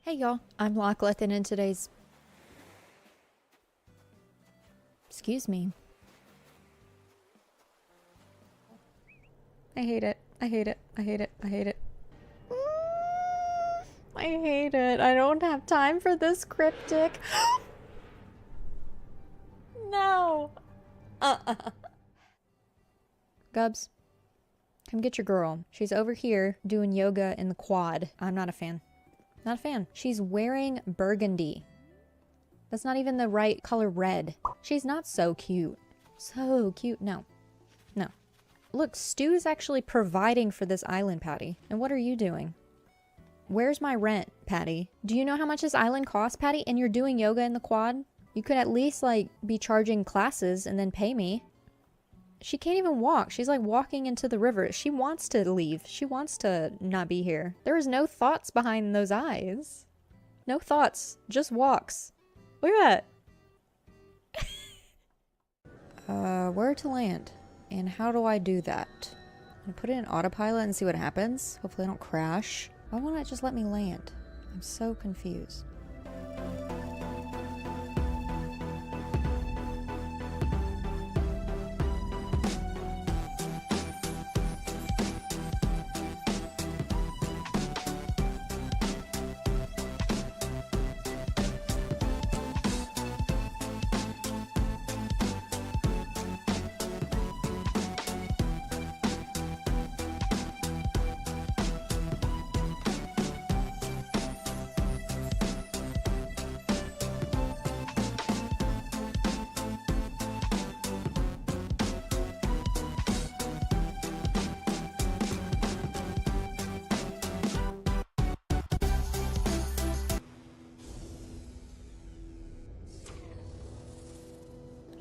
Hey y'all, I'm Lockleth and in today's... Excuse me. I hate it. I hate it. I hate it. I hate it. I hate it. I don't have time for this cryptic. No. Gubs, come get your girl. She's over here doing yoga in the quad. I'm not a fan. Not a fan. She's wearing burgundy. That's not even the right color red. She's not so cute. So cute. No. No. Look, Stu is actually providing for this island, Patty. And what are you doing? Where's my rent, Patty? Do you know how much this island costs, Patty? And you're doing yoga in the quad? You could at least, like, be charging classes and then pay me. She can't even walk. She's like walking into the river. She wants to leave. She wants to not be here. There is no thoughts behind those eyes. No thoughts. Just walks. Look at that. Where to land? And how do I do that? I'm gonna put it in autopilot and see what happens. Hopefully I don't crash. Why won't it just let me land? I'm so confused.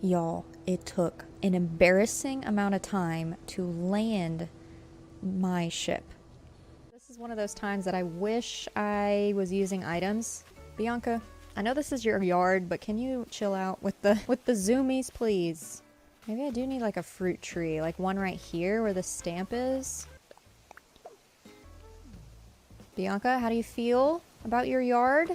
Y'all, it took an embarrassing amount of time to land my ship. This is one of those times that I wish I was using items. Bianca, I know this is your yard, but can you chill out with the zoomies, please? Maybe I do need like a fruit tree, like one right here where the stamp is. Bianca, how do you feel about your yard?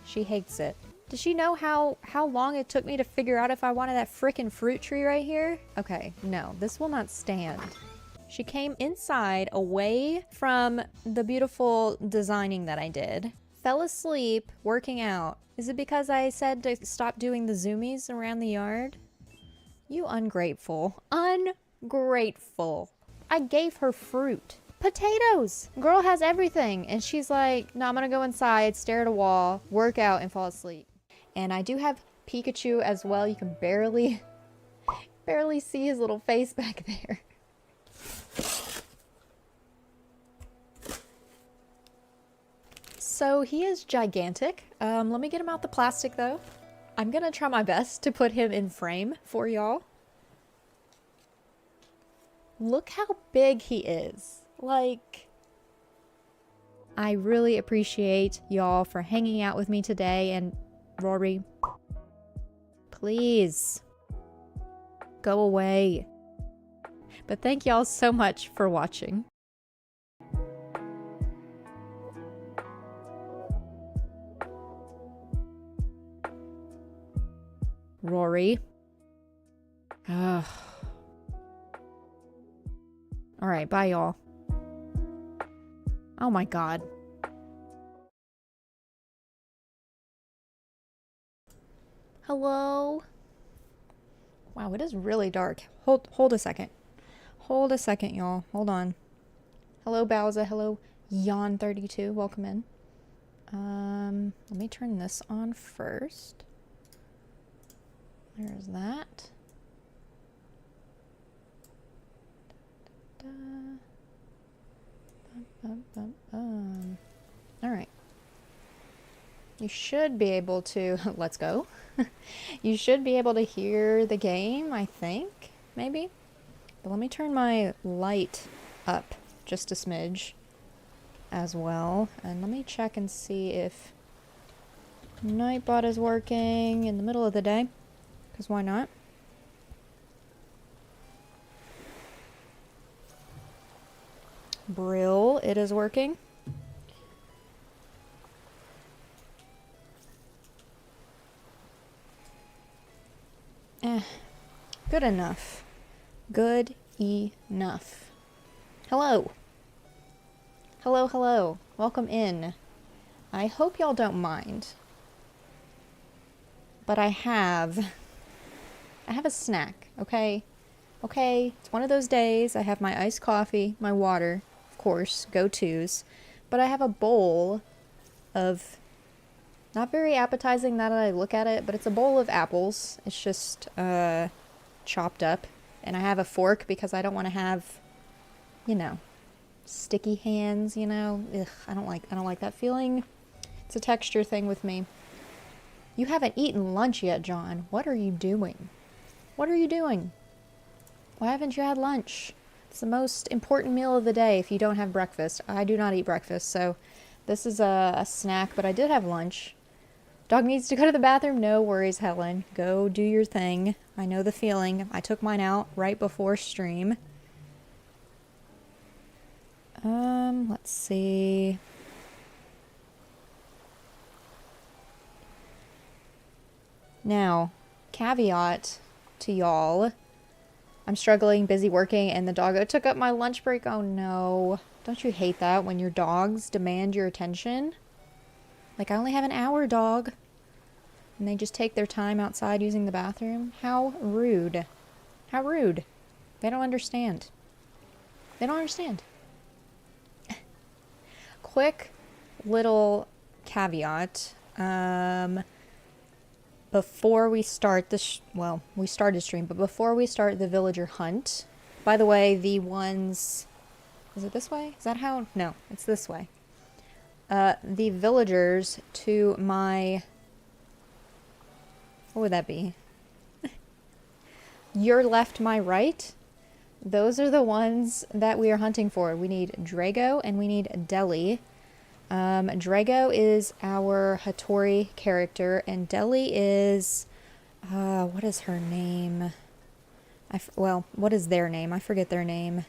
She hates it. Does she know how long it took me to figure out if I wanted that frickin' fruit tree right here? Okay, no, this will not stand. She came inside away from the beautiful designing that I did. Fell asleep working out. Is it because I said to stop doing the zoomies around the yard? You ungrateful. Ungrateful. I gave her fruit. Potatoes! Girl has everything. And she's like, no, I'm gonna go inside, stare at a wall, work out, and fall asleep. And I do have Pikachu as well. You can barely see his little face back there. So he is gigantic. Let me get him out the plastic though. I'm gonna try my best to put him in frame for y'all. Look how big he is. Like, I really appreciate y'all for hanging out with me today. And Rory, please go away. But thank y'all so much for watching. Rory. Ugh. All right, bye y'all. Oh my God. Hello? Wow, it is really dark. Hold a second. Hold a second, y'all. Hold on. Hello, Bowser. Hello, Yawn32. Welcome in. Let me turn this on first. There's that. All right. You should be able to, let's go. You should be able to hear the game, I think, maybe. But let me turn my light up just a smidge as well. And let me check and see if Nightbot is working in the middle of the day, because why not? Brill, it is working. Good enough. Good enough. Hello. Hello, hello. Welcome in. I hope y'all don't mind. But I have a snack, okay? Okay, it's one of those days. I have my iced coffee, my water, of course, go-tos. But I have a bowl of, not very appetizing now that I look at it, but it's a bowl of apples. It's just chopped up. And I have a fork because I don't want to have, you know, sticky hands, you know. Ugh, I don't like that feeling. It's a texture thing with me. You haven't eaten lunch yet, John. What are you doing? What are you doing? Why haven't you had lunch? It's the most important meal of the day if you don't have breakfast. I do not eat breakfast, so this is a snack, but I did have lunch. Dog needs to go to the bathroom? No worries, Helen. Go do your thing. I know the feeling. I took mine out right before stream. Let's see. Now, caveat to y'all. I'm struggling, busy working, and the doggo took up my lunch break. Oh no. Don't you hate that when your dogs demand your attention? Like, I only have an hour, dog. And they just take their time outside using the bathroom? How rude. How rude. They don't understand. They don't understand. Quick little caveat. Before we start the well, we started stream, but before we start the villager hunt, by the way, the ones, is it this way? Is that how? No, it's this way. The villagers to my, what would that be? Your left, my right. Those are the ones that we are hunting for. We need Drago and we need Deli. Drago is our Hatori character, and Deli is, what is her name? Well, what is their name? I forget their name.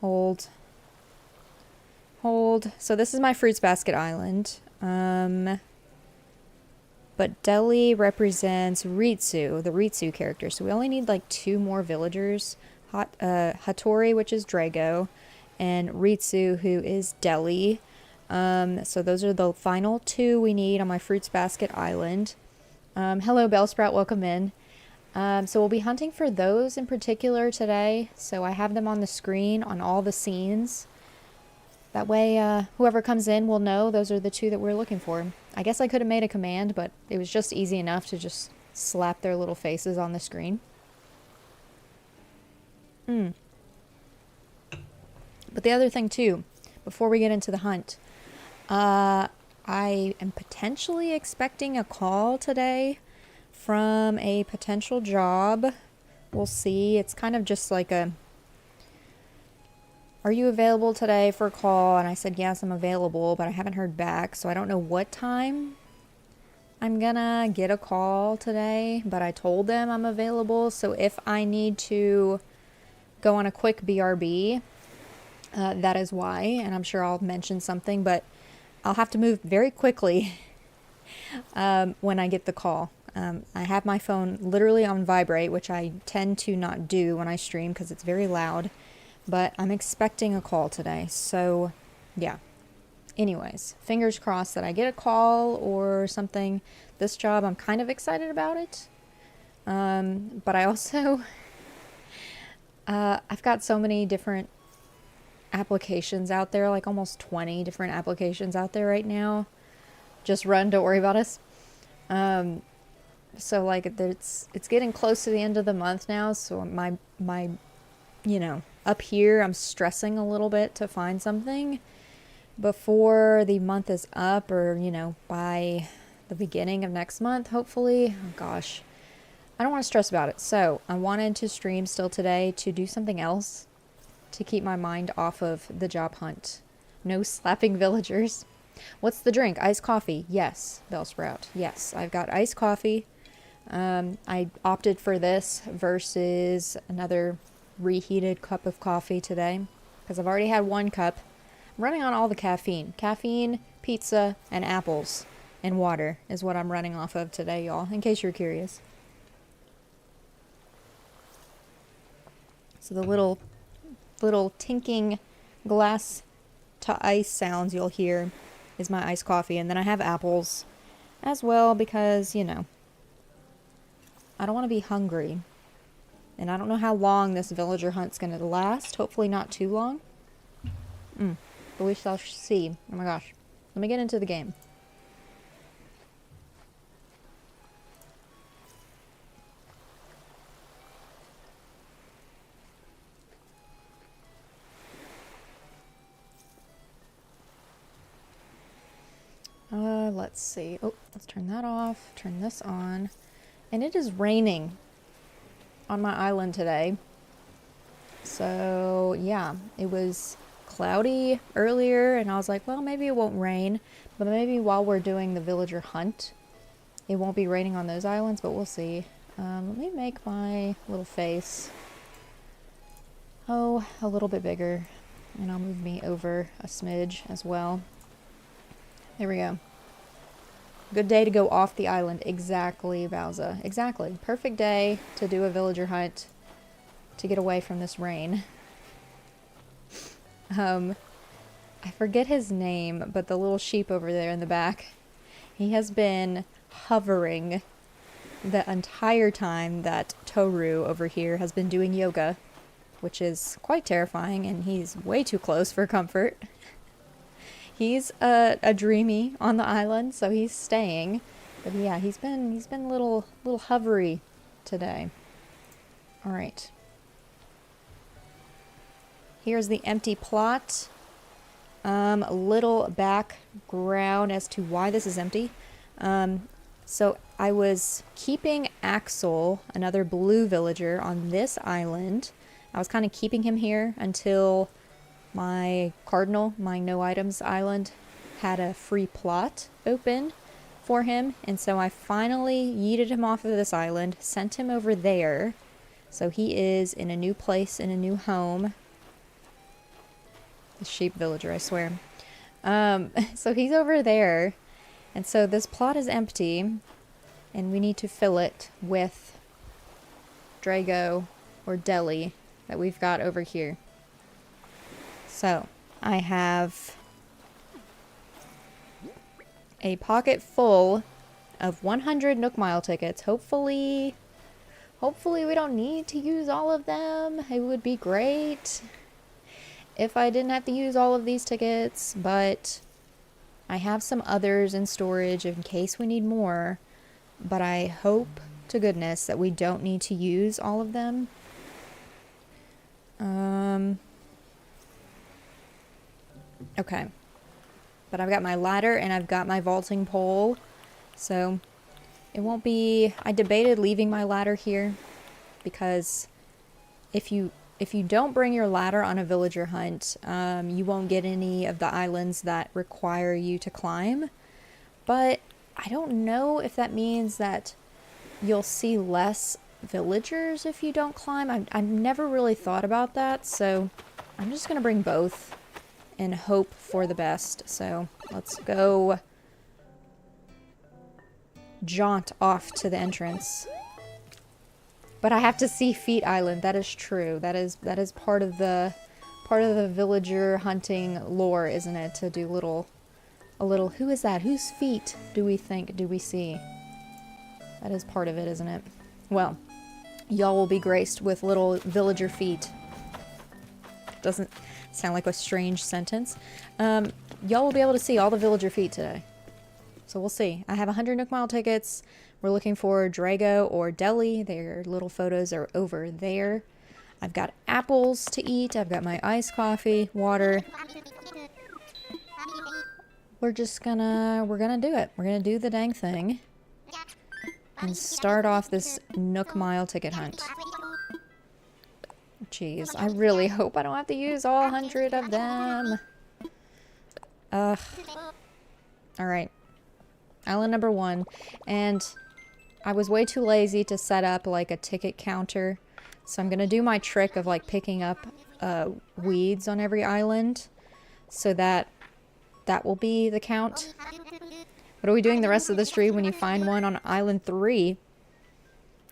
Hold. So this is my fruits basket island. But Deli represents Ritsu, the Ritsu character. So we only need like 2 more villagers. Hatori, which is Drago, and Ritsu, who is Deli. So those are the final 2 we need on my fruits basket island. Hello, Bellsprout, welcome in. So we'll be hunting for those in particular today. So I have them on the screen on all the scenes. That way, whoever comes in will know those are the 2 that we're looking for. I guess I could have made a command, but it was just easy enough to just slap their little faces on the screen. But the other thing too, before we get into the hunt, I am potentially expecting a call today from a potential job. We'll see. It's kind of just like a, are you available today for a call? And I said, yes, I'm available, but I haven't heard back. So I don't know what time I'm gonna get a call today, but I told them I'm available. So if I need to go on a quick BRB, that is why. And I'm sure I'll mention something, but I'll have to move very quickly when I get the call. I have my phone literally on vibrate, which I tend to not do when I stream because it's very loud. But I'm expecting a call today. So, yeah. Anyways, fingers crossed that I get a call or something. This job, I'm kind of excited about it. But I also, I've got so many different applications out there, like almost 20 different applications out there right now. Just run, don't worry about us. So like it's getting close to the end of the month now, so my you know, up here I'm stressing a little bit to find something before the month is up, or you know, by the beginning of next month hopefully. Oh gosh, I don't want to stress about it. So I wanted to stream still today to do something else to keep my mind off of the job hunt. No slapping villagers. What's the drink? Iced coffee. Yes, Bellsprout. Yes, I've got iced coffee. I opted for this versus another reheated cup of coffee today because I've already had 1 cup. I'm running on all the caffeine. Caffeine, pizza, and apples and water is what I'm running off of today, y'all, in case you're curious. So the little tinking glass to ice sounds you'll hear is my iced coffee. And then I have apples as well because, you know, I don't want to be hungry. And I don't know how long this villager hunt's going to last. Hopefully not too long. But we shall see. Oh my gosh. Let me get into the game. Let's see. Oh, let's turn that off. Turn this on. And it is raining on my island today. So, yeah, it was cloudy earlier, and I was like, well, maybe it won't rain, but maybe while we're doing the villager hunt, it won't be raining on those islands, but we'll see. Let me make my little face, a little bit bigger, and I'll move me over a smidge as well. There we go. Good day to go off the island. Exactly, Bowser. Exactly. Perfect day to do a villager hunt to get away from this rain. I forget his name, but the little sheep over there in the back, he has been hovering the entire time that Toru over here has been doing yoga, which is quite terrifying, and he's way too close for comfort. He's a dreamy on the island, so he's staying. But yeah, he's been a little hovery today. All right. Here's the empty plot. A little background as to why this is empty. So I was keeping Axel, another blue villager, on this island. I was kind of keeping him here until my cardinal, my no items island, had a free plot open for him. And so I finally yeeted him off of this island, sent him over there. So he is in a new place, in a new home. The sheep villager, I swear. So he's over there. And so this plot is empty. And we need to fill it with Drago or Deli that we've got over here. So I have a pocket full of 100 Nook Mile tickets. Hopefully we don't need to use all of them. It would be great if I didn't have to use all of these tickets, but I have some others in storage in case we need more. But I hope to goodness that we don't need to use all of them. Okay. But I've got my ladder and I've got my vaulting pole. So it won't be... I debated leaving my ladder here because if you don't bring your ladder on a villager hunt, you won't get any of the islands that require you to climb. But I don't know if that means that you'll see less villagers if you don't climb. I've never really thought about that, so I'm just gonna bring both and hope for the best. So let's go jaunt off to the entrance. But I have to see Feet Island. That is true. That is part of the villager hunting lore, isn't it? To do a little who is that? Whose feet do we see? That is part of it, isn't it? Well, y'all will be graced with little villager feet. Doesn't sound like a strange sentence. Y'all will be able to see all the villager feet today. So we'll see. I have 100 Nook Mile tickets. We're looking for Drago or Deli. Their little photos are over there. I've got apples to eat. I've got my iced coffee, water. We're gonna do it. We're gonna do the dang thing. And start off this Nook Mile ticket hunt. Jeez, I really hope I don't have to use all 100 of them. Ugh. Alright. Island number 1. And I was way too lazy to set up like a ticket counter. So I'm gonna do my trick of like picking up weeds on every island. So that will be the count. What are we doing the rest of the stream when you find one on Island 3?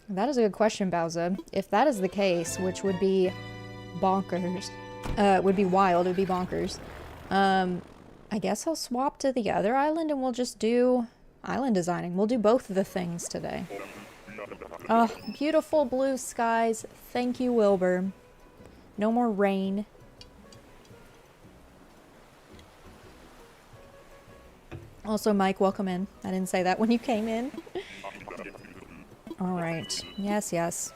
That is a good question, Bowser. If that is the case, which would be bonkers. Would be wild. It would be bonkers. I guess I'll swap to the other island and we'll just do island designing. We'll do both of the things today. Oh, beautiful blue skies. Thank you, Wilbur. No more rain. Also, Mike, welcome in. I didn't say that when you came in. Alright. Yes, yes.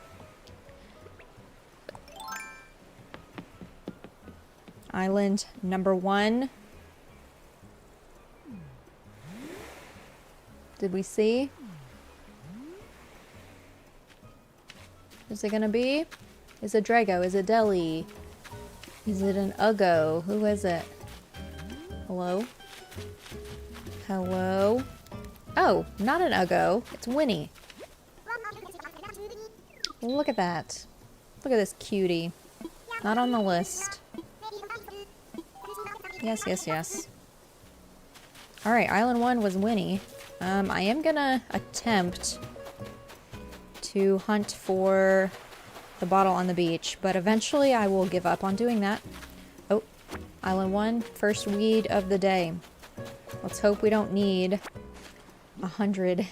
Island number 1. Did we see? Is it gonna be? Is it Drago? Is it Deli? Is it an Uggo? Who is it? Hello? Hello? Oh, not an Uggo. It's Winnie. Look at that. Look at this cutie. Not on the list. Yes, yes, yes. Alright, Island 1 was Winnie. I am gonna attempt to hunt for the bottle on the beach, but eventually I will give up on doing that. Oh, Island 1, first weed of the day. Let's hope we don't need 100.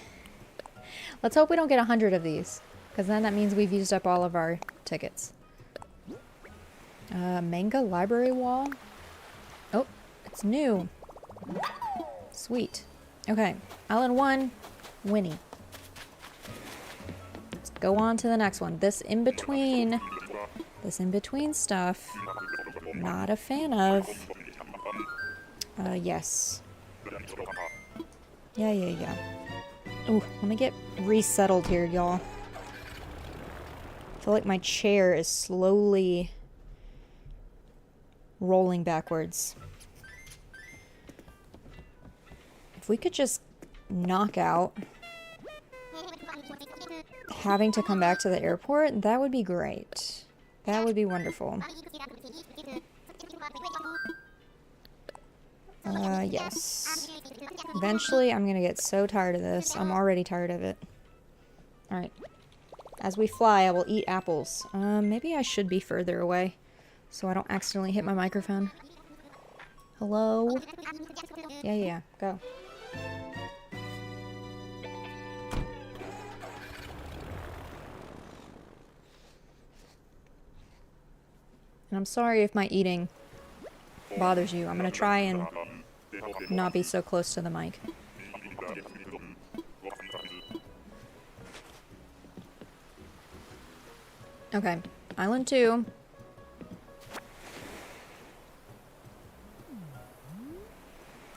Let's hope we don't get 100 of these, because then that means we've used up all of our tickets. Manga library wall? Oh, it's new. Sweet. Okay, Island 1, Winnie. Let's go on to the next one. This in-between stuff, not a fan of. Yes. Yeah. Ooh, let me get resettled here, y'all. I feel like my chair is slowly rolling backwards. If we could just knock out having to come back to the airport, that would be great. That would be wonderful. Yes. Eventually, I'm gonna get so tired of this. I'm already tired of it. Alright. As we fly, I will eat apples. Maybe I should be further away so I don't accidentally hit my microphone. Hello? Yeah, go. And I'm sorry if my eating bothers you. I'm gonna try and not be so close to the mic. Okay, Island 2.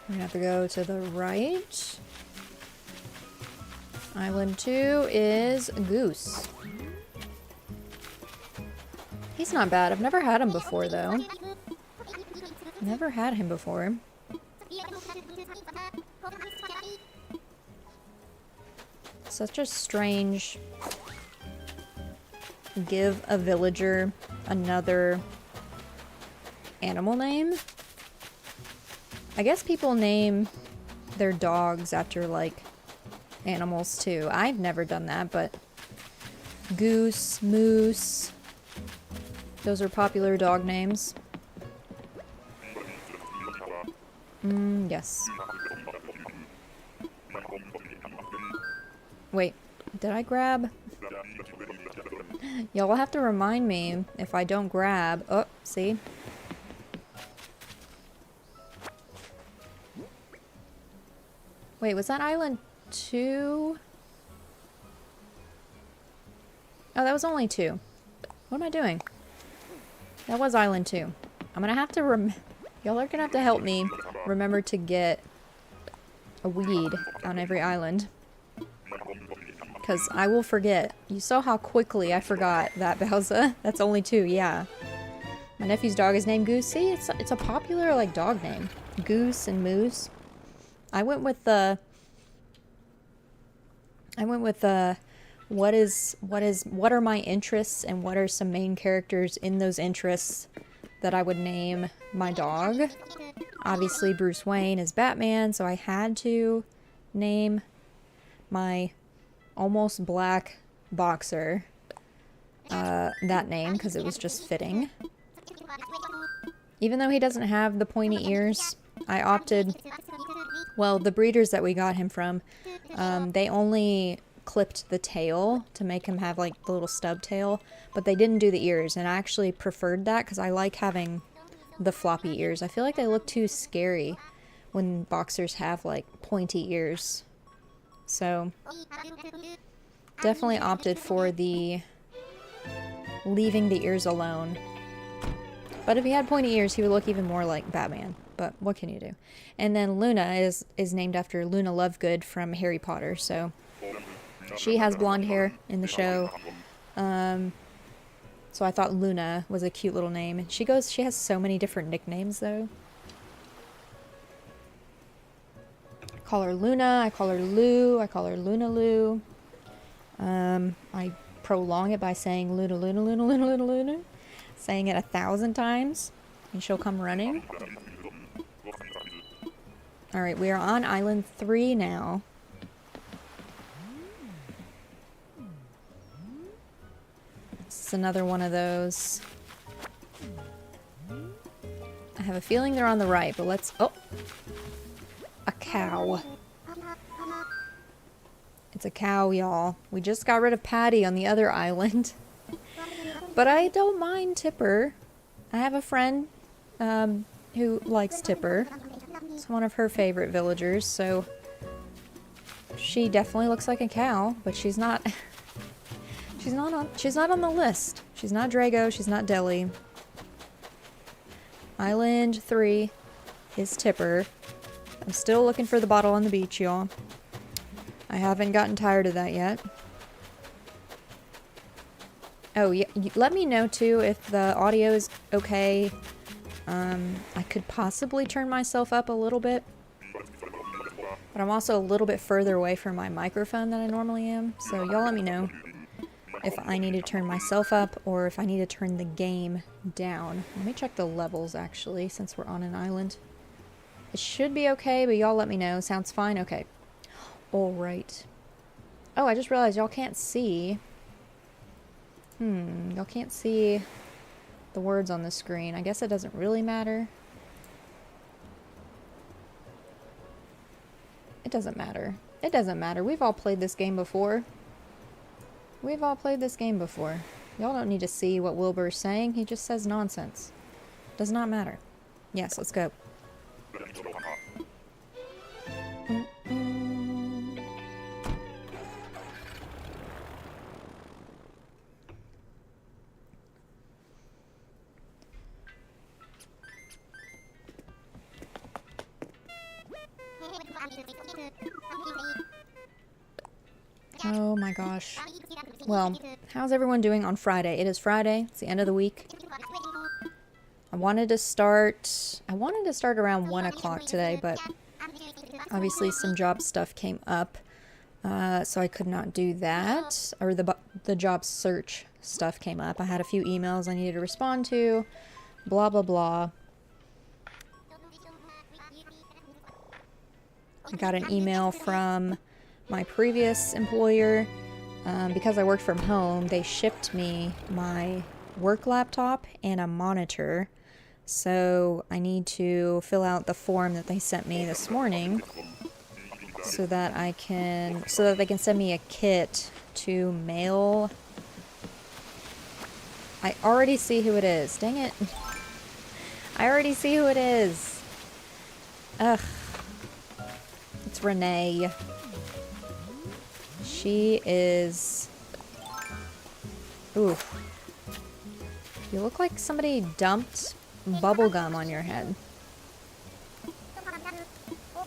I'm gonna have to go to the right. Island 2 is Goose. He's not bad. I've never had him before, though. Never had him before. Such a strange... Give a villager another animal name. I guess people name their dogs after, like, animals, too. I've never done that, but... Goose, Moose... Those are popular dog names. Yes. Wait, did I grab? Y'all will have to remind me if I don't grab. Oh, see? Wait, was that Island 2? Oh, that was only 2. What am I doing? That was Island 2. I'm gonna have to y'all are gonna have to help me remember to get a weed on every island. Because I will forget. You saw how quickly I forgot that, Bowser. That's only 2, yeah. My nephew's dog is named Goose. See, it's a popular, like, dog name. Goose and Moose. I went with the... what are my interests and what are some main characters in those interests that I would name my dog. Obviously Bruce Wayne is Batman, so I had to name my almost black boxer that name because it was just fitting. Even though he doesn't have the pointy ears, I opted... Well, the breeders that we got him from, they only clipped the tail to make him have like the little stub tail, but they didn't do the ears, and I actually preferred that because I like having the floppy ears. I feel like they look too scary when boxers have like pointy ears. So definitely opted for the leaving the ears alone. But if he had pointy ears, he would look even more like Batman. But what can you do? And then Luna is named after Luna Lovegood from Harry Potter, so she has blonde hair in the show. So I thought Luna was a cute little name. And she has so many different nicknames though. I call her Luna, I call her Lou, I call her Luna Lou. I prolong it by saying Luna Luna Luna Luna Luna Luna. Saying it 1,000 times and she'll come running. Alright, we are on Island 3 now. This is another one of those. I have a feeling they're on the right, but let's... Oh! A cow. It's a cow, y'all. We just got rid of Patty on the other island. But I don't mind Tipper. I have a friend who likes Tipper. It's one of her favorite villagers, so she definitely looks like a cow, but she's not she's not on the list. She's not Drago, she's not Deli. Island 3 is Tipper. I'm still looking for the bottle on the beach, y'all. I haven't gotten tired of that yet. Oh, yeah, let me know, too, if the audio is okay. I could possibly turn myself up a little bit. But I'm also a little bit further away from my microphone than I normally am. So y'all let me know if I need to turn myself up or if I need to turn the game down. Let me check the levels, actually, since we're on an island. It should be okay, but y'all let me know. Sounds fine? Okay. Alright. Oh, I just realized y'all can't see... y'all can't see the words on the screen. I guess it doesn't really matter. It doesn't matter. It doesn't matter. We've all played this game before. We've all played this game before. Y'all don't need to see what Wilbur's saying. He just says nonsense. Does not matter. Yes, let's go. Oh my gosh. Well, how's everyone doing on Friday? It is Friday. It's the end of the week. I wanted to start around 1 o'clock today, but obviously some job stuff came up, so I could not do that. Or the job search stuff came up. I had a few emails I needed to respond to, blah blah blah. I got an email from my previous employer. Because I worked from home, they shipped me my work laptop and a monitor. So I need to fill out the form that they sent me this morning so that they can send me a kit to mail. I already see who it is. Dang it. I already see who it is. Ugh. It's Renee. She is... Ooh. You look like somebody dumped bubblegum on your head.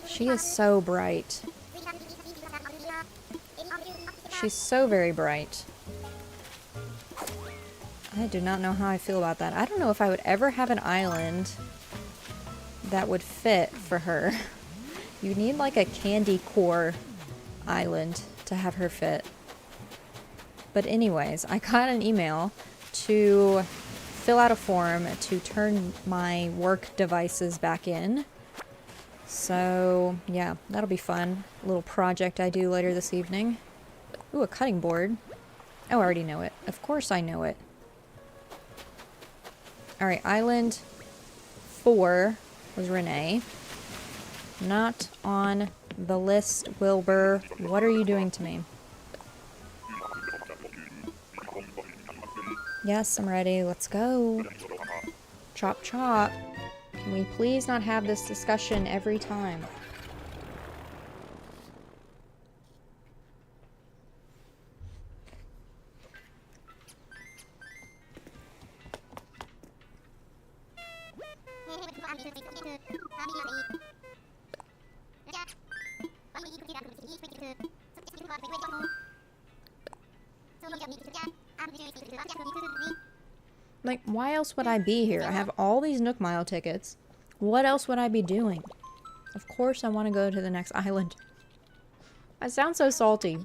She is so bright. She's so very bright. I do not know how I feel about that. I don't know if I would ever have an island that would fit for her. You need like a candy core island to have her fit. But anyways, I got an email to fill out a form to turn my work devices back in. So yeah, that'll be fun. A little project I do later this evening. Ooh, a cutting board. Oh, I already know it. Of course I know it. Alright, Island 4 was Renee. Not on the list, Wilbur. What are you doing to me? Yes, I'm ready. Let's go. Chop chop. Can we please not have this discussion every time? Like, why else would I be here? I have all these Nook Mile tickets. What else would I be doing? Of course I want to go to the next island. I sound so salty.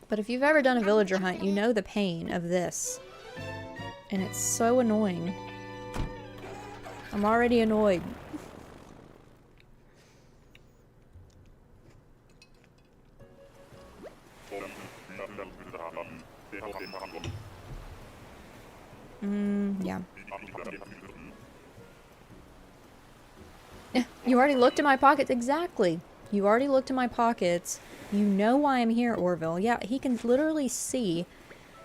But if you've ever done a villager hunt, you know the pain of this. And it's so annoying. I'm already annoyed. Yeah. You already looked in my pockets. Exactly. You already looked in my pockets. You know why I'm here, Orville. Yeah, he can literally see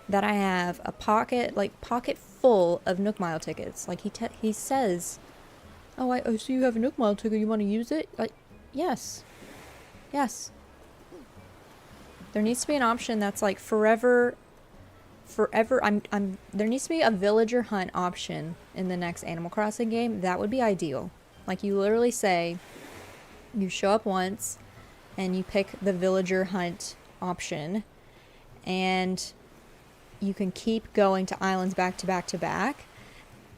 that I have a pocket, like, pocket full of Nook Mile tickets. Like, he says, oh, I see you have a Nook Mile ticket. You want to use it? Like, yes. Yes. There needs to be an option that's, like, forever, there needs to be a villager hunt option in the next Animal Crossing game. That would be ideal. Like, you literally say, you show up once, and you pick the villager hunt option, and you can keep going to islands back to back to back,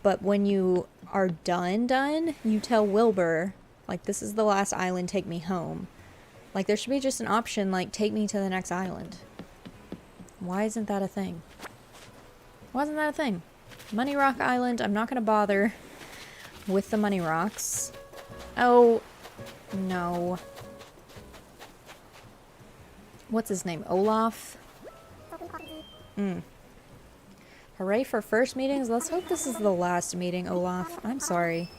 but when you are done, you tell Wilbur, like, this is the last island, take me home. Like, there should be just an option, like, take me to the next island. Why isn't that a thing? Why isn't that a thing? Money Rock Island, I'm not gonna bother with the Money Rocks. Oh, no. What's his name? Olaf? Hooray for first meetings. Let's hope this is the last meeting, Olaf. I'm sorry.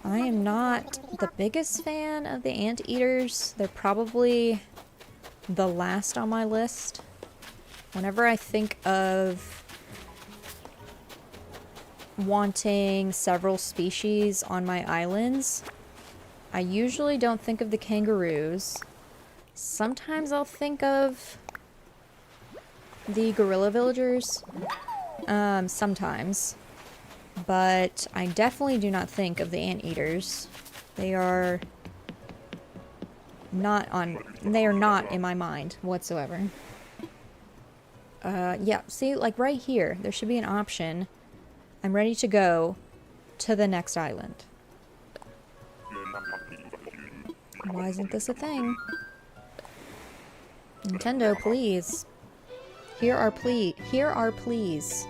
I am not the biggest fan of the anteaters. They're probably the last on my list. Whenever I think of wanting several species on my islands, I usually don't think of the kangaroos. Sometimes I'll think of the gorilla villagers. Sometimes. But I definitely do not think of the anteaters. They are not in my mind whatsoever. Yeah, see, like right here, there should be an option. I'm ready to go to the next island. Why isn't this a thing? Nintendo, please. Here are pleas.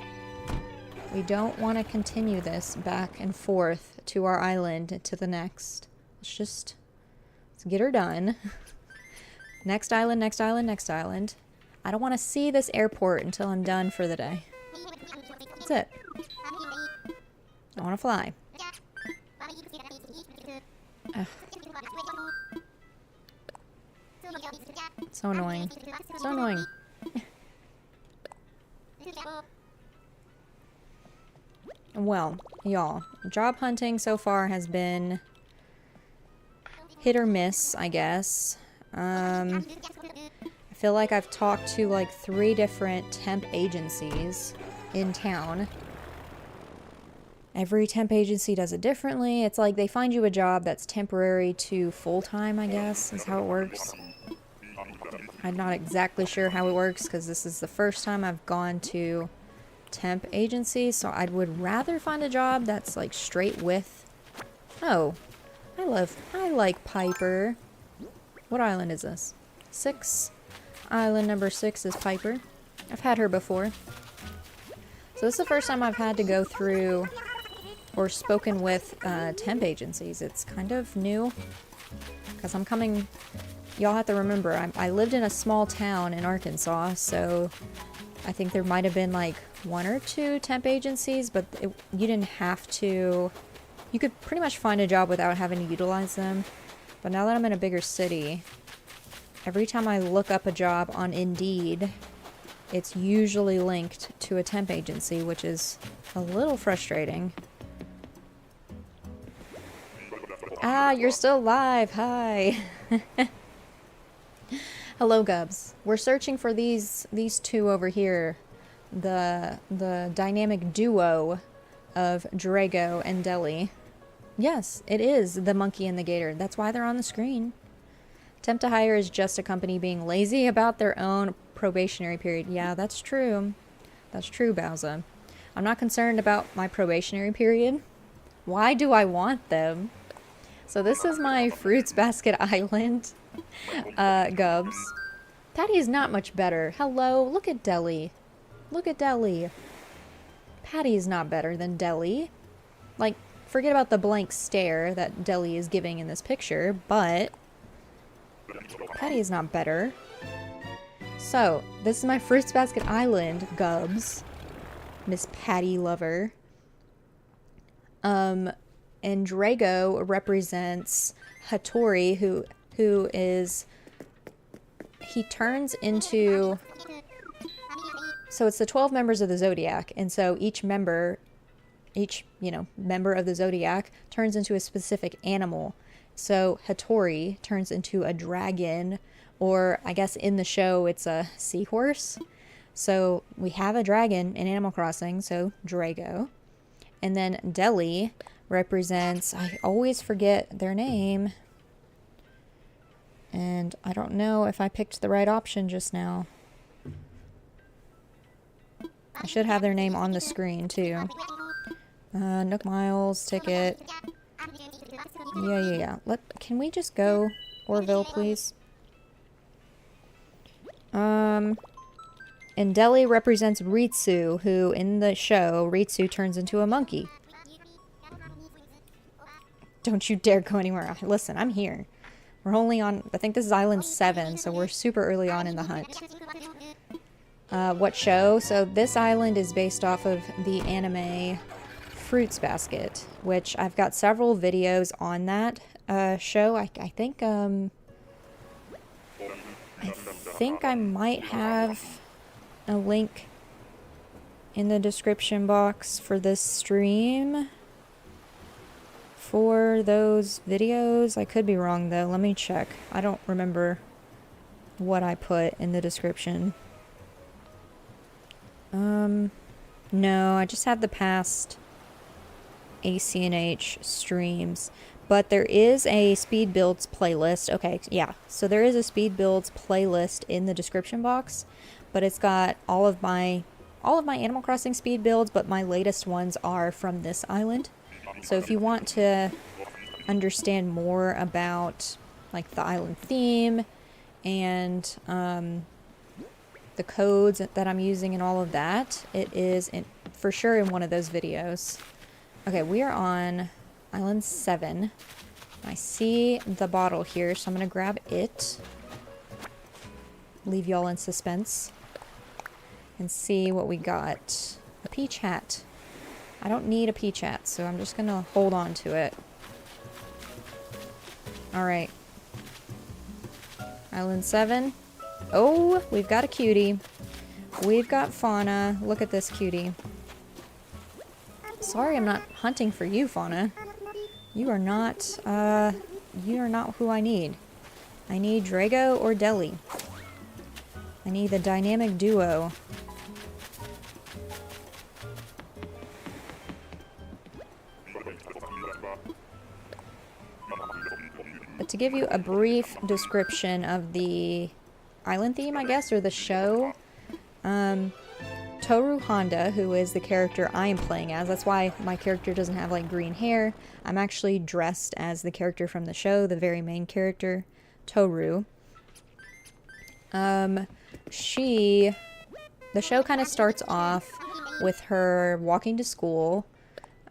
We don't want to continue this back and forth to our island to the next. Let's get her done. Next island, next island, next island. I don't want to see this airport until I'm done for the day. That's it. I want to fly. Ugh. So annoying. So annoying. Well, y'all, job hunting so far has been hit or miss, I guess. I feel like I've talked to like 3 different temp agencies in town. Every temp agency does it differently. It's like they find you a job that's temporary to full-time, I guess, is how it works. I'm not exactly sure how it works because this is the first time I've gone to temp agency, so I would rather find a job that's like straight with. Oh, I like Piper. What island is this? 6. Island number 6 is Piper. I've had her before. So this is the first time I've had to go through or spoken with temp agencies. It's kind of new because I'm coming. Y'all have to remember, I lived in a small town in Arkansas, so I think there might have been like 1 or 2 temp agencies, but you didn't have to. You could pretty much find a job without having to utilize them. But now that I'm in a bigger city, every time I look up a job on Indeed, it's usually linked to a temp agency, which is a little frustrating. Ah, you're still alive. Hi. Hello, Gubs. We're searching for these two over here. The dynamic duo of Drago and Deli. Yes, it is the monkey and the gator. That's why they're on the screen. Temp to hire is just a company being lazy about their own probationary period. Yeah, that's true. That's true, Bowser. I'm not concerned about my probationary period. Why do I want them? So this is my Fruits Basket Island, Gubs. Patty is not much better. Hello, look at Deli. Look at Deli. Patty is not better than Deli. Like, forget about the blank stare that Deli is giving in this picture, but Patty is not better. So, this is my Fruits Basket Island, Gubs. Miss Patty lover. And Drago represents Hatori, who is... He turns into... So it's the 12 members of the Zodiac, and so each member of the Zodiac turns into a specific animal. So Hatori turns into a dragon, or I guess in the show it's a seahorse. So we have a dragon in Animal Crossing, so Drago. And then Deli represents, I always forget their name. And I don't know if I picked the right option just now. I should have their name on the screen too. Nook Miles, ticket. Yeah. Can we just go Orville, please? And Deli represents Ritsu, who in the show, Ritsu turns into a monkey. Don't you dare go anywhere. Listen, I'm here. We're only on, I think this is Island 7, so we're super early on in the hunt. What show? So this island is based off of the anime Fruits Basket, which I've got several videos on that show. I think I might have a link in the description box for this stream for those videos. I could be wrong though. Let me check. I don't remember what I put in the description. No, I just had the past ACNH streams, but there is a speed builds playlist. Okay, yeah, so there is a speed builds playlist in the description box, but it's got all of my Animal Crossing speed builds, but my latest ones are from this island. So if you want to understand more about like the island theme and the codes that I'm using and all of that, it is for sure in one of those videos. Okay, we are on Island 7. I see the bottle here, so I'm going to grab it. Leave y'all in suspense. And see what we got. A peach hat. I don't need a peach hat, so I'm just going to hold on to it. Alright. Island 7. Oh, we've got a cutie. We've got Fauna. Look at this cutie. Sorry I'm not hunting for you, Fauna. You are not who I need. I need Drago or Deli. I need the dynamic duo. But to give you a brief description of the island theme, I guess, or the show, Toru Honda, who is the character I am playing as, that's why my character doesn't have like green hair. I'm actually dressed as the character from the show, the very main character, Toru. The show kind of starts off with her walking to school.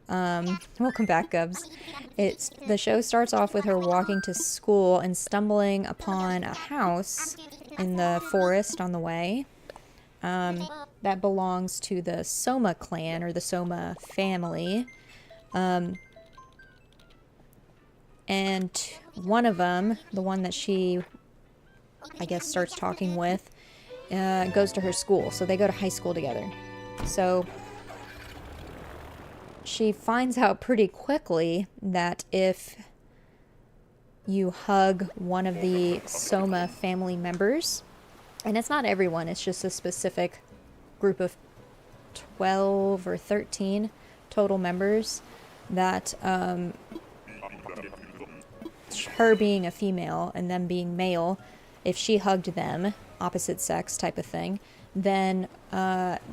Welcome back, Gubs. The show starts off with her walking to school and stumbling upon a house in the forest on the way. that belongs to the Soma clan, or the Soma family. And one of them, the one that she, I guess, starts talking with, goes to her school. So they go to high school together. So she finds out pretty quickly that if you hug one of the Soma family members, and it's not everyone, it's just a specific group of 12 or 13 total members, that her being a female and them being male, if she hugged them, opposite sex type of thing, then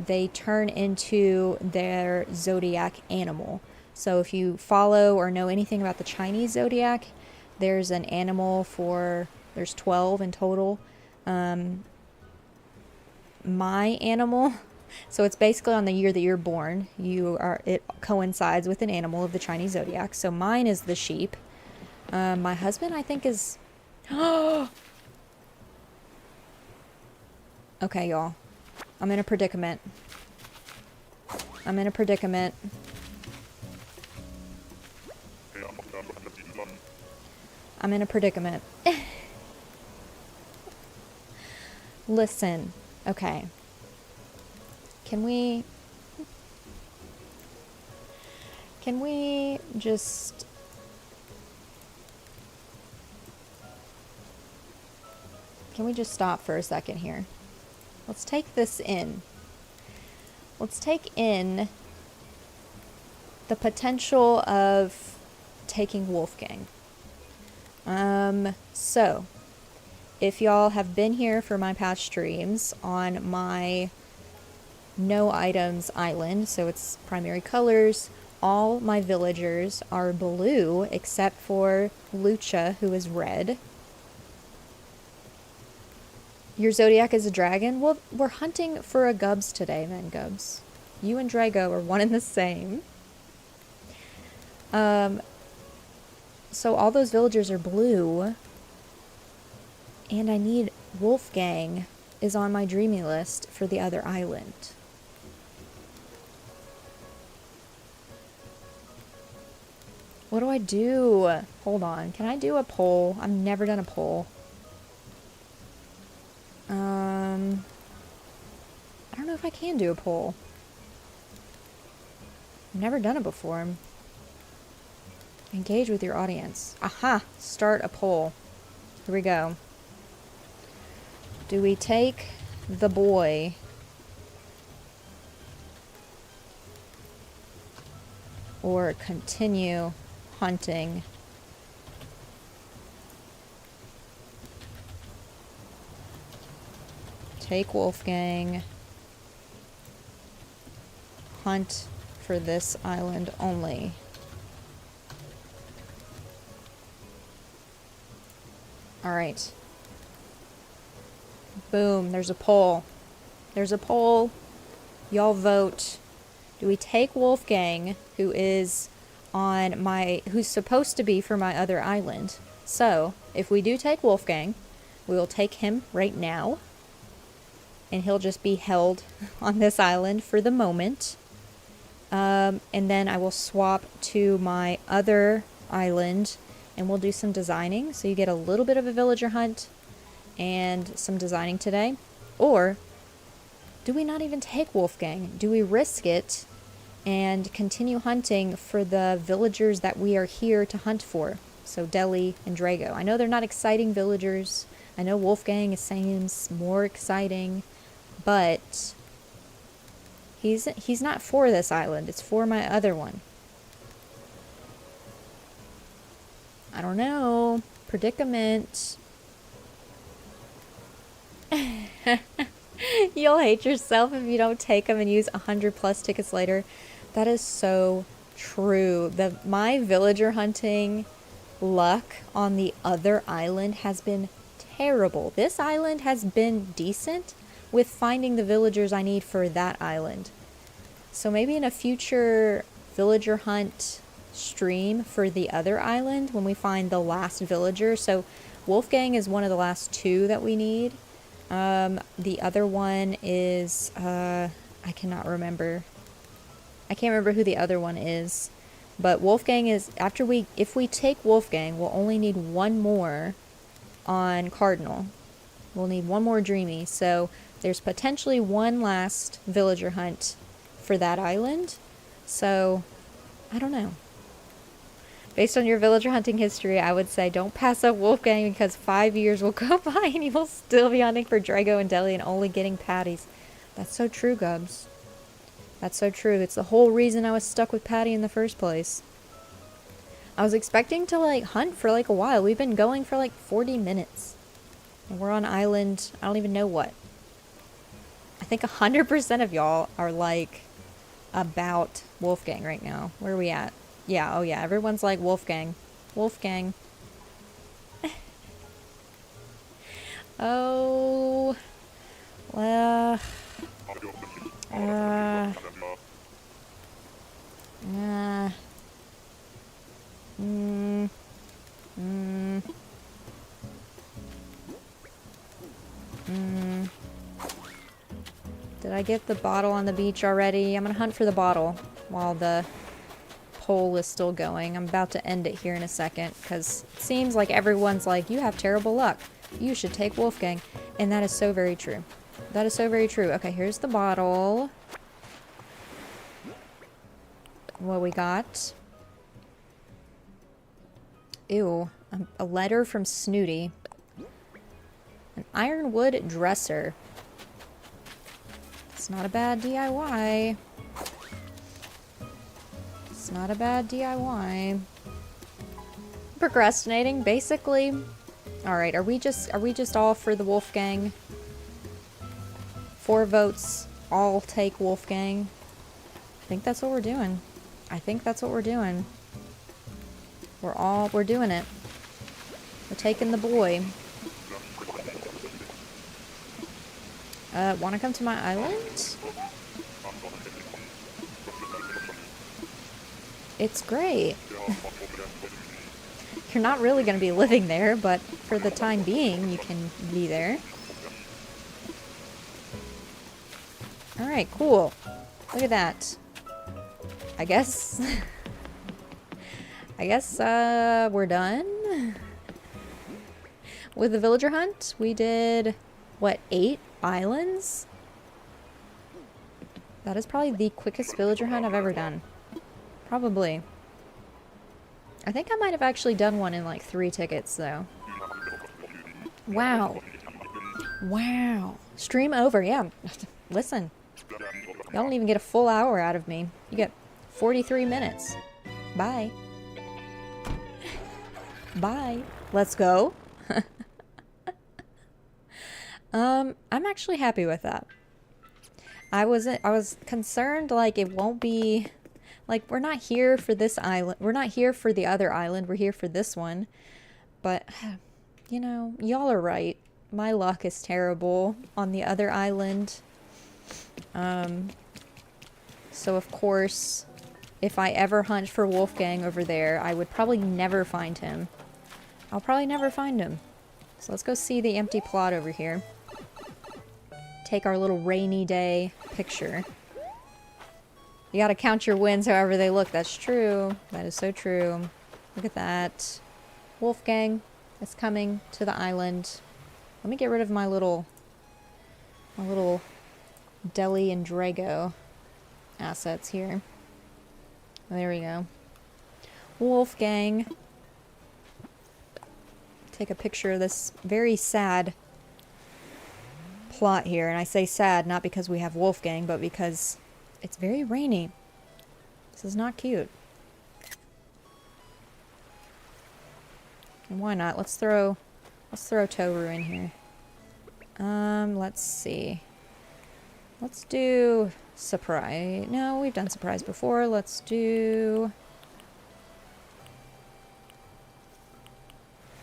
they turn into their zodiac animal. So if you follow or know anything about the Chinese zodiac, there's an animal for, there's 12 in total. My animal, so it's basically on the year that you're born, it coincides with an animal of the Chinese zodiac. So mine is the sheep. My husband, I think, is... Okay, y'all. I'm in a predicament. I'm in a predicament. I'm in a predicament. Listen. Okay. Can we just... Can we just stop for a second here? Let's take this in. Let's take in the potential of taking Wolfgang. So, if y'all have been here for my past streams on my no items island, so it's primary colors, all my villagers are blue except for Lucha, who is red. Your zodiac is a dragon? Well, we're hunting for a Gubbs today, then, Gubbs. You and Drago are one and the same. So all those villagers are blue. And I need... Wolfgang is on my dreamy list for the other island. What do I do? Hold on. Can I do a poll? I've never done a poll. I don't know if I can do a poll. I've never done it before. Engage with your audience. Aha! Start a poll. Here we go. Do we take the boy or continue hunting? Take Wolfgang. Hunt for this island only. Alright. Boom, there's a poll. There's a poll. Y'all vote. Do we take Wolfgang, who's supposed to be for my other island? So, if we do take Wolfgang, we will take him right now. And he'll just be held on this island for the moment. And then I will swap to my other island and we'll do some designing. So you get a little bit of a villager hunt and some designing today. Or do we not even take Wolfgang? Do we risk it and continue hunting for the villagers that we are here to hunt for? So Deli and Drago. I know they're not exciting villagers. I know Wolfgang seems more exciting, but he's not for this island. It's for my other one. I don't know. Predicament. You'll hate yourself if you don't take them and use 100+ tickets later. That is so true. My villager hunting luck on the other island has been terrible. This island has been decent with finding the villagers I need for that island. So maybe in a future villager hunt stream for the other island, when we find the last villager. So Wolfgang is one of the last two that we need. The other one is, I cannot remember. I can't remember who the other one is. But Wolfgang is, if we take Wolfgang, we'll only need one more on Cardinal. We'll need one more Dreamy. So there's potentially one last villager hunt for that island. So, I don't know. Based on your villager hunting history, I would say don't pass up Wolfgang because 5 years will go by and you will still be hunting for Drago and Deli and only getting patties. That's so true, Gubs. That's so true. It's the whole reason I was stuck with Patty in the first place. I was expecting to, like, hunt for, like, a while. We've been going for, like, 40 minutes. And we're on island, I don't even know what. I think 100% of y'all are, like, about Wolfgang right now. Where are we at? Yeah, oh yeah, everyone's like, Wolfgang. Wolfgang. Oh. Well. Did I get the bottle on the beach already? I'm gonna hunt for the bottle while the poll is still going. I'm about to end it here in a second because it seems like everyone's like, you have terrible luck. You should take Wolfgang. And that is so very true. That is so very true. Okay, here's the bottle. What we got? Ew. A letter from Snooty. An ironwood dresser. It's not a bad DIY. It's not a bad DIY. Procrastinating, basically. Alright, are we just all for the Wolfgang? 4 votes, all take Wolfgang. I think that's what we're doing. I think that's what we're doing. We're doing it. We're taking the boy. Wanna come to my island? It's great. You're not really gonna be living there, but for the time being, you can be there. Alright, cool. Look at that. I guess... we're done with the villager hunt. We did, what, 8 islands? That is probably the quickest villager hunt I've ever done. Probably. I think I might have actually done one in like 3 tickets, though. Wow. Wow. Stream over, yeah. Listen. Y'all don't even get a full hour out of me. You get 43 minutes. Bye. Bye. Let's go. I'm actually happy with that. I was concerned, like, it won't be... Like, we're not here for this island. We're not here for the other island. We're here for this one. But, you know, y'all are right. My luck is terrible on the other island. So, of course, if I ever hunt for Wolfgang over there, I would probably never find him. I'll probably never find him. So let's go see the empty plot over here. Take our little rainy day picture. You gotta count your wins however they look. That's true. That is so true. Look at that. Wolfgang is coming to the island. Let me get rid of my little Deli and Drago assets here. There we go. Wolfgang. Take a picture of this very sad plot here. And I say sad not because we have Wolfgang, but because it's very rainy. This is not cute. And why not? Let's throw Toru in here. Let's see. Let's do surprise. No, we've done surprise before. Let's do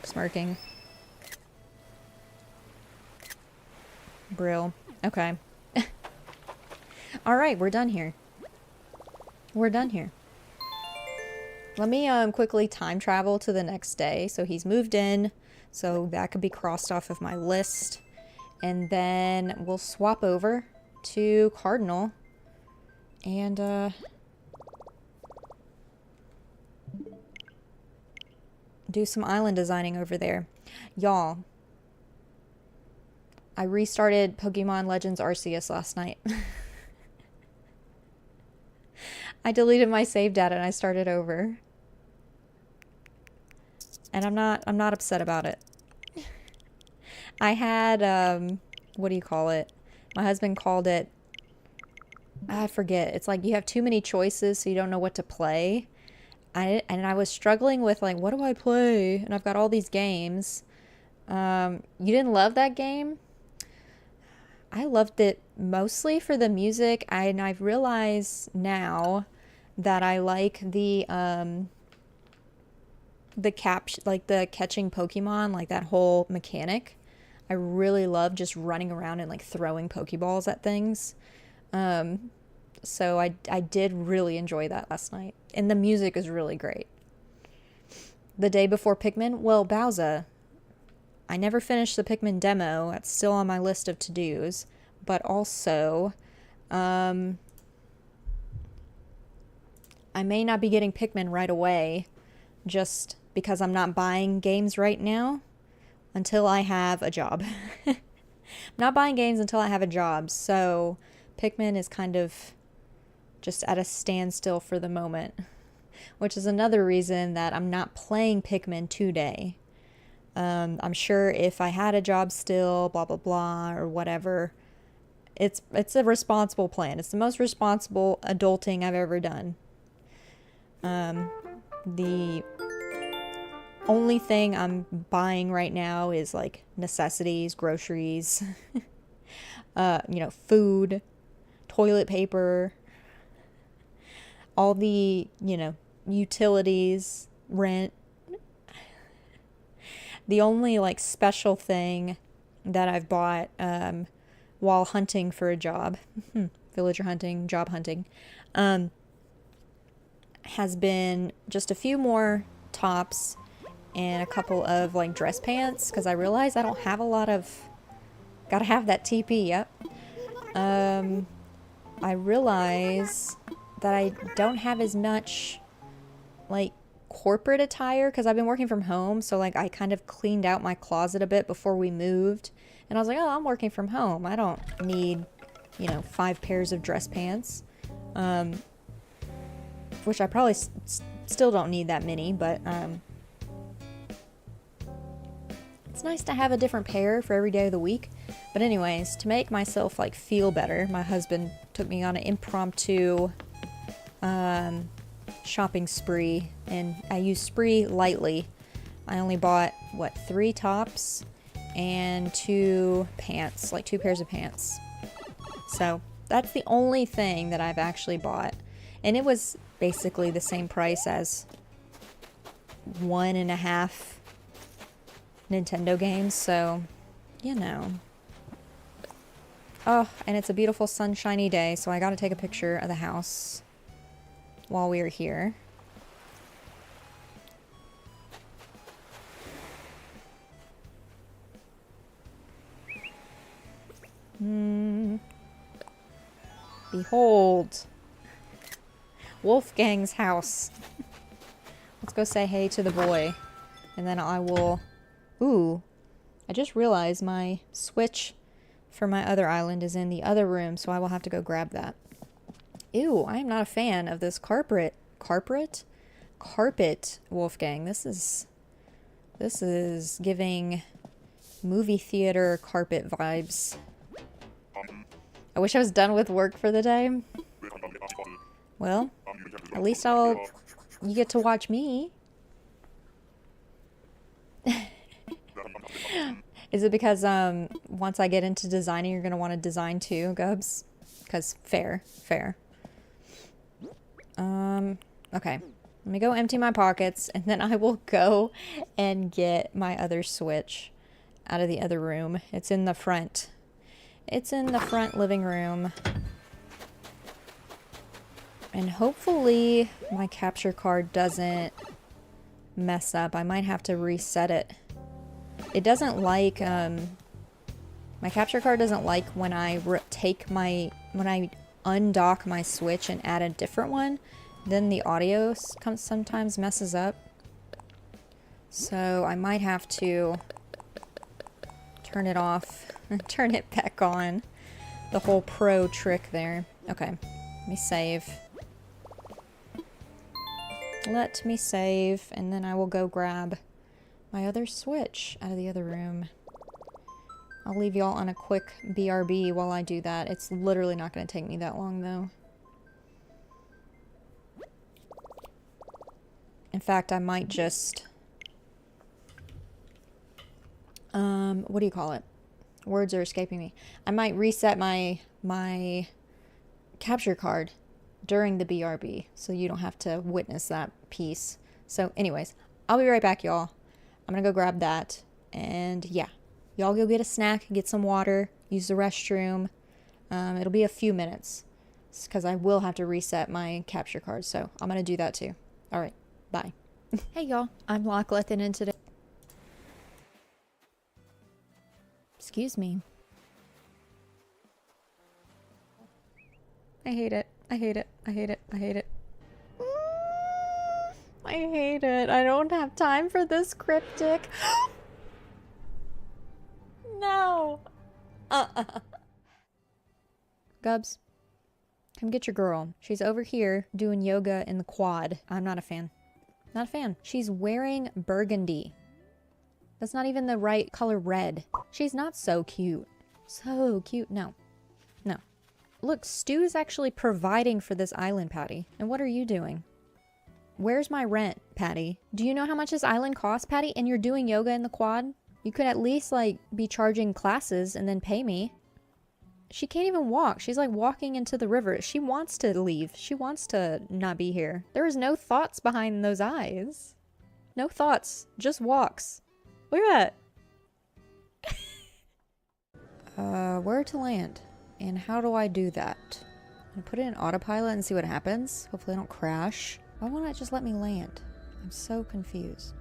smirking. Brill. Okay. Alright, we're done here. We're done here. Let me quickly time travel to the next day. So he's moved in. So that could be crossed off of my list. And then we'll swap over to Cardinal and do some island designing over there. Y'all, I restarted Pokemon Legends Arceus last night. I deleted my save data and I started over. And I'm not upset about it. I had what do you call it? My husband called it, I forget. It's like you have too many choices so you don't know what to play. And I was struggling with like, what do I play? And I've got all these games. You didn't love that game? I loved it mostly for the music, and I've realized now that I like the catching Pokemon, like that whole mechanic. I really love just running around and like throwing Pokeballs at things. So I did really enjoy that last night, and the music is really great. The day before Pikmin, well, Bowser. I never finished the Pikmin demo. That's still on my list of to-dos. But also, I may not be getting Pikmin right away just because I'm not buying games right now until I have a job. I'm not buying games until I have a job. So Pikmin is kind of just at a standstill for the moment, which is another reason that I'm not playing Pikmin today. I'm sure if I had a job still, blah, blah, blah, or whatever, it's a responsible plan. It's the most responsible adulting I've ever done. The only thing I'm buying right now is like necessities, groceries, food, toilet paper, all the, utilities, rent. The only like special thing that I've bought while hunting for a job, villager hunting, job hunting, has been just a few more tops and a couple of like dress pants, because I realized I don't have a lot of, gotta have that TP, yep. I realize that I don't have as much like corporate attire because I've been working from home, so like I kind of cleaned out my closet a bit before we moved, and I was like, oh, I'm working from home, I don't need 5 pairs of dress pants, which I probably still don't need that many, but it's nice to have a different pair for every day of the week. But anyways, to make myself like feel better, my husband took me on an impromptu shopping spree, and I use spree lightly. I only bought 3 tops and 2 pants, like 2 pairs of pants. So that's the only thing that I've actually bought, and it was basically the same price as 1.5 Nintendo games, so oh, and it's a beautiful sunshiny day, so I gotta take a picture of the house while we are here. Behold, Wolfgang's house. Let's go say hey to the boy, and then I will... Ooh, I just realized my Switch for my other island is in the other room, so I will have to go grab that. Ew, I am not a fan of this carpet Wolfgang. This is giving movie theater carpet vibes. I wish I was done with work for the day. Well, at least you get to watch me. Is it because once I get into designing, you're gonna want to design too, Gubs? Because fair. Okay. Let me go empty my pockets, and then I will go and get my other Switch out of the other room. It's in the front. It's in the front living room. And hopefully my capture card doesn't mess up. I might have to reset it. It doesn't like My capture card doesn't like when I undock my Switch and add a different one, then the audio sometimes messes up. So I might have to turn it off and turn it back on. The whole pro trick there. Okay, let me save. Let me save, and then I will go grab my other Switch out of the other room. I'll leave y'all on a quick BRB while I do that. It's literally not going to take me that long, though. In fact, I might just... what do you call it? Words are escaping me. I might reset my capture card during the BRB, so you don't have to witness that piece. So anyways, I'll be right back, y'all. I'm gonna go grab that, and yeah. Y'all go get a snack, get some water, use the restroom. It'll be a few minutes, because I will have to reset my capture card, so I'm gonna do that too. Alright, bye. Hey y'all, I'm Lockleth, and in today... Excuse me. I hate it. I hate it. I hate it. I hate it. I hate it. I don't have time for this cryptic. No. Gubs, come get your girl. She's over here doing yoga in the quad. I'm not a fan. Not a fan. She's wearing burgundy. That's not even the right color red. She's not so cute. So cute. No. No. Look, Stu's actually providing for this island, Patty. And what are you doing? Where's my rent, Patty? Do you know how much this island costs, Patty? And you're doing yoga in the quad? You could at least, like, be charging classes and then pay me. She can't even walk. She's, like, walking into the river. She wants to leave. She wants to not be here. There is no thoughts behind those eyes. No thoughts. Just walks. Look at that. Where to land? And how do I do that? I put it in autopilot and see what happens. Hopefully I don't crash. Why won't it just let me land? I'm so confused.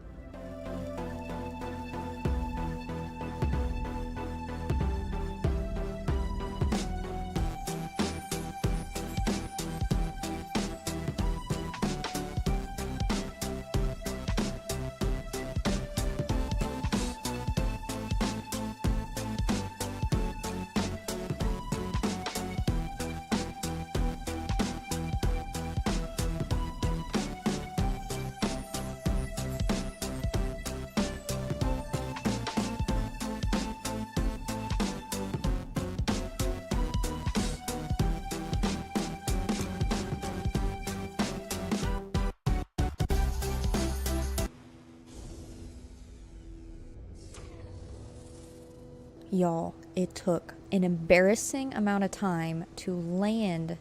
Y'all, it took an embarrassing amount of time to land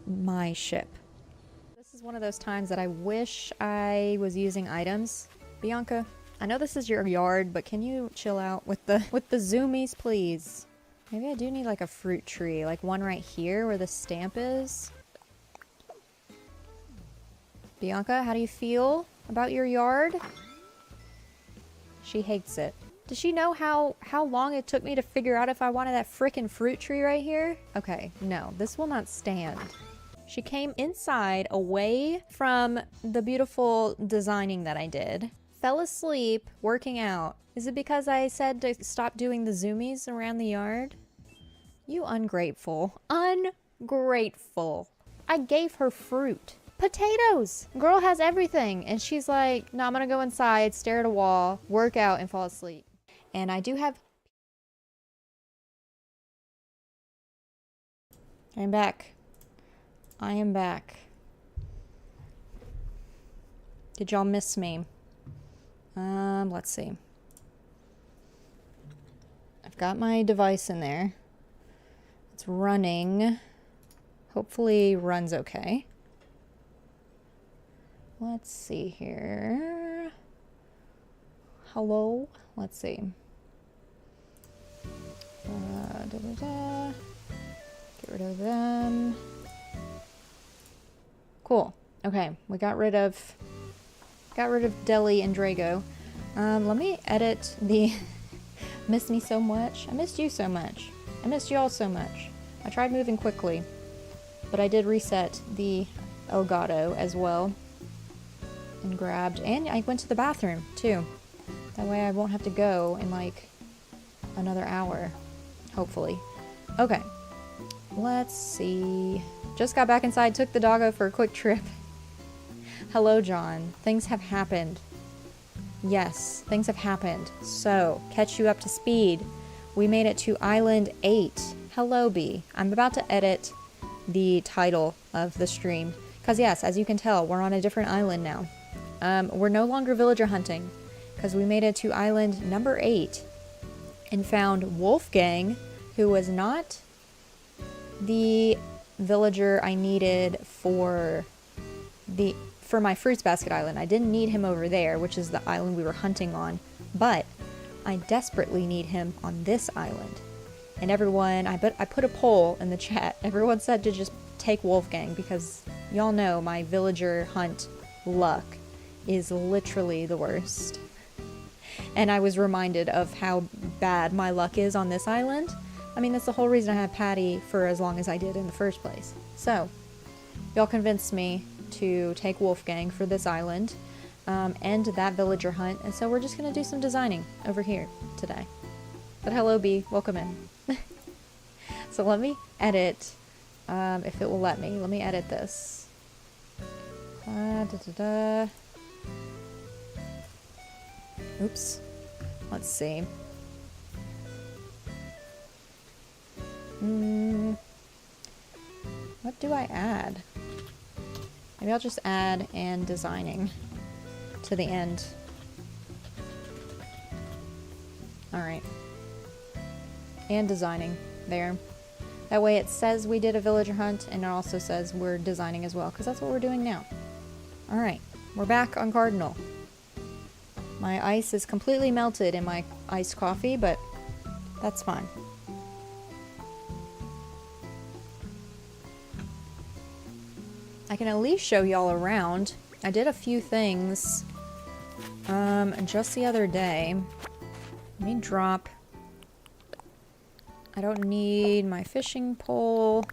my ship. This is one of those times that I wish I was using items. Bianca, I know this is your yard, but can you chill out with the zoomies, please? Maybe I do need like a fruit tree, like one right here where the stamp is. Bianca, how do you feel about your yard? She hates it. Does she know how long it took me to figure out if I wanted that frickin' fruit tree right here? Okay, no, this will not stand. She came inside away from the beautiful designing that I did. Fell asleep working out. Is it because I said to stop doing the zoomies around the yard? You ungrateful. Ungrateful. I gave her fruit. Potatoes! Girl has everything. And she's like, no, I'm gonna go inside, stare at a wall, work out, and fall asleep. And I do have... I'm back. I am back. Did y'all miss me? Let's see. I've got my device in there. It's running. Hopefully runs okay. Let's see here. Hello? Let's see. Get rid of them. Cool. Okay, we got rid of Deli and Drago. Let me edit the Miss me so much. I missed you so much. I missed you all so much. I tried moving quickly, but I did reset the Elgato as well. And grabbed, and I went to the bathroom too. That way I won't have to go in like another hour, hopefully. Okay, let's see. Just got back inside, took the doggo for a quick trip. Hello, John. Things have happened. Yes, things have happened. So, catch you up to speed. We made it to Island 8. Hello, B. I'm about to edit the title of the stream. Because yes, as you can tell, we're on a different island now. We're no longer villager hunting. Because we made it to Island number 8. And found Wolfgang, who was not the villager I needed for my Fruits Basket Island. I didn't need him over there, which is the island we were hunting on, but I desperately need him on this island. And everyone, I put a poll in the chat. Everyone said to just take Wolfgang because y'all know my villager hunt luck is literally the worst. And I was reminded of how bad my luck is on this island. I mean, that's the whole reason I had Patty for as long as I did in the first place. So, y'all convinced me to take Wolfgang for this island, end that villager hunt, and so we're just going to do some designing over here today. But hello, B. Welcome in. So let me edit, if it will let me. Let me edit this. Oops. Let's see. What do I add? Maybe I'll just add and designing to the end. Alright. And designing there. That way it says we did a villager hunt and it also says we're designing as well, because that's what we're doing now. Alright, we're back on Cardinal. My ice is completely melted in my iced coffee, but that's fine. I can at least show y'all around. I did a few things just the other day. Let me drop. I don't need my fishing pole.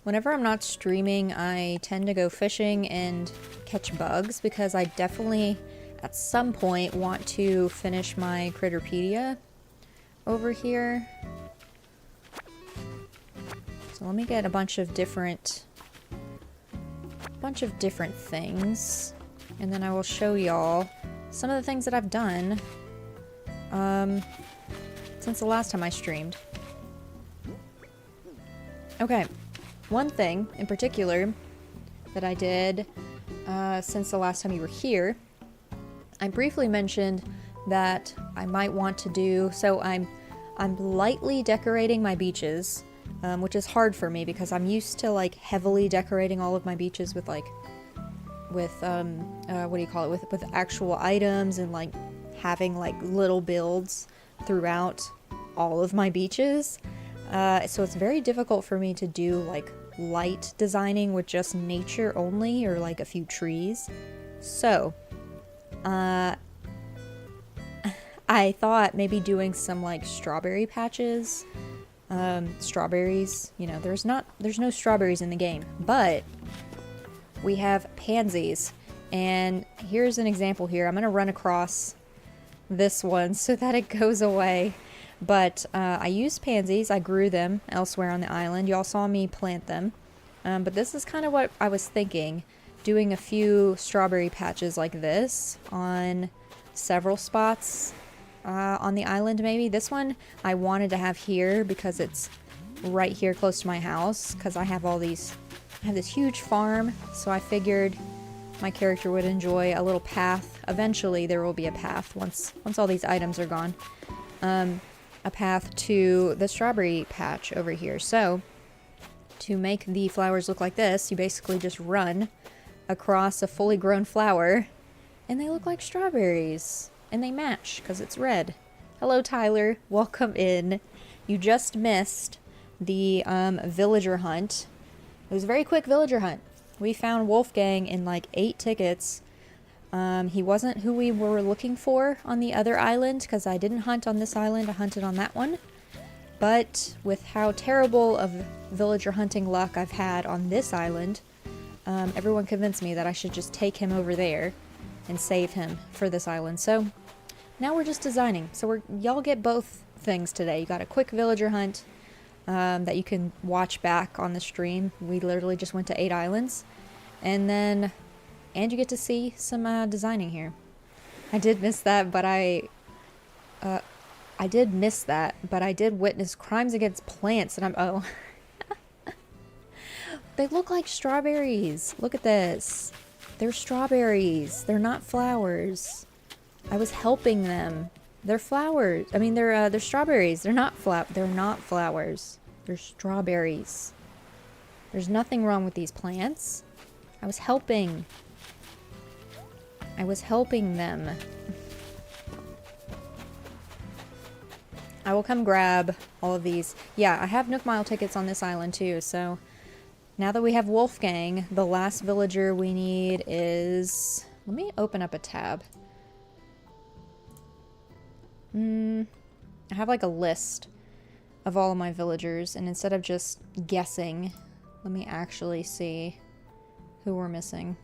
Whenever I'm not streaming, I tend to go fishing and catch bugs because I definitely at some point want to finish my Critterpedia over here. So let me get a bunch of different things, and then I will show y'all some of the things that I've done since the last time I streamed. Okay, one thing in particular that I did since the last time you were here, I briefly mentioned that I might want to do, so I'm lightly decorating my beaches, which is hard for me because I'm used to like heavily decorating all of my beaches with like, with what do you call it, with actual items and like having like little builds throughout all of my beaches. So it's very difficult for me to do like light designing with just nature only or like a few trees. So I thought maybe doing some like strawberry patches. Strawberries, you know, there's no strawberries in the game, but we have pansies, and here's an example here. I'm gonna run across this one so that it goes away, but I used pansies. I grew them elsewhere on the island. Y'all saw me plant them, but this is kind of what I was thinking, doing a few strawberry patches like this on several spots on the island. Maybe this one I wanted to have here because it's right here close to my house, because I have this huge farm, so I figured my character would enjoy a little path. Eventually there will be a path once all these items are gone, a path to the strawberry patch over here. So to make the flowers look like this, you basically just run across a fully grown flower and they look like strawberries. And they match because it's red. Hello, Tyler. Welcome in. You just missed the villager hunt. It was a very quick villager hunt. We found Wolfgang in like 8 tickets. He wasn't who we were looking for on the other island, because I didn't hunt on this island, I hunted on that one. But with how terrible of villager hunting luck I've had on this island, everyone convinced me that I should just take him over there and save him for this island. So now we're just designing. So y'all get both things today. You got a quick villager hunt that you can watch back on the stream. We literally just went to 8 islands. And you get to see some designing here. I did miss that, but I did witness crimes against plants, and oh. They look like strawberries. Look at this. They're strawberries. They're not flowers. I was helping them. They're flowers. I mean, they're strawberries. They're not flowers. They're strawberries. There's nothing wrong with these plants. I was helping. I was helping them. I will come grab all of these. Yeah, I have Nook Mile tickets on this island too, so now that we have Wolfgang, the last villager we need is... Let me open up a tab. I have like a list of all of my villagers, and instead of just guessing, let me actually see who we're missing.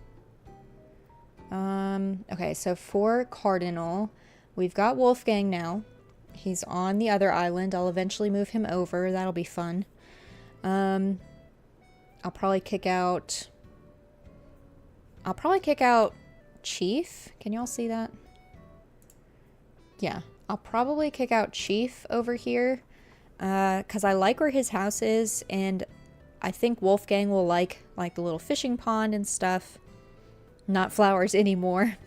Okay, so for Cardinal, we've got Wolfgang now. He's on the other island. I'll eventually move him over. That'll be fun. I'll probably kick out Chief. Can y'all see that? Yeah, I'll probably kick out Chief over here, because I like where his house is, and I think Wolfgang will like the little fishing pond and stuff. Not flowers anymore.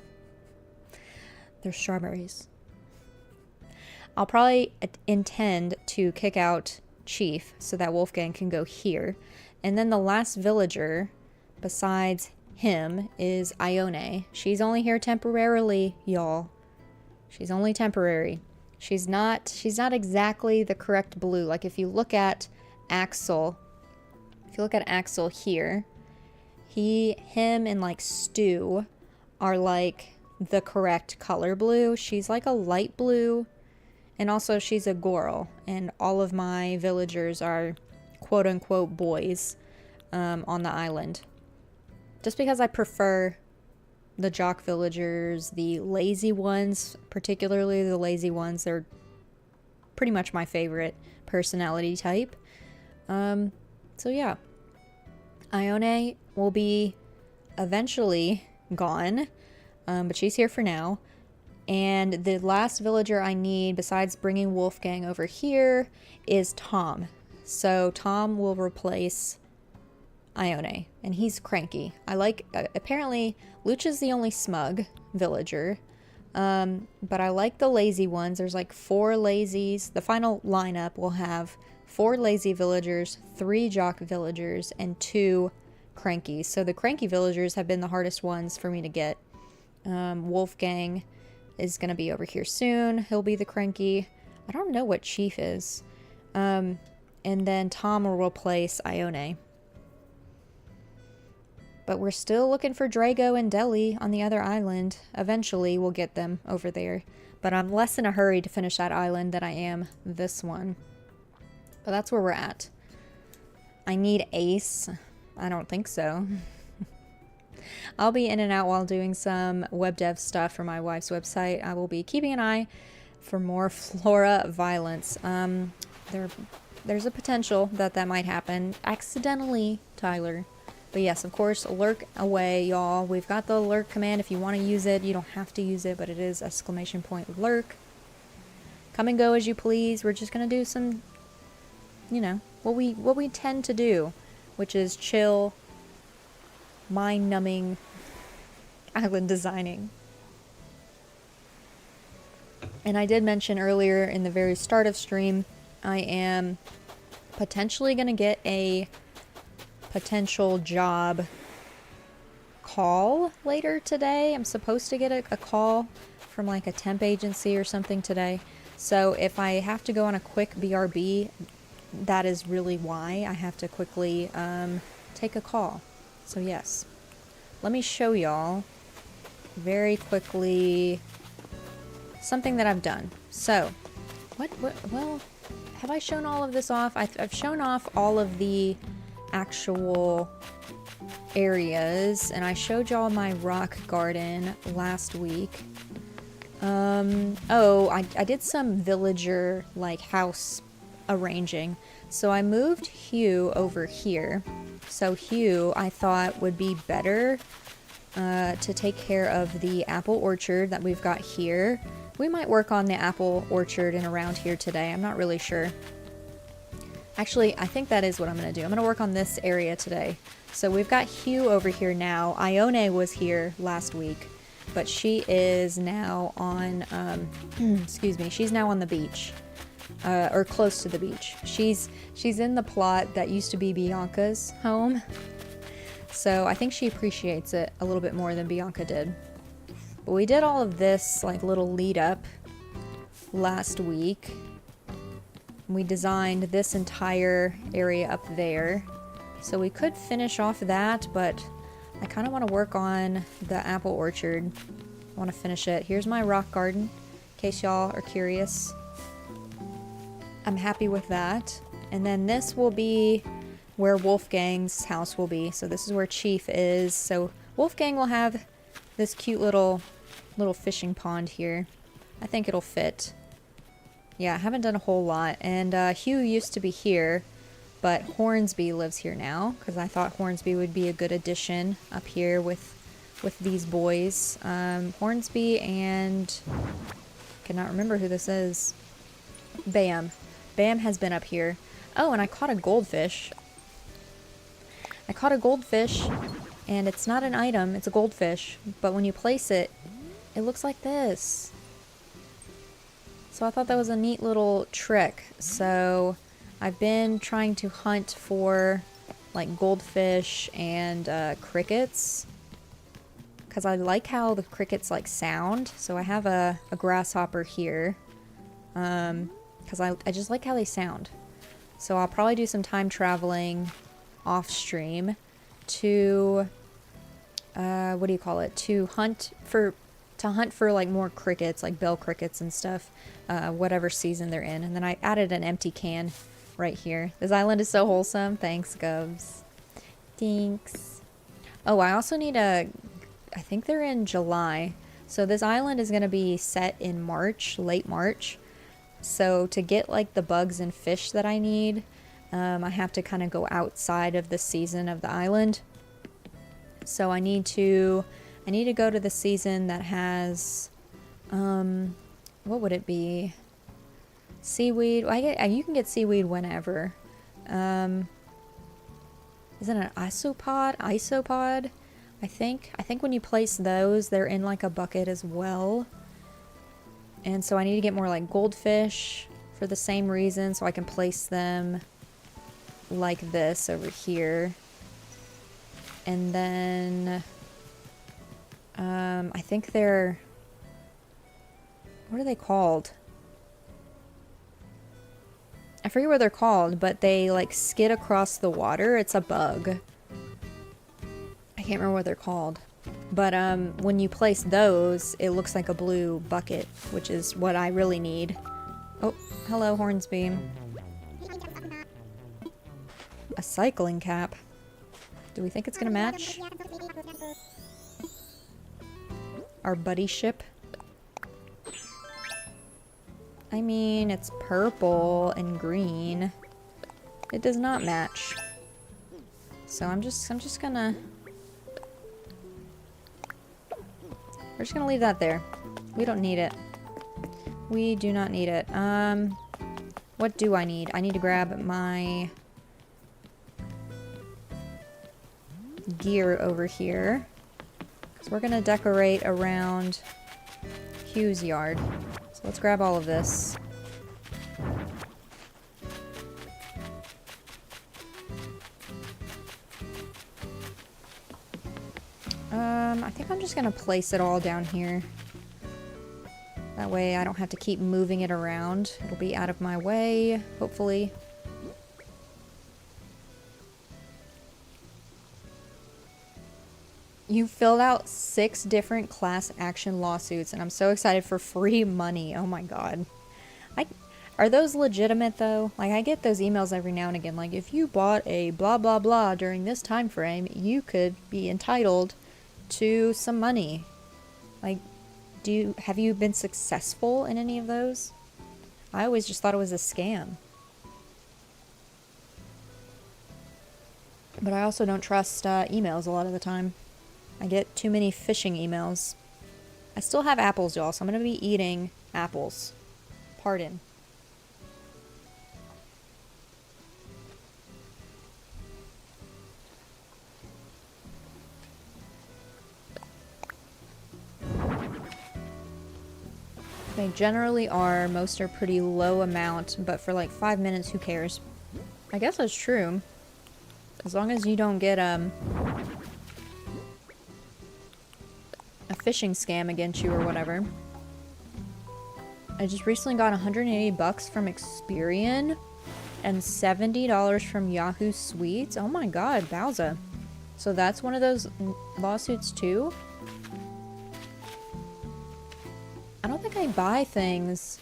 They're strawberries. I'll probably intend to kick out Chief so that Wolfgang can go here. And then the last villager besides him is Ione. She's only here temporarily, y'all. She's only temporary. She's not exactly the correct blue. Like if you look at Axel, here, him and like Stu are like the correct color blue. She's like a light blue, and also she's a girl, and all of my villagers are quote-unquote boys on the island. Just because I prefer the jock villagers, the lazy ones, particularly the lazy ones, they're pretty much my favorite personality type. So yeah. Ione will be eventually gone, but she's here for now. And the last villager I need, besides bringing Wolfgang over here, is Tom. So Tom will replace Ione, and he's cranky. I like, apparently, Lucha's the only smug villager, but I like the lazy ones. There's like 4 lazies. The final lineup will have 4 lazy villagers, 3 jock villagers, and 2 crankies. So the cranky villagers have been the hardest ones for me to get. Wolfgang is going to be over here soon. He'll be the cranky. I don't know what Chief is. And then Tom will replace Ione. But we're still looking for Drago and Deli on the other island. Eventually we'll get them over there. But I'm less in a hurry to finish that island than I am this one. But that's where we're at. I need Ace. I don't think so. I'll be in and out while doing some web dev stuff for my wife's website. I will be keeping an eye for more flora violence. There's a potential that might happen. Accidentally, Tyler. But yes, of course, lurk away, y'all. We've got the lurk command. If you want to use it, you don't have to use it, but it is !lurk. Come and go as you please. We're just going to do some, you know, what we tend to do, which is chill, mind-numbing island designing. And I did mention earlier in the very start of stream, I am potentially going to get a potential job call later today. I'm supposed to get a call from like a temp agency or something today. So if I have to go on a quick BRB, that is really why I have to quickly take a call. So yes, let me show y'all very quickly something that I've done. So, well, have I shown all of this off? I've shown off all of the actual areas, and I showed y'all my rock garden last week. Oh, I did some villager, like, house arranging. So I moved Hugh over here. So Hugh, I thought, would be better to take care of the apple orchard that we've got here. We might work on the apple orchard and around here today. I'm not really sure. Actually, I think that is what I'm going to do. I'm going to work on this area today. So we've got Hugh over here now. Ione was here last week, but she is now on, excuse me, she's now on the beach. Or close to the beach. She's in the plot that used to be Bianca's home. So I think she appreciates it a little bit more than Bianca did. But we did all of this like little lead up last week. We designed this entire area up there. So we could finish off that, but I kind of want to work on the apple orchard. I want to finish it. Here's my rock garden, in case y'all are curious. I'm happy with that. And then this will be where Wolfgang's house will be. So this is where Chief is. So Wolfgang will have this cute little fishing pond here. I think it'll fit. Yeah, I haven't done a whole lot. And Hugh used to be here, but Hornsby lives here now, because I thought Hornsby would be a good addition up here with these boys. Hornsby and... I cannot remember who this is. Bam. Bam has been up here. Oh, and I caught a goldfish. I caught a goldfish, and it's not an item, it's a goldfish. But when you place it, it looks like this. So I thought that was a neat little trick. So I've been trying to hunt for like goldfish and crickets, because I like how the crickets like sound. So I have a grasshopper here. Because I just like how they sound. So I'll probably do some time traveling off stream to what do you call it? To hunt for like more crickets, like bell crickets and stuff, whatever season they're in. And then I added an empty can right here. This island is so wholesome. Thanks, Govs. Thanks. Oh, I also need I think they're in July. So this island is going to be set in March, late March. So to get like the bugs and fish that I need, I have to kind of go outside of the season of the island. So I need to go to the season that has, what would it be? Seaweed. You can get seaweed whenever. Is it an isopod? Isopod? I think when you place those, they're in like a bucket as well. And so I need to get more like goldfish for the same reason, so I can place them like this over here. And then I think they're, what are they called? I forget what they're called, but they like skid across the water. It's a bug. I can't remember what they're called. But when you place those, it looks like a blue bucket, which is what I really need. Oh, hello, Hornsby. A cycling cap. Do we think it's gonna match our buddy ship? I mean, it's purple and green. It does not match. So I'm just gonna... We're just gonna leave that there. We don't need it. We do not need it. What do I need? I need to grab my gear over here, because we're gonna decorate around Hugh's yard. So let's grab all of this. I think I'm just gonna place it all down here. That way I don't have to keep moving it around. It'll be out of my way, hopefully. You filled out 6 different class action lawsuits, and I'm so excited for free money. Oh my god. Are those legitimate though? Like, I get those emails every now and again, like, if you bought a blah blah blah during this time frame, you could be entitled to some money. Like, have you been successful in any of those? I always just thought it was a scam. But I also don't trust emails a lot of the time. I get too many phishing emails. I still have apples, y'all, so I'm going to be eating apples. Pardon. They generally are. Most are pretty low amount, but for like 5 minutes, who cares? I guess that's true. As long as you don't get a phishing scam against you or whatever. I just recently got $180 from Experian and $70 from Yahoo Suites. Oh my god, Bowza. So that's one of those lawsuits too? I don't think I buy things.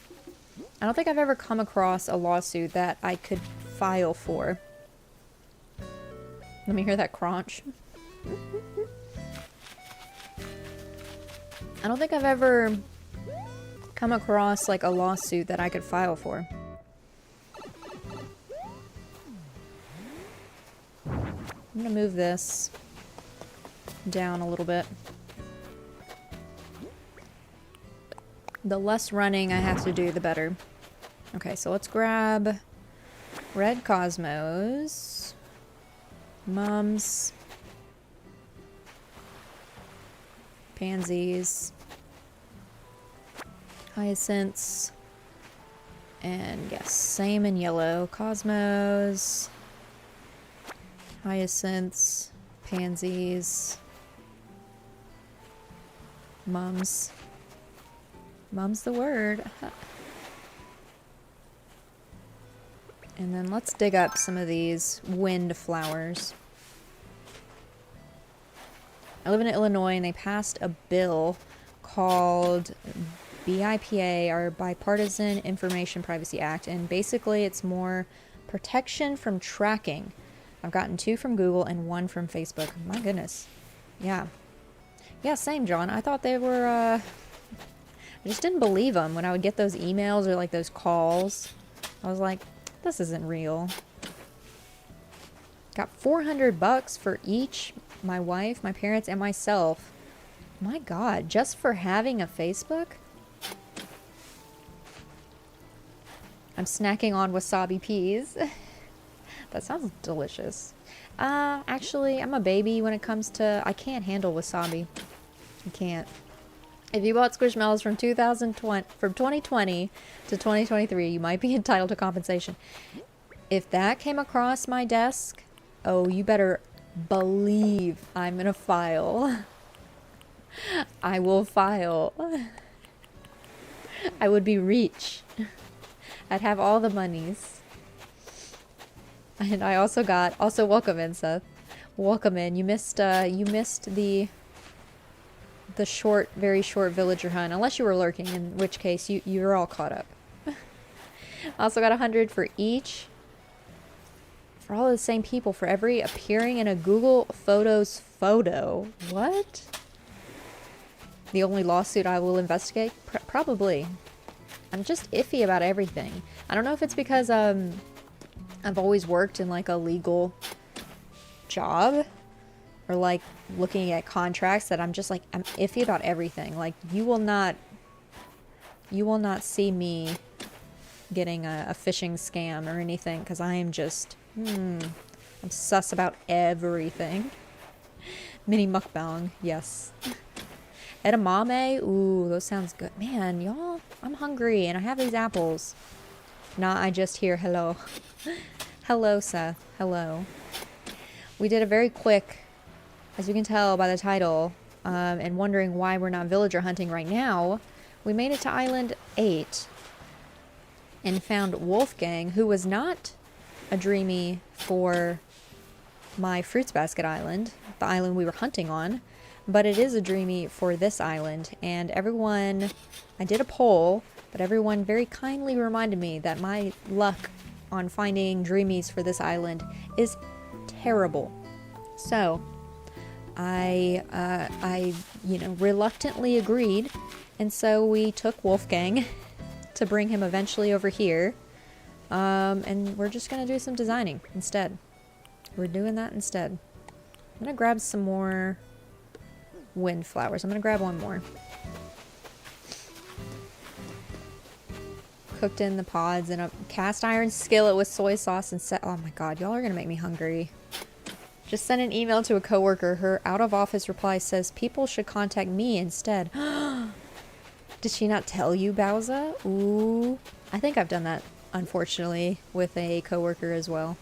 I don't think I've ever come across a lawsuit that I could file for. Let me hear that crunch. I don't think I've ever come across like a lawsuit that I could file for. I'm gonna move this down a little bit. The less running I have to do, the better. Okay, so let's grab Red Cosmos, Mums, Pansies, Hyacinths, and yes, same in yellow. Cosmos, Hyacinths, Pansies, Mums. Mum's the word. And then let's dig up some of these wind flowers. I live in Illinois and they passed a bill called BIPA, or Bipartisan Information Privacy Act, and basically it's more protection from tracking. I've gotten 2 from Google and 1 from Facebook. My goodness. Yeah. Yeah, same, John. I thought they were, I just didn't believe them when I would get those emails or like those calls. I was like, this isn't real. Got $400 for each, my wife, my parents, and myself. My god, just for having a Facebook? I'm snacking on wasabi peas. That sounds delicious. Actually, I'm a baby when it comes to... I can't handle wasabi. I can't. If you bought Squishmallows from 2020 to 2023, you might be entitled to compensation. If that came across my desk, oh, you better believe I'm gonna file. I will file. I would be rich. I'd have all the monies. And I also got, welcome in, Seth. Welcome in. You missed the short, very short villager hunt, unless you were lurking, in which case you're all caught up. Also got 100 for each. For all the same people, for every appearing in a Google Photos photo. What? The only lawsuit I will investigate? Probably. I'm just iffy about everything. I don't know if it's because I've always worked in like a legal job, or like looking at contracts, that I'm just like, I'm iffy about everything. Like, you will not see me getting a phishing scam or anything, because I am just I'm sus about everything. Mini mukbang, yes. Edamame, ooh, those sounds good. Man, y'all, I'm hungry and I have these apples. Nah, I just hear hello. Hello, Seth. Hello. We did a very quick, as you can tell by the title, and wondering why we're not villager hunting right now, we made it to Island 8 and found Wolfgang, who was not a dreamy for my Fruits Basket Island, the island we were hunting on. but it is a dreamy for this island. And everyone, I did a poll, but everyone very kindly reminded me that my luck on finding dreamies for this island is terrible. So I reluctantly agreed, and so we took Wolfgang to bring him eventually over here. And we're just gonna do some designing instead. We're doing that instead. I'm gonna grab some more windflowers. I'm gonna grab one more. Cooked in the pods in a cast iron skillet with soy sauce and oh my god, y'all are gonna make me hungry. Just sent an email to a coworker. Her out-of-office reply says people should contact me instead. Did she not tell you, Bowser? Ooh. I think I've done that, unfortunately, with a coworker as well.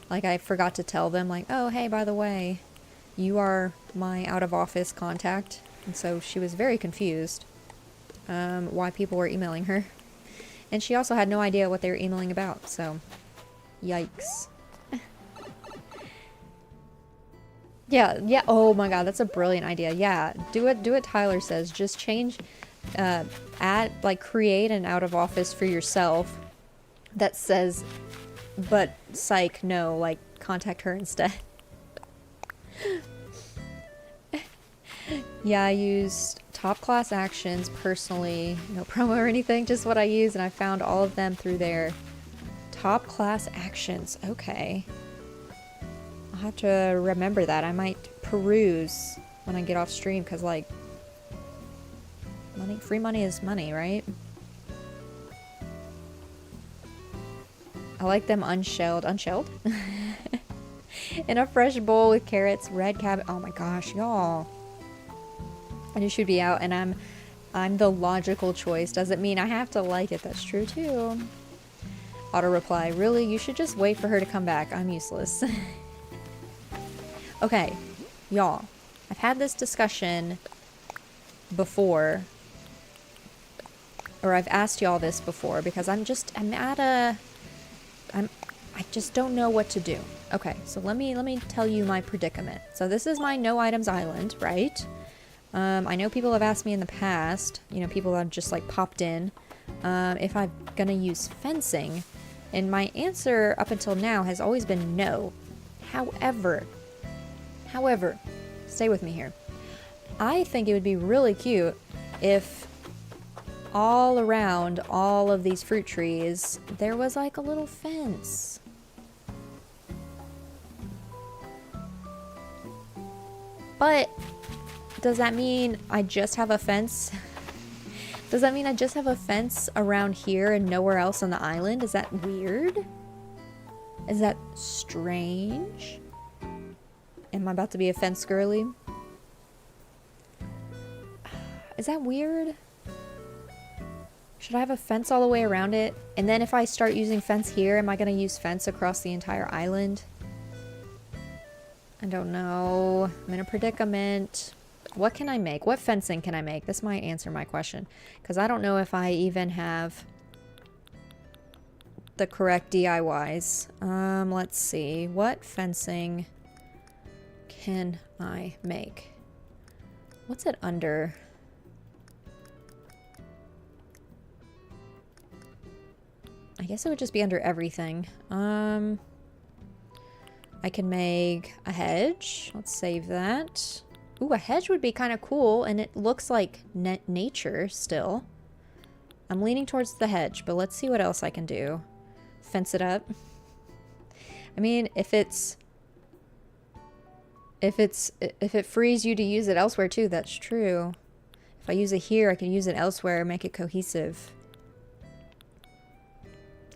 Like, I forgot to tell them, like, oh, hey, by the way, you are my out-of-office contact. And so she was very confused why people were emailing her. And she also had no idea what they were emailing about, so yikes. Yeah, oh my god, that's a brilliant idea. Yeah, do what Tyler says. Just change, create an out of office for yourself that says, but psych, no, like, contact her instead. Yeah, I used top class actions personally, no promo or anything, just what I use, and I found all of them through there. Top class actions, okay. I'll have to remember that. I might peruse when I get off stream, because, like, free money is money, right? I like them unshelled. Unshelled? In a fresh bowl with carrots, red cabbage. Oh my gosh, y'all. And it should be out, and I'm the logical choice. Doesn't mean I have to like it. That's true too. Auto reply. Really? You should just wait for her to come back. I'm useless. Okay, y'all, I've had this discussion before, or I've asked y'all this before, because I just don't know what to do. Okay, so let me tell you my predicament. So this is my no items island, right? I know people have asked me in the past, you know, people have just like popped in, if I'm gonna use fencing, and my answer up until now has always been no. However, stay with me here. I think it would be really cute if all around all of these fruit trees, there was like a little fence. But does that mean I just have a fence? Does that mean I just have a fence around here and nowhere else on the island? Is that weird? Is that strange? Am I about to be a fence girly? Is that weird? Should I have a fence all the way around it? And then if I start using fence here, am I going to use fence across the entire island? I don't know. I'm in a predicament. What can I make? What fencing can I make? This might answer my question. Because I don't know if I even have the correct DIYs. Let's see. What fencing can I make? What's it under? I guess it would just be under everything. I can make a hedge. Let's save that. Ooh, a hedge would be kind of cool, and it looks like nature still. I'm leaning towards the hedge, but let's see what else I can do. Fence it up. I mean, if it frees you to use it elsewhere too, that's true. If I use it here, I can use it elsewhere, make it cohesive.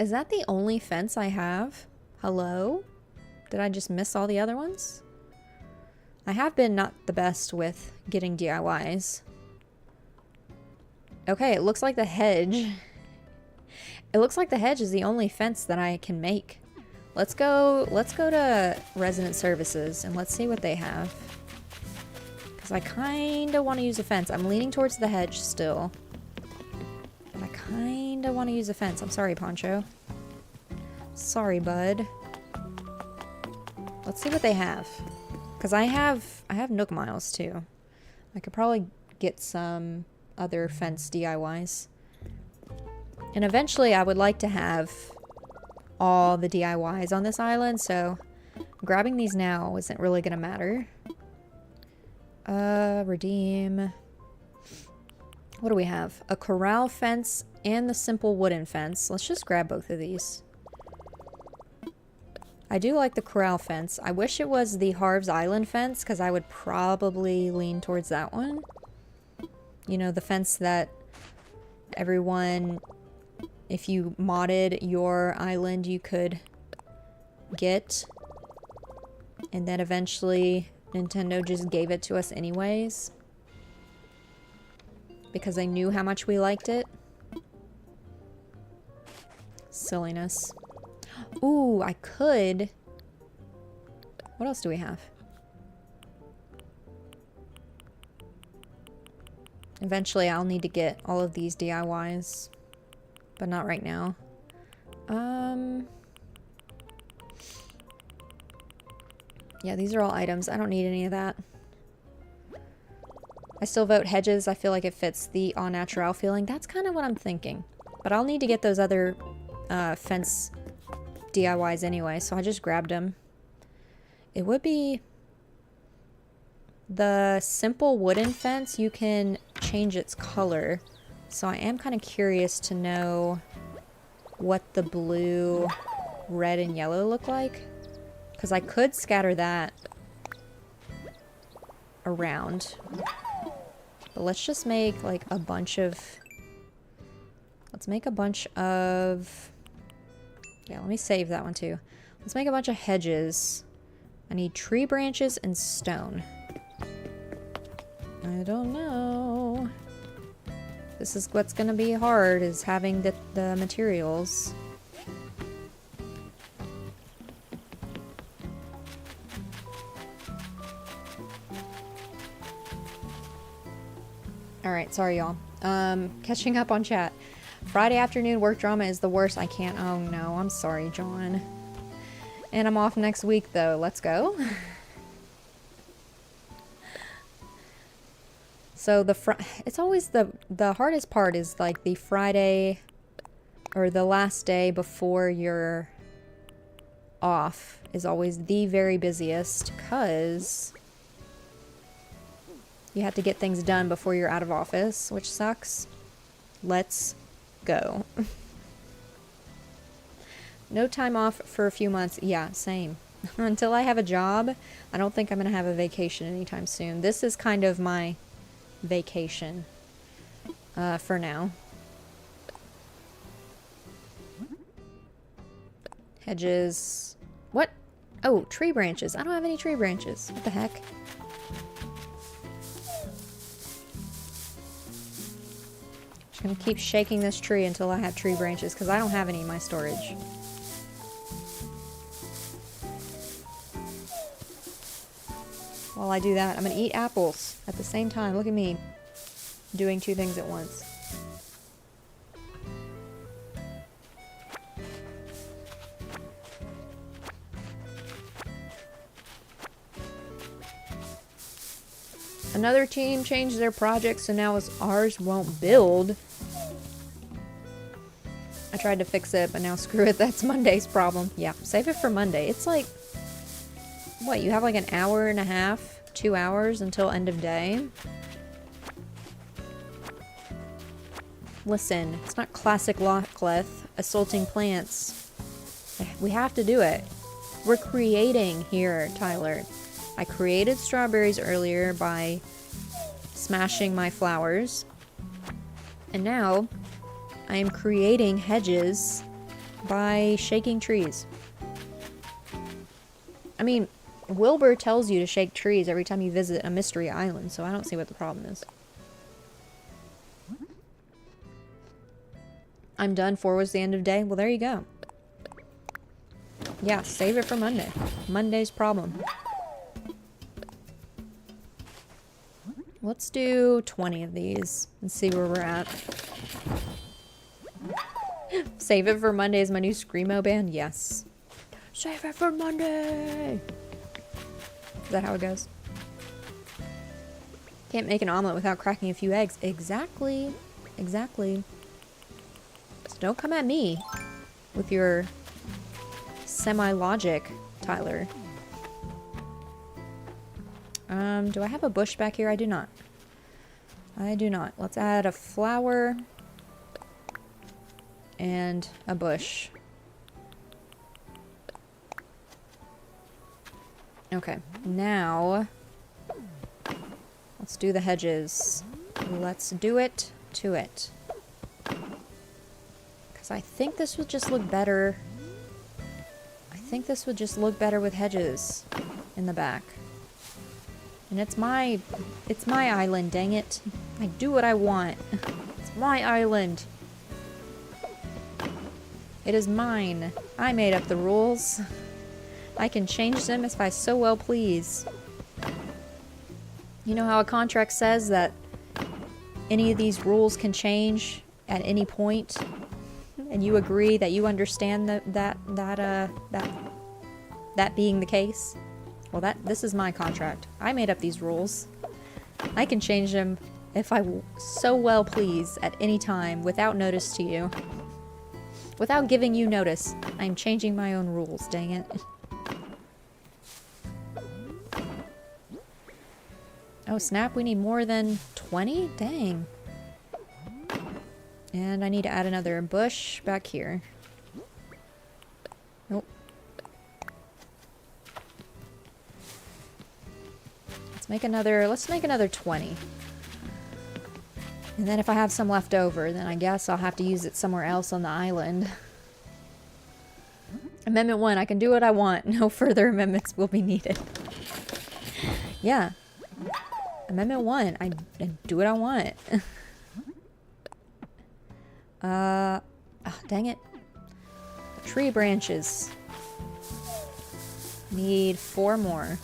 Is that the only fence I have? Hello? Did I just miss all the other ones? I have been not the best with getting DIYs. Okay, it looks like the hedge. It looks like the hedge is the only fence that I can make. Let's go to resident services and let's see what they have. Because I kind of want to use a fence. I'm leaning towards the hedge still. But I kind of want to use a fence. I'm sorry, Poncho. Sorry, bud. Let's see what they have. Because I have Nook Miles too. I could probably get some other fence DIYs. And eventually I would like to have all the DIYs on this island, so grabbing these now isn't really gonna matter. Redeem. What do we have? A corral fence and the simple wooden fence. Let's just grab both of these. I do like the corral fence. I wish it was the Harv's Island fence, because I would probably lean towards that one. You know, the fence that everyone, if you modded your island, you could get. And then eventually Nintendo just gave it to us anyways, because they knew how much we liked it. Silliness. Ooh, I could. What else do we have? Eventually I'll need to get all of these DIYs, but not right now. Yeah, these are all items. I don't need any of that. I still vote hedges. I feel like it fits the au naturel feeling. That's kind of what I'm thinking. But I'll need to get those other fence DIYs anyway, so I just grabbed them. It would be the simple wooden fence. You can change its color, so I am kind of curious to know what the blue, red, and yellow look like, because I could scatter that around. But let's just make like a bunch of, let's make a bunch of, yeah, let me save that one too. Let's make a bunch of hedges. I need tree branches and stone. I don't know. This is what's gonna be hard, is having the materials. Alright, sorry y'all. Catching up on chat. Friday afternoon work drama is the worst. I can't. Oh no, I'm sorry, John. And I'm off next week though. Let's go. So it's always the hardest part is like the Friday or the last day before you're off is always the very busiest, because you have to get things done before you're out of office, which sucks. Let's go. No time off for a few months. Yeah, same. Until I have a job, I don't think I'm going to have a vacation anytime soon. This is kind of my vacation for now. Hedges. What? Oh, tree branches. I don't have any tree branches. What the heck? Just gonna keep shaking this tree until I have tree branches, because I don't have any in my storage. While I do that, I'm gonna eat apples at the same time. Look at me doing two things at once. Another team changed their project, so now ours won't build. I tried to fix it, but now screw it. That's Monday's problem. Yeah, save it for Monday. It's like, what, you have like an hour and a half, 2 hours until end of day? Listen, it's not classic Lockleth assaulting plants. We have to do it. We're creating here, Tyler. I created strawberries earlier by smashing my flowers. And now I am creating hedges by shaking trees. I mean, Wilbur tells you to shake trees every time you visit a mystery island, so I don't see what the problem is. I'm done. 4 was the end of day. Well, there you go. Yeah, save it for Monday. Monday's problem. Let's do 20 of these and see where we're at. Save it for Monday is my new Screamo band? Yes. Save it for Monday! Is that how it goes? Can't make an omelet without cracking a few eggs. Exactly. Exactly. So don't come at me with your semi-logic, Tyler. Do I have a bush back here? I do not. I do not. Let's add a flower and a bush. Okay, now let's do the hedges. Let's do it to it. Because I think this would just look better. I think this would just look better with hedges in the back. And it's my island, dang it. I do what I want. It's my island. It is mine. I made up the rules. I can change them if I so well please. You know how a contract says that any of these rules can change at any point? And you agree that you understand that being the case? Well, this is my contract. I made up these rules. I can change them if I so well please at any time without notice to you. Without giving you notice. I'm changing my own rules, dang it. Oh snap, we need more than 20? Dang. And I need to add another bush back here. Nope. Let's make another 20. And then if I have some left over, then I guess I'll have to use it somewhere else on the island. Amendment 1, I can do what I want. No further amendments will be needed. Yeah. Amendment 1, I do what I want. Dang it. Tree branches. Need 4 more.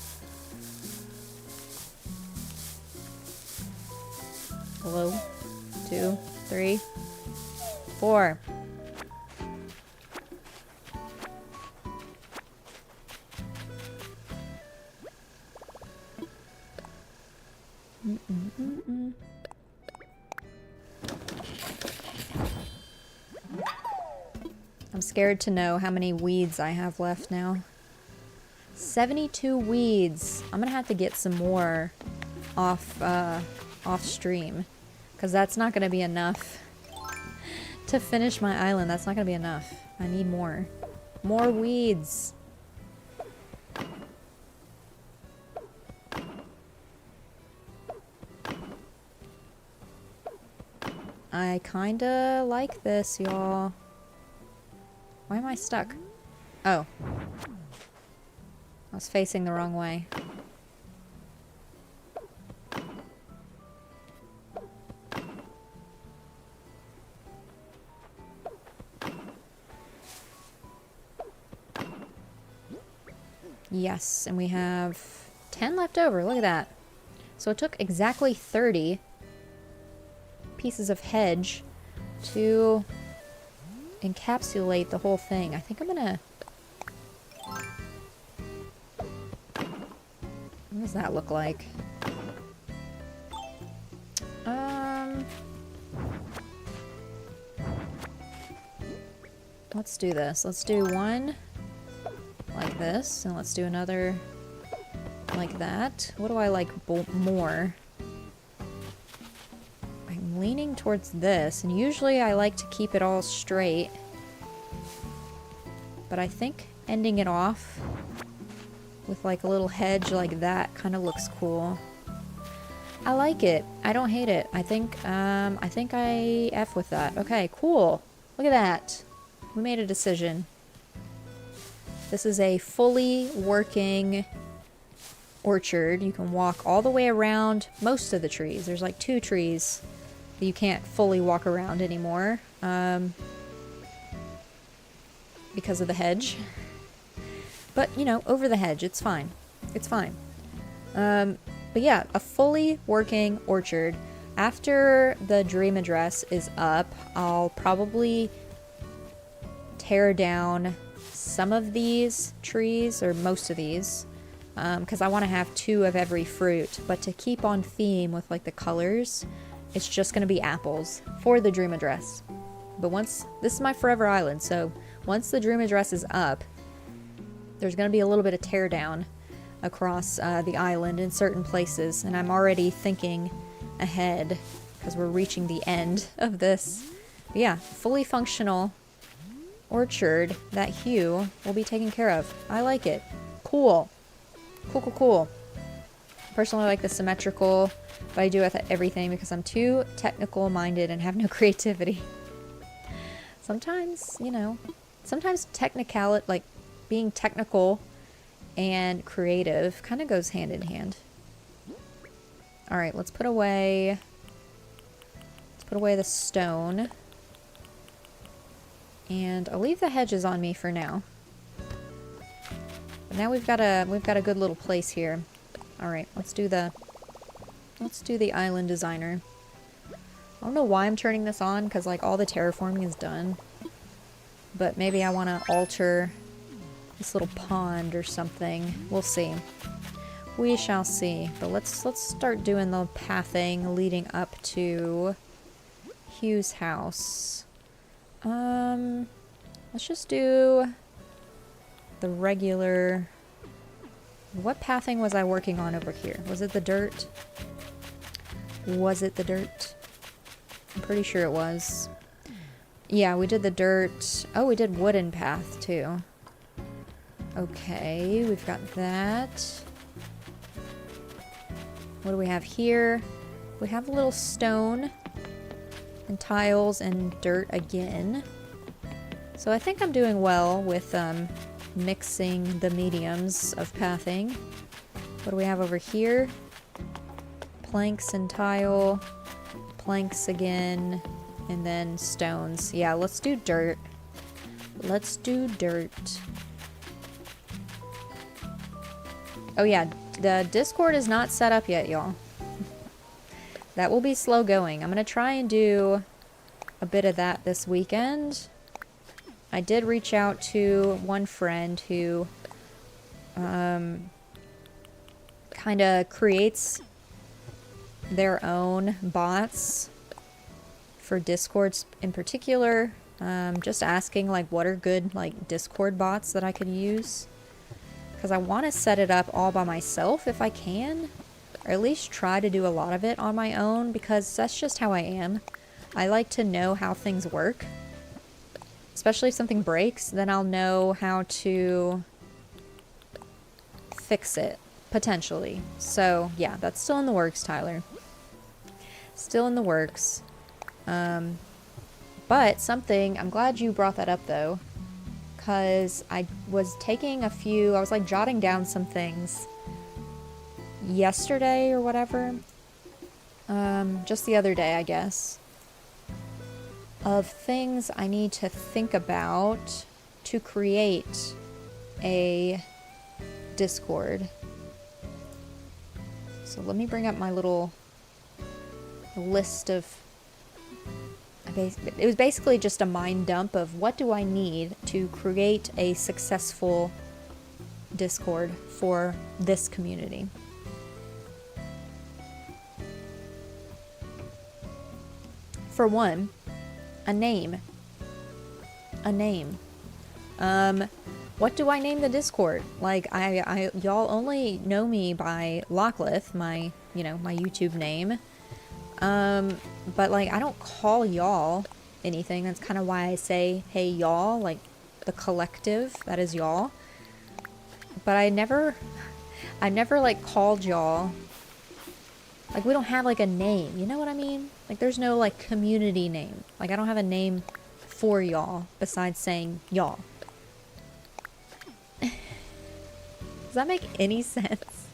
Hello? 2, 3, 4. I'm scared to know how many weeds I have left now. 72 weeds. I'm gonna have to get some more off stream, because that's not gonna be enough to finish my island. That's not gonna be enough. I need more. More weeds. I kinda like this, y'all. Why am I stuck? Oh. I was facing the wrong way. Yes, and we have 10 left over. Look at that. So it took exactly 30 pieces of hedge to encapsulate the whole thing. I think I'm gonna... What does that look like? Let's do this. Let's do one like this, and let's do another like that. What do I like more? I'm leaning towards this, and usually I like to keep it all straight. But I think ending it off with like a little hedge like that kind of looks cool. I like it. I don't hate it. I think I F with that. Okay, cool. Look at that. We made a decision. This is a fully working orchard. You can walk all the way around most of the trees. There's like 2 trees that you can't fully walk around anymore because of the hedge. But, you know, over the hedge, it's fine. It's fine. But yeah, a fully working orchard. After the dream address is up, I'll probably tear down some of these trees, or most of these, because I want to have 2 of every fruit. But to keep on theme with like the colors, it's just going to be apples for the dream address. But once, this is my forever island, so once the dream address is up, there's going to be a little bit of tear down across the island in certain places, and I'm already thinking ahead because we're reaching the end of this. But yeah, fully functional orchard. That hue will be taken care of. I like it. Cool. Cool, cool, cool. Personally, I like the symmetrical, but I do with everything because I'm too technical minded and have no creativity. Sometimes, you know, sometimes like being technical and creative kind of goes hand in hand. All right, let's put away the stone. And I'll leave the hedges on me for now. But now we've got a good little place here. All right, let's do the island designer. I don't know why I'm turning this on, because like all the terraforming is done. But maybe I want to alter this little pond or something. We'll see. We shall see. But let's start doing the pathing leading up to Hugh's house. Let's just do the regular. What pathing was I working on over here? Was it the dirt? Was it the dirt? I'm pretty sure it was. Yeah, we did the dirt. Oh, we did wooden path too. Okay, we've got that. What do we have here? We have a little stone and tiles and dirt again. So I think I'm doing well with mixing the mediums of pathing. What do we have over here? Planks and tile, planks again, and then stones. Yeah, let's do dirt. Let's do dirt. Oh yeah, the Discord is not set up yet, y'all. That will be slow going. I'm gonna try and do a bit of that this weekend. I did reach out to one friend who kind of creates their own bots for Discords in particular. Just asking like what are good like Discord bots that I could use, because I want to set it up all by myself if I can, or at least try to do a lot of it on my own, because that's just how I am. I like to know how things work. Especially if something breaks, then I'll know how to fix it, potentially. So, yeah, that's still in the works, Tyler. Still in the works. But something, I'm glad you brought that up, though. Because I was taking a few, I was like jotting down some things yesterday or whatever. Just the other day, I guess. Of things I need to think about to create a Discord. So let me bring up my little list of... It was basically just a mind dump of what do I need to create a successful Discord for this community. For one, a name. A name. What do I name the Discord? Like, y'all only know me by Lockleth, my YouTube name. But like, I don't call y'all anything. That's kind of why I say, hey y'all, like the collective, that is y'all. But I never like called y'all. Like, we don't have like a name, you know what I mean? Like, there's no like community name. Like, I don't have a name for y'all besides saying y'all. Does that make any sense?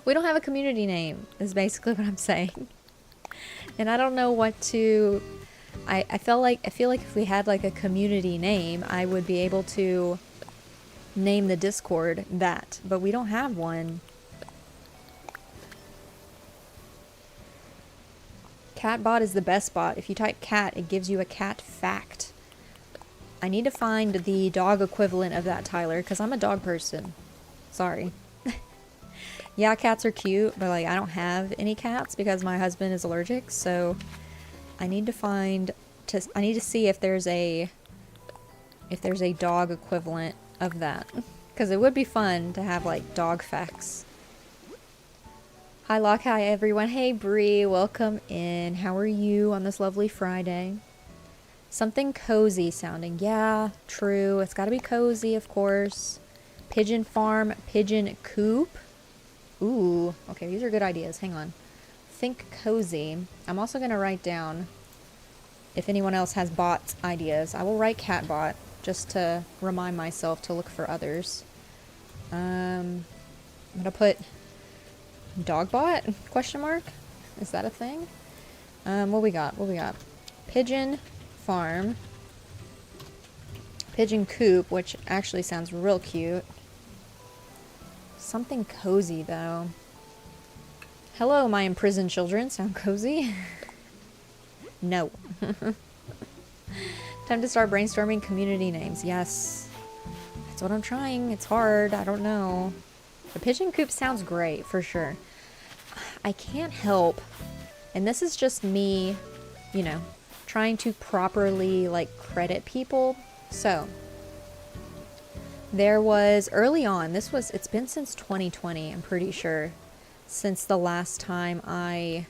We don't have a community name, is basically what I'm saying. And I don't know what to... I feel like if we had like a community name, I would be able to name the Discord that. But we don't have one. Catbot is the best bot. If you type cat, it gives you a cat fact. I need to find the dog equivalent of that, Tyler, because I'm a dog person. Sorry. Yeah, cats are cute, but like I don't have any cats because my husband is allergic, so I need to I need to see if there's a dog equivalent of that. Because it would be fun to have like dog facts. Hi Locke, hi everyone. Hey Bree, welcome in. How are you on this lovely Friday? Something cozy sounding. Yeah, true. It's gotta be cozy, of course. Pigeon farm, pigeon coop. Ooh, okay, these are good ideas. Hang on. Think cozy. I'm also gonna write down if anyone else has bot ideas. I will write cat bot just to remind myself to look for others. I'm gonna put dog bot? Question mark? Is that a thing? What we got? What we got? Pigeon farm. Pigeon coop, which actually sounds real cute. Something cozy, though. Hello, my imprisoned children. Sound cozy? No. Time to start brainstorming community names. Yes. That's what I'm trying. It's hard. I don't know. The pigeon coop sounds great, for sure. I can't help, and this is just me, you know, trying to properly, like, credit people. So, there was, early on, it's been since 2020, I'm pretty sure, since the last time I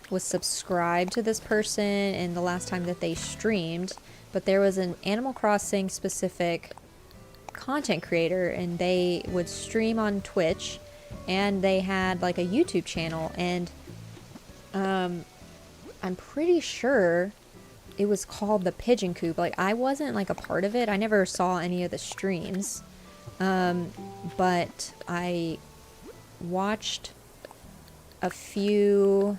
was subscribed to this person and the last time that they streamed, but there was an Animal Crossing specific content creator and they would stream on Twitch and they had like a YouTube channel and I'm pretty sure it was called the Pigeon Coop. Like, I wasn't like a part of it. I never saw any of the streams. But I watched a few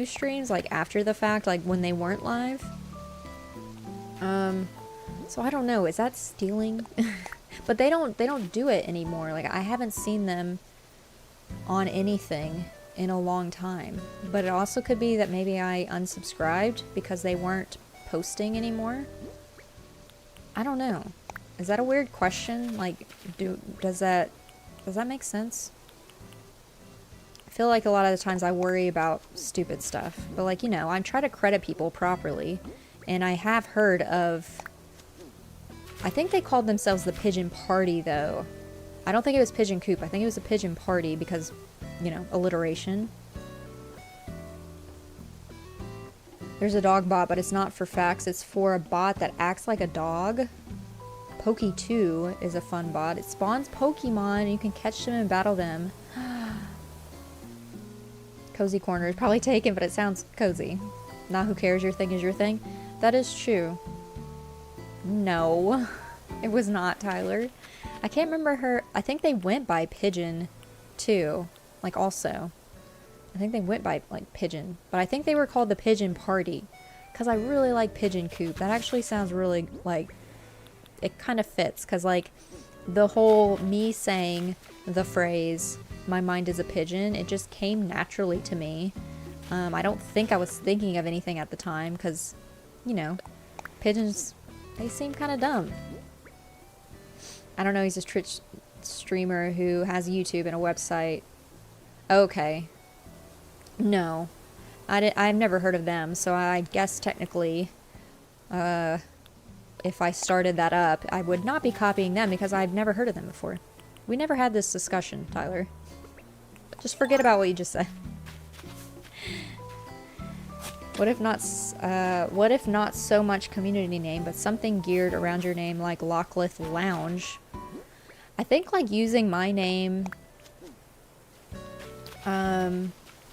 streams like after the fact, like when they weren't live. So I don't know, is that stealing? But they don't do it anymore. Like, I haven't seen them on anything in a long time. But it also could be that maybe I unsubscribed because they weren't posting anymore. I don't know. Is that a weird question? Like, does that make sense? I feel like a lot of the times I worry about stupid stuff. But like, you know, I try to credit people properly. And I have heard of, I think they called themselves the Pigeon Party though. I don't think it was Pigeon Coop. I think it was a Pigeon Party because, you know, alliteration. There's a dog bot, but it's not for facts. It's for a bot that acts like a dog. Poke 2 is a fun bot. It spawns Pokemon and you can catch them and battle them. Cozy corner is probably taken, but it sounds cozy. Not who cares, your thing is your thing. That is true. No, it was not Tyler. I can't remember her. I think they went by Pigeon too. Like, also. I think they went by, like, Pigeon. But I think they were called the Pigeon Party. Because I really like Pigeon Coop. That actually sounds really, like, it kind of fits. Because, like, the whole me saying the phrase, my mind is a pigeon, it just came naturally to me. I don't think I was thinking of anything at the time. Because, you know, pigeons, they seem kind of dumb. I don't know, he's a Twitch streamer who has YouTube and a website. Okay. No. I've never heard of them, so I guess technically, if I started that up, I would not be copying them because I've never heard of them before. We never had this discussion, Tyler. Just forget about what you just said. What if not so much community name, but something geared around your name like Lockleth Lounge? I think like using my name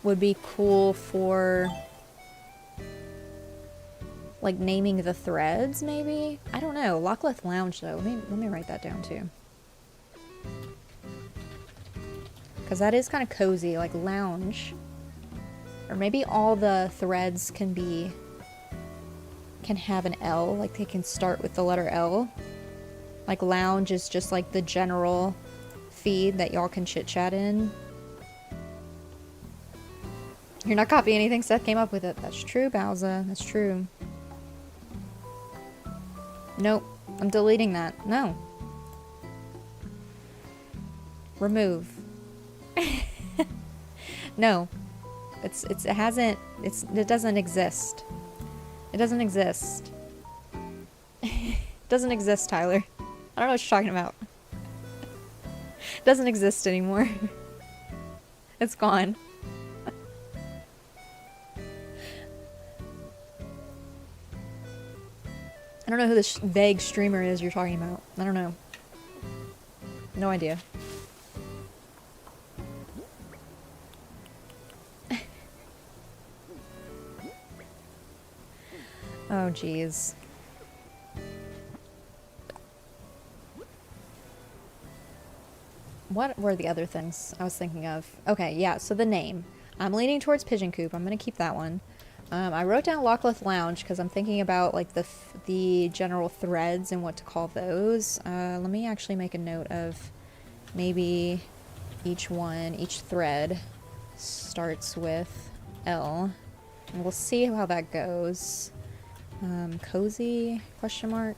would be cool for like naming the threads, maybe? I don't know. Lockleth Lounge though. Let me write that down too. Because that is kind of cozy, like lounge. Or maybe all the threads can have an L, like they can start with the letter L. Like lounge is just like the general feed that y'all can chit chat in. You're not copying anything, Seth came up with it. That's true, Bowser. That's true. Nope. I'm deleting that. No. Remove. No. It doesn't exist. It doesn't exist. It doesn't exist, Tyler. I don't know what you're talking about. It doesn't exist anymore. It's gone. I don't know who this vague streamer is you're talking about. I don't know. No idea. Oh, jeez. What were the other things I was thinking of? Okay, yeah, so the name. I'm leaning towards Pigeon Coop. I'm going to keep that one. I wrote down Lockleth Lounge because I'm thinking about like the general threads and what to call those. Let me actually make a note of maybe each thread starts with L. And we'll see how that goes. Cozy, question mark.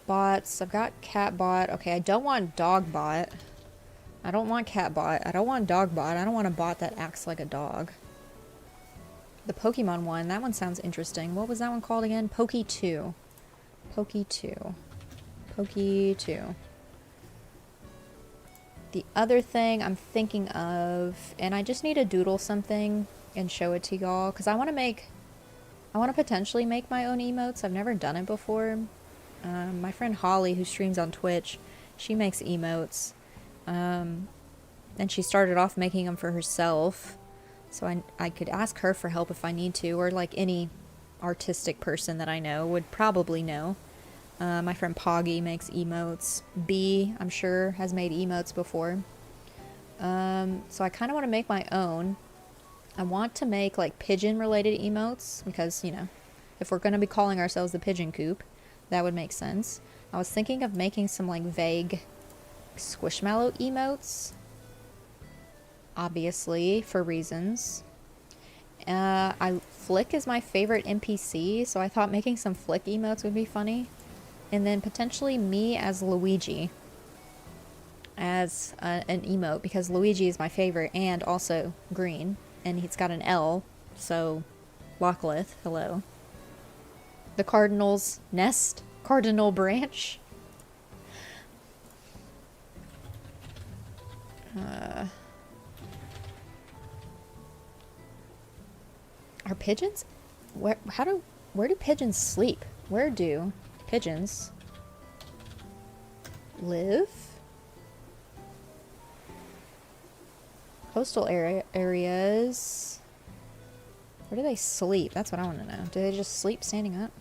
Bots. I've got cat bot. Okay, I don't want dog bot. I don't want cat bot. I don't want dog bot. I don't want a bot that acts like a dog. The Pokemon one, that one sounds interesting. What was that one called again? Poke 2. Poke 2. Poke 2. The other thing I'm thinking of, and I just need to doodle something and show it to y'all, because I want to potentially make my own emotes. I've never done it before. My friend Holly, who streams on Twitch, she makes emotes. And she started off making them for herself. So I could ask her for help if I need to, or like any artistic person that I know would probably know. My friend Poggy makes emotes. B, I'm sure, has made emotes before. So I kind of want to make my own. I want to make like pigeon-related emotes, because, you know, if we're going to be calling ourselves the Pigeon Coop, that would make sense. I was thinking of making some like vague Squishmallow emotes. Obviously, for reasons. Flick is my favorite NPC, so I thought making some Flick emotes would be funny. And then potentially me as Luigi as an emote, because Luigi is my favorite and also green, and he's got an L, so Lockleth, hello. The Cardinal's nest, Cardinal branch. Are pigeons? Where do pigeons sleep? Where do pigeons live? Coastal areas. Where do they sleep? That's what I want to know. Do they just sleep standing up?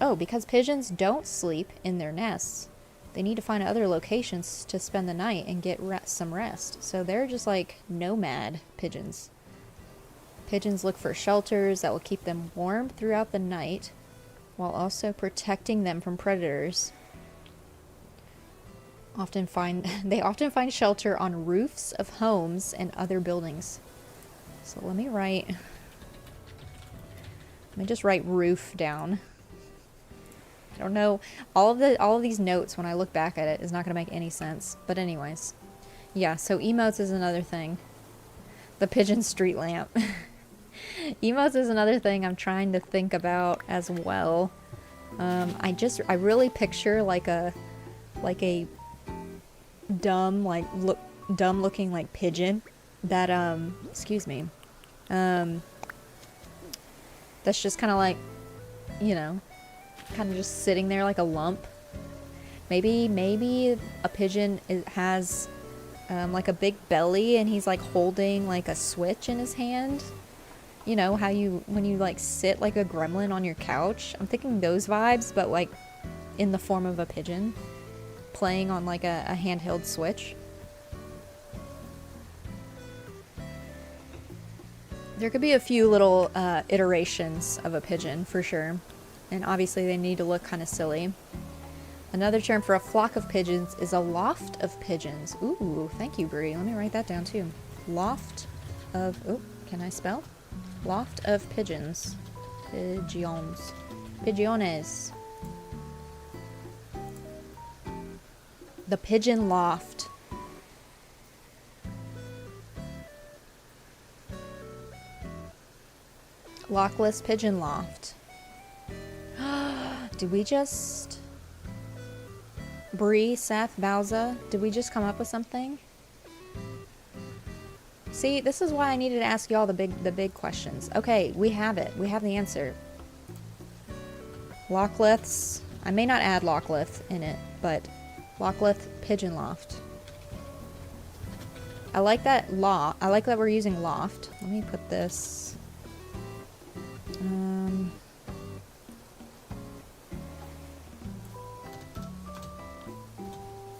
Oh, because pigeons don't sleep in their nests. They need to find other locations to spend the night and get some rest. So they're just like nomad pigeons. Pigeons look for shelters that will keep them warm throughout the night, while also protecting them from predators. They often find shelter on roofs of homes and other buildings. So let me just write roof down. I don't know. All of these notes, when I look back at it, is not going to make any sense. But anyways. Yeah, so emotes is another thing. The pigeon street lamp. Emotes is another thing I'm trying to think about as well. I really picture like a dumb looking like pigeon that excuse me. That's just kind of like, you know, kind of just sitting there like a lump. Maybe a pigeon has like a big belly and he's like holding like a switch in his hand. You know how when you like sit like a gremlin on your couch. I'm thinking those vibes, but like in the form of a pigeon playing on like a handheld switch. There could be a few little iterations of a pigeon for sure. And obviously they need to look kind of silly. Another term for a flock of pigeons is a loft of pigeons. Ooh, thank you, Brie. Let me write that down too. Loft of... Oh, can I spell? Loft of pigeons. Pigeons. Pigeones. The pigeon loft. Lockless pigeon loft. Did we just... Bree, Seth, Bowza, did we just come up with something? See, this is why I needed to ask y'all the big questions. Okay, we have it. We have the answer. Lockleth's... I may not add Lockleth in it, but Lockleth pigeon loft. I like that I like that we're using loft. Let me put this...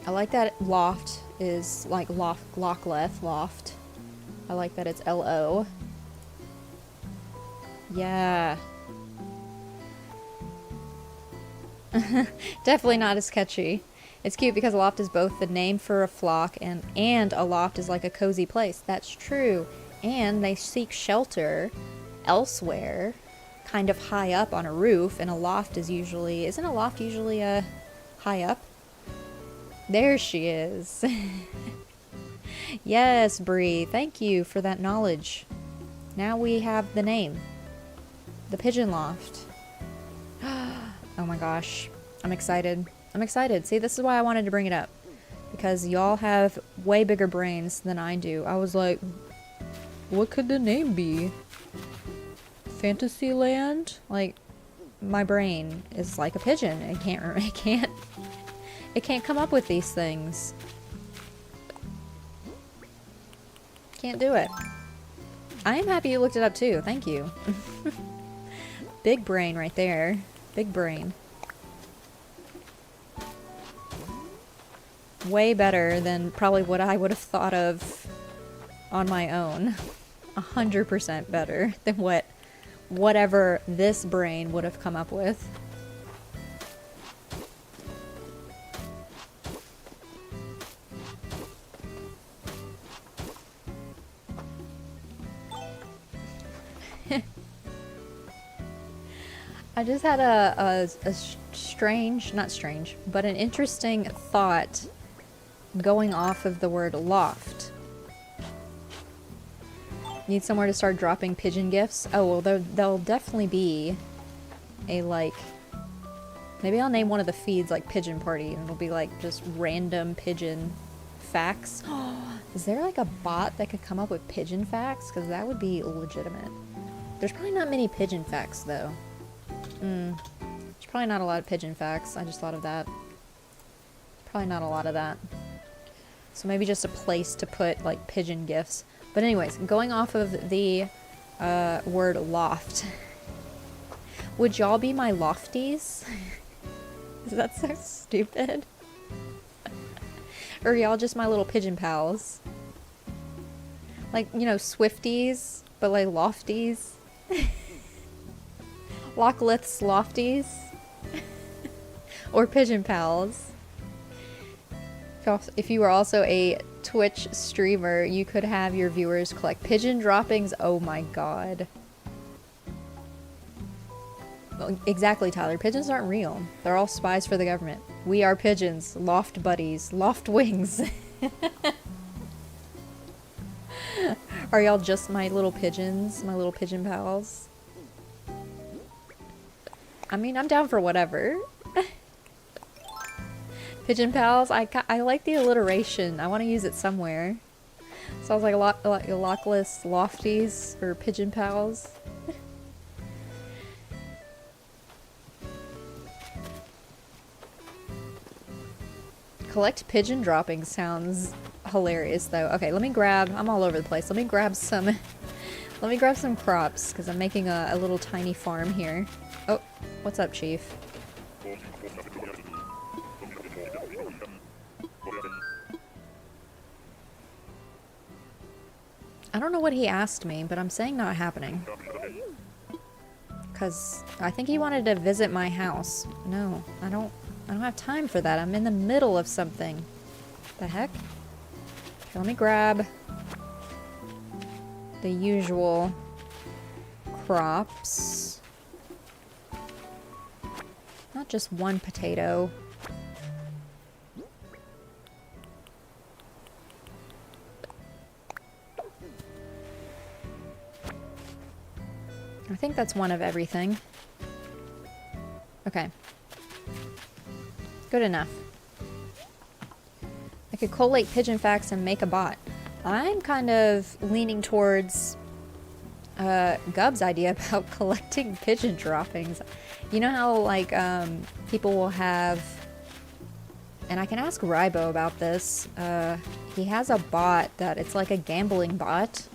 I like that loft is like Lockleth, loft. I like that it's L-O. Yeah. Definitely not as catchy. It's cute because a loft is both the name for a flock and a loft is like a cozy place. That's true. And they seek shelter elsewhere, kind of high up on a roof, and a loft is usually... Isn't a loft usually high up? There she is. Yes, Bree. Thank you for that knowledge. Now we have the name. The pigeon loft. Oh my gosh. I'm excited. I'm excited. See, this is why I wanted to bring it up. Because y'all have way bigger brains than I do. I was like, what could the name be? Fantasyland? Like, my brain is like a pigeon. It can't come up with these things. Can't do it. I am happy you looked it up too. Thank you. Big brain right there. Big brain. Way better than probably what I would have thought of on my own. 100% better than whatever this brain would have come up with. I just had a strange, not strange, but an interesting thought going off of the word loft. Need somewhere to start dropping pigeon gifts? Oh, well, there'll definitely be a, like... Maybe I'll name one of the feeds, like, Pigeon Party, and it'll be, like, just random pigeon facts. Is there, like, a bot that could come up with pigeon facts? Because that would be legitimate. There's probably not many pigeon facts, though. There's probably not a lot of pigeon facts. I just thought of that. Probably not a lot of that. So maybe just a place to put, like, pigeon gifts. But anyways, going off of the word loft. Would y'all be my lofties? Is that so stupid? Or are y'all just my little pigeon pals? Like, you know, Swifties, but like lofties? Lockleth's lofties? Or pigeon pals? If you were also a Twitch streamer, you could have your viewers collect pigeon droppings. Oh my god. Well, exactly, Tyler. Pigeons aren't real. They're all spies for the government. We are pigeons. Loft buddies. Loft wings. Are y'all just my little pigeons? My little pigeon pals? I mean, I'm down for whatever. Pigeon pals, I like the alliteration. I want to use it somewhere. Sounds like lockless lofties or pigeon pals. Collect pigeon droppings sounds hilarious though. Okay, let me grab, I'm all over the place. Let me grab some crops because I'm making a little tiny farm here. Oh, what's up, Chief? I don't know what he asked me, but I'm saying not happening. Because I think he wanted to visit my house. No, I don't have time for that. I'm in the middle of something. The heck? Okay, let me grab the usual crops. Not just one potato. I think that's one of everything. Okay. Good enough. I could collate pigeon facts and make a bot. I'm kind of leaning towards Gub's idea about collecting pigeon droppings. You know how, like, people will have... And I can ask Rybo about this. He has a bot that... It's like a gambling bot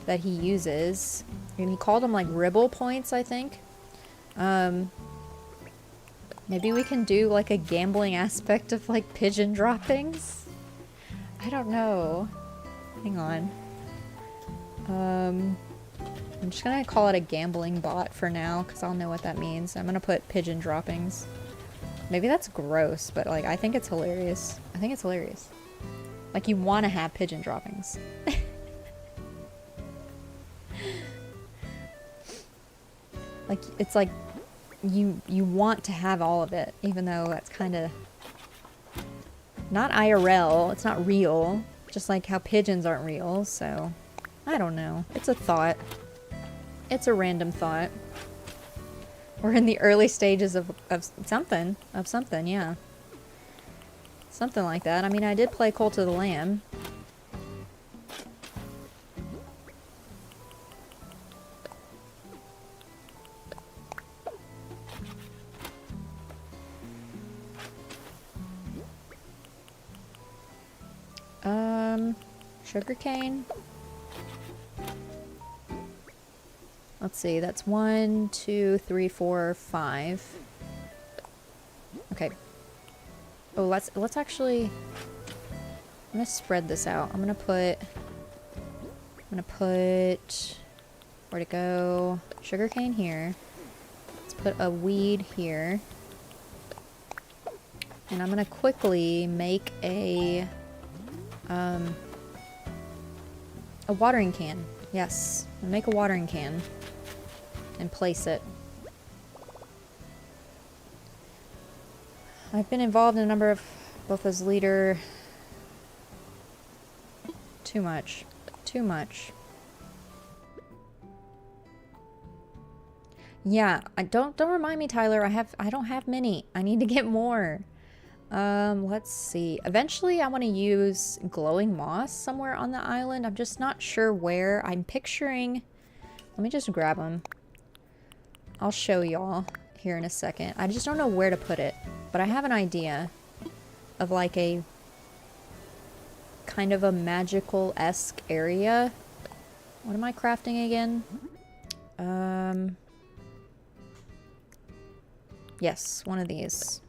that he uses. And he called them, like, Ribble points, I think. Maybe we can do, like, a gambling aspect of, like, pigeon droppings? I don't know. Hang on. I'm just gonna call it a gambling bot for now, because I'll know what that means. I'm gonna put pigeon droppings. Maybe that's gross, but, like, I think it's hilarious. I think it's hilarious. Like, you want to have pigeon droppings. Like, it's like, you want to have all of it, even though that's kind of... Not IRL, it's not real. Just like how pigeons aren't real, so... I don't know. It's a thought. It's a random thought. We're in the early stages of something. Of something, yeah. Something like that. I mean, I did play Cult of the Lamb. Sugarcane. Let's see, that's 1, 2, 3, 4, 5. Okay. Oh, let's actually... I'm gonna spread this out. I'm gonna put... Where'd it go? Sugarcane here. Let's put a weed here. And I'm gonna quickly make a watering can. Yes. Make a watering can. And place it. I've been involved in a number of... both as leader... Too much. Too much. Yeah, don't remind me, Tyler. I don't have many. I need to get more. Let's see. Eventually I want to use glowing moss somewhere on the island. I'm just not sure where. I'm picturing... Let me just grab them. I'll show y'all here in a second. I just don't know where to put it. But I have an idea of like a kind of a magical-esque area. What am I crafting again? Yes, one of these.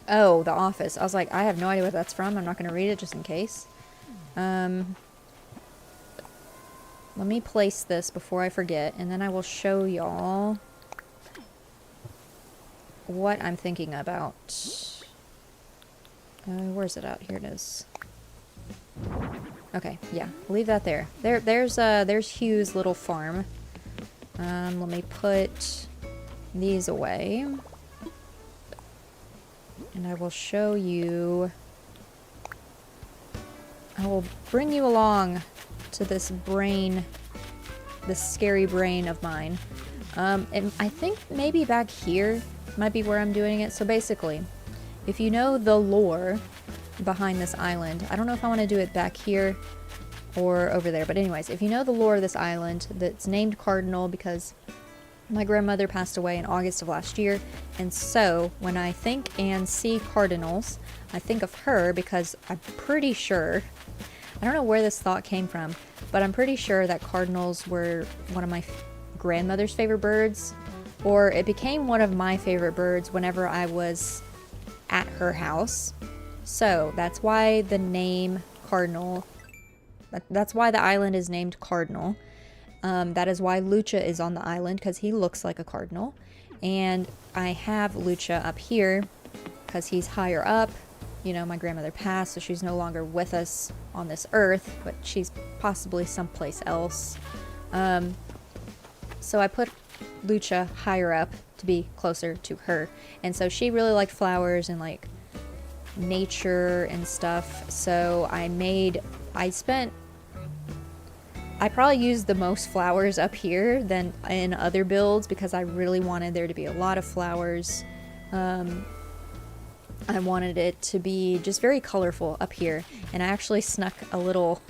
Oh, The Office. I was like, I have no idea what that's from. I'm not going to read it just in case. Let me place this before I forget, and then I will show y'all what I'm thinking about. Where's it at? Here it is. Okay, yeah, leave that there. There's Hugh's little farm. Let me put these away. And I will show you... I will bring you along to this brain, this scary brain of mine. And I think maybe back here might be where I'm doing it. So basically, if you know the lore behind this island, I don't know if I want to do it back here or over there, but anyways, if you know the lore of this island, that's named Cardinal because my grandmother passed away in August of last year, and so when I think and see cardinals, I think of her because I'm pretty sure, I don't know where this thought came from, but I'm pretty sure that cardinals were one of my grandmother's favorite birds, or it became one of my favorite birds whenever I was at her house. So that's why the name Cardinal, that's why the island is named Cardinal. That is why Lucha is on the island, because he looks like a cardinal. And I have Lucha up here because he's higher up. You know, my grandmother passed, so she's no longer with us on this earth, but she's possibly someplace else. So I put Lucha higher up to be closer to her. And so she really liked flowers and like nature and stuff. So I probably used the most flowers up here than in other builds because I really wanted there to be a lot of flowers. I wanted it to be just very colorful up here, and I actually snuck a little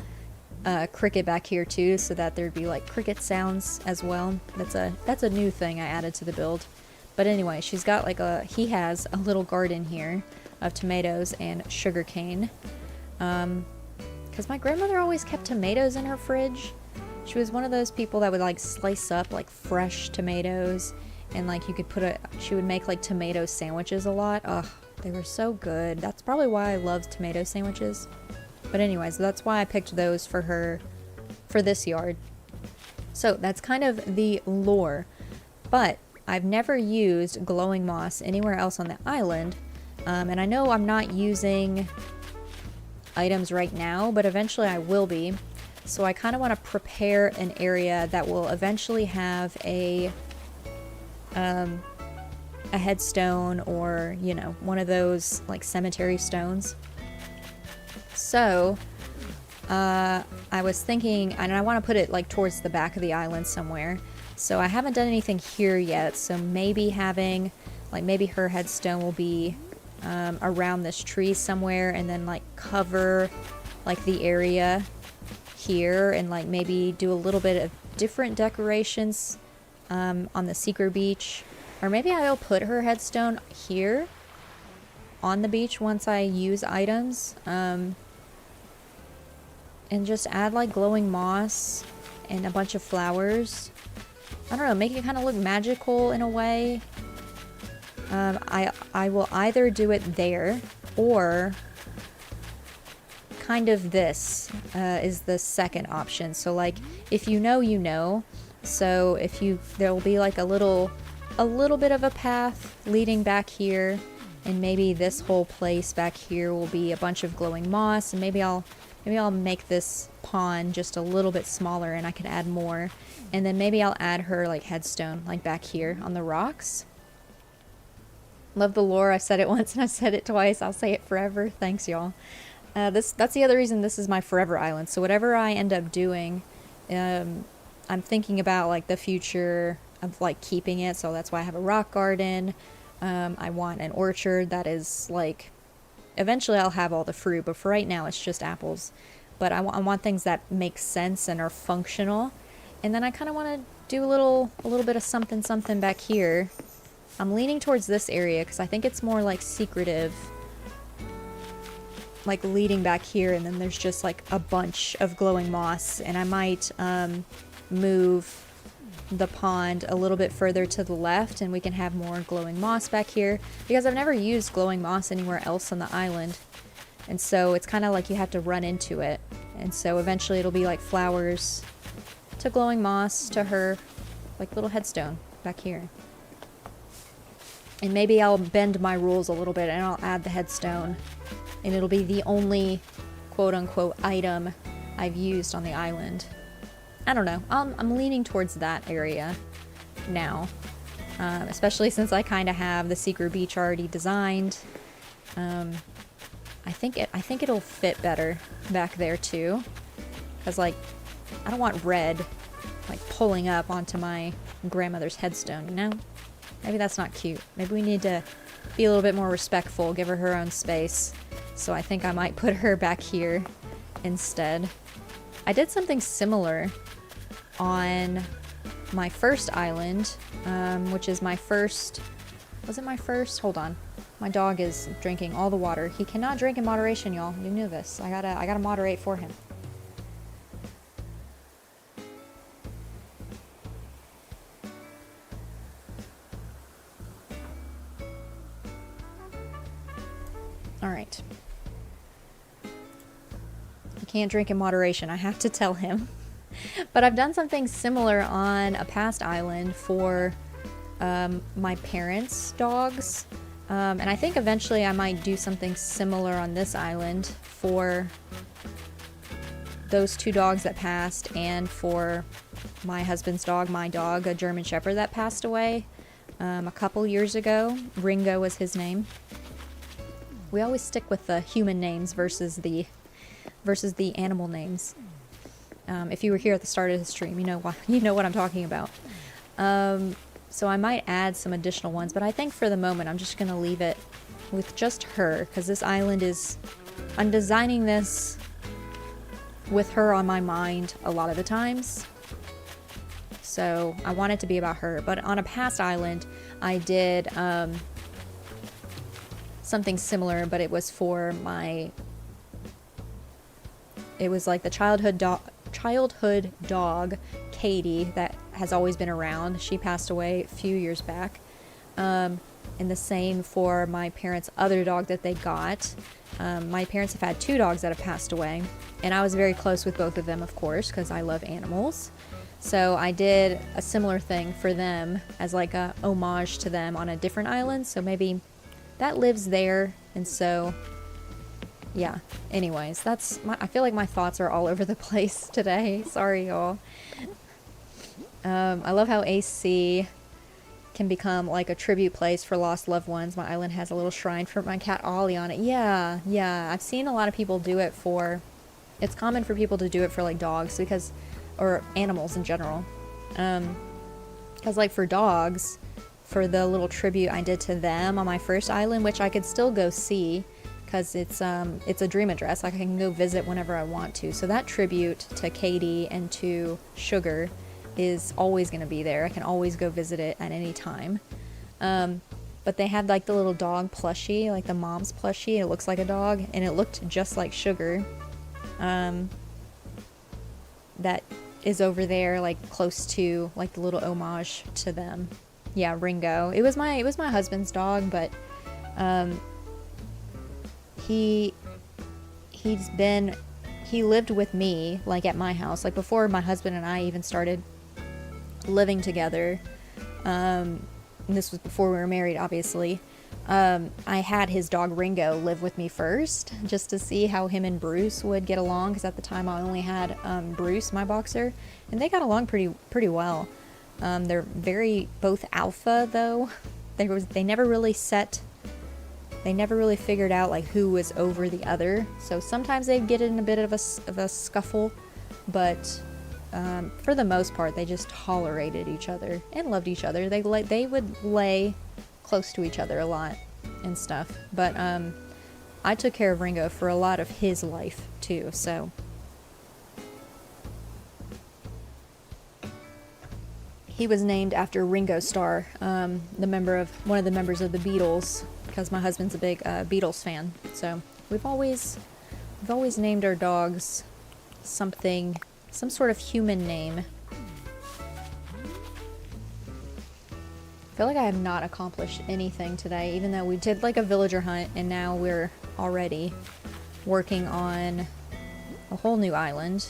cricket back here too, so that there'd be like cricket sounds as well. That's a new thing I added to the build. But anyway, he has a little garden here of tomatoes and sugarcane. Because my grandmother always kept tomatoes in her fridge. She was one of those people that would like slice up like fresh tomatoes, and like she would make like tomato sandwiches a lot. Ugh, they were so good. That's probably why I love tomato sandwiches. But anyways, that's why I picked those for her for this yard. So that's kind of the lore. But I've never used glowing moss anywhere else on the island. And I know I'm not using items right now, but eventually I will be. So I kind of want to prepare an area that will eventually have a headstone, or, you know, one of those like cemetery stones. So I was thinking, and I want to put it like towards the back of the island somewhere. So I haven't done anything here yet. So maybe maybe her headstone will be around this tree somewhere, and then like cover like the area here, and like maybe do a little bit of different decorations on the secret beach. Or maybe I'll put her headstone here on the beach once I use items, and just add like glowing moss and a bunch of flowers. I don't know, make it kind of look magical in a way. I will either do it there, or kind of this is the second option. So like, if you know, you know. So there will be like a little bit of a path leading back here, and maybe this whole place back here will be a bunch of glowing moss, and maybe I'll make this pond just a little bit smaller, and I can add more. And then maybe I'll add her like headstone like back here on the rocks. Love the lore. I said it once and I said it twice. I'll say it forever. Thanks, y'all. That's the other reason this is my forever island. So whatever I end up doing, I'm thinking about like the future of like keeping it. So that's why I have a rock garden. I want an orchard that is like, eventually I'll have all the fruit, but for right now it's just apples. But I want things that make sense and are functional. And then I kind of want to do a little bit of something back here. I'm leaning towards this area because I think it's more like secretive, like leading back here, and then there's just like a bunch of glowing moss. And I might move the pond a little bit further to the left, and we can have more glowing moss back here, because I've never used glowing moss anywhere else on the island. And so it's kind of like you have to run into it. And so eventually it'll be like flowers to glowing moss to her like little headstone back here. And maybe I'll bend my rules a little bit and I'll add the headstone, and it'll be the only quote-unquote item I've used on the island. I don't know. I'm leaning towards that area now, especially since I kind of have the secret beach already designed. I think it'll fit better back there too, because like I don't want red like pulling up onto my grandmother's headstone, you know? Maybe that's not cute. Maybe we need to be a little bit more respectful, give her her own space. So I think I might put her back here instead. I did something similar on my first island, which is my first... Was it my first? Hold on. My dog is drinking all the water. He cannot drink in moderation, y'all. You knew this. I gotta moderate for him. Alright. He can't drink in moderation. I have to tell him. But I've done something similar on a past island for my parents' dogs. And I think eventually I might do something similar on this island for those two dogs that passed, and for my husband's dog, my dog, a German Shepherd that passed away a couple years ago. Ringo was his name. We always stick with the human names versus the animal names. If you were here at the start of the stream, you know what I'm talking about. So I might add some additional ones, but I think for the moment I'm just gonna leave it with just her, because this island is, I'm designing this with her on my mind a lot of the times. So I want it to be about her. But on a past island, I did something similar, but it was for my, it was like the childhood dog, Katie, that has always been around. She passed away a few years back. And the same for my parents' other dog that they got. My parents have had 2 dogs that have passed away, and I was very close with both of them, of course, because I love animals. So I did a similar thing for them as like a homage to them on a different island. So maybe that lives there, and so yeah. Anyways, that's I feel like my thoughts are all over the place today. Sorry, y'all. I love how AC can become like a tribute place for lost loved ones. My island has a little shrine for my cat Ollie on it. Yeah, I've seen a lot of people do it for, it's common for people to do it for like dogs, because, or animals in general. Because like for dogs, for the little tribute I did to them on my first island, which I could still go see, because it's a dream address. Like I can go visit whenever I want to. So that tribute to Katie and to Sugar is always going to be there. I can always go visit it at any time. But they had like the little dog plushie, like the mom's plushie. It looks like a dog, and it looked just like Sugar. That is over there, like close to like the little homage to them. Yeah, Ringo. It was my husband's dog, but he lived with me like at my house, like before my husband and I even started living together. And this was before we were married, obviously. I had his dog Ringo live with me first, just to see how him and Bruce would get along, because at the time I only had Bruce, my boxer, and they got along pretty well. They're both alpha though. They never really figured out like who was over the other. So sometimes they'd get in a bit of a scuffle, but for the most part they just tolerated each other and loved each other. They would lay close to each other a lot and stuff. But I took care of Ringo for a lot of his life too, so he was named after Ringo Starr, one of the members of the Beatles, because my husband's a big Beatles fan. So we've always named our dogs some sort of human name. I feel like I have not accomplished anything today, even though we did like a villager hunt, and now we're already working on a whole new island.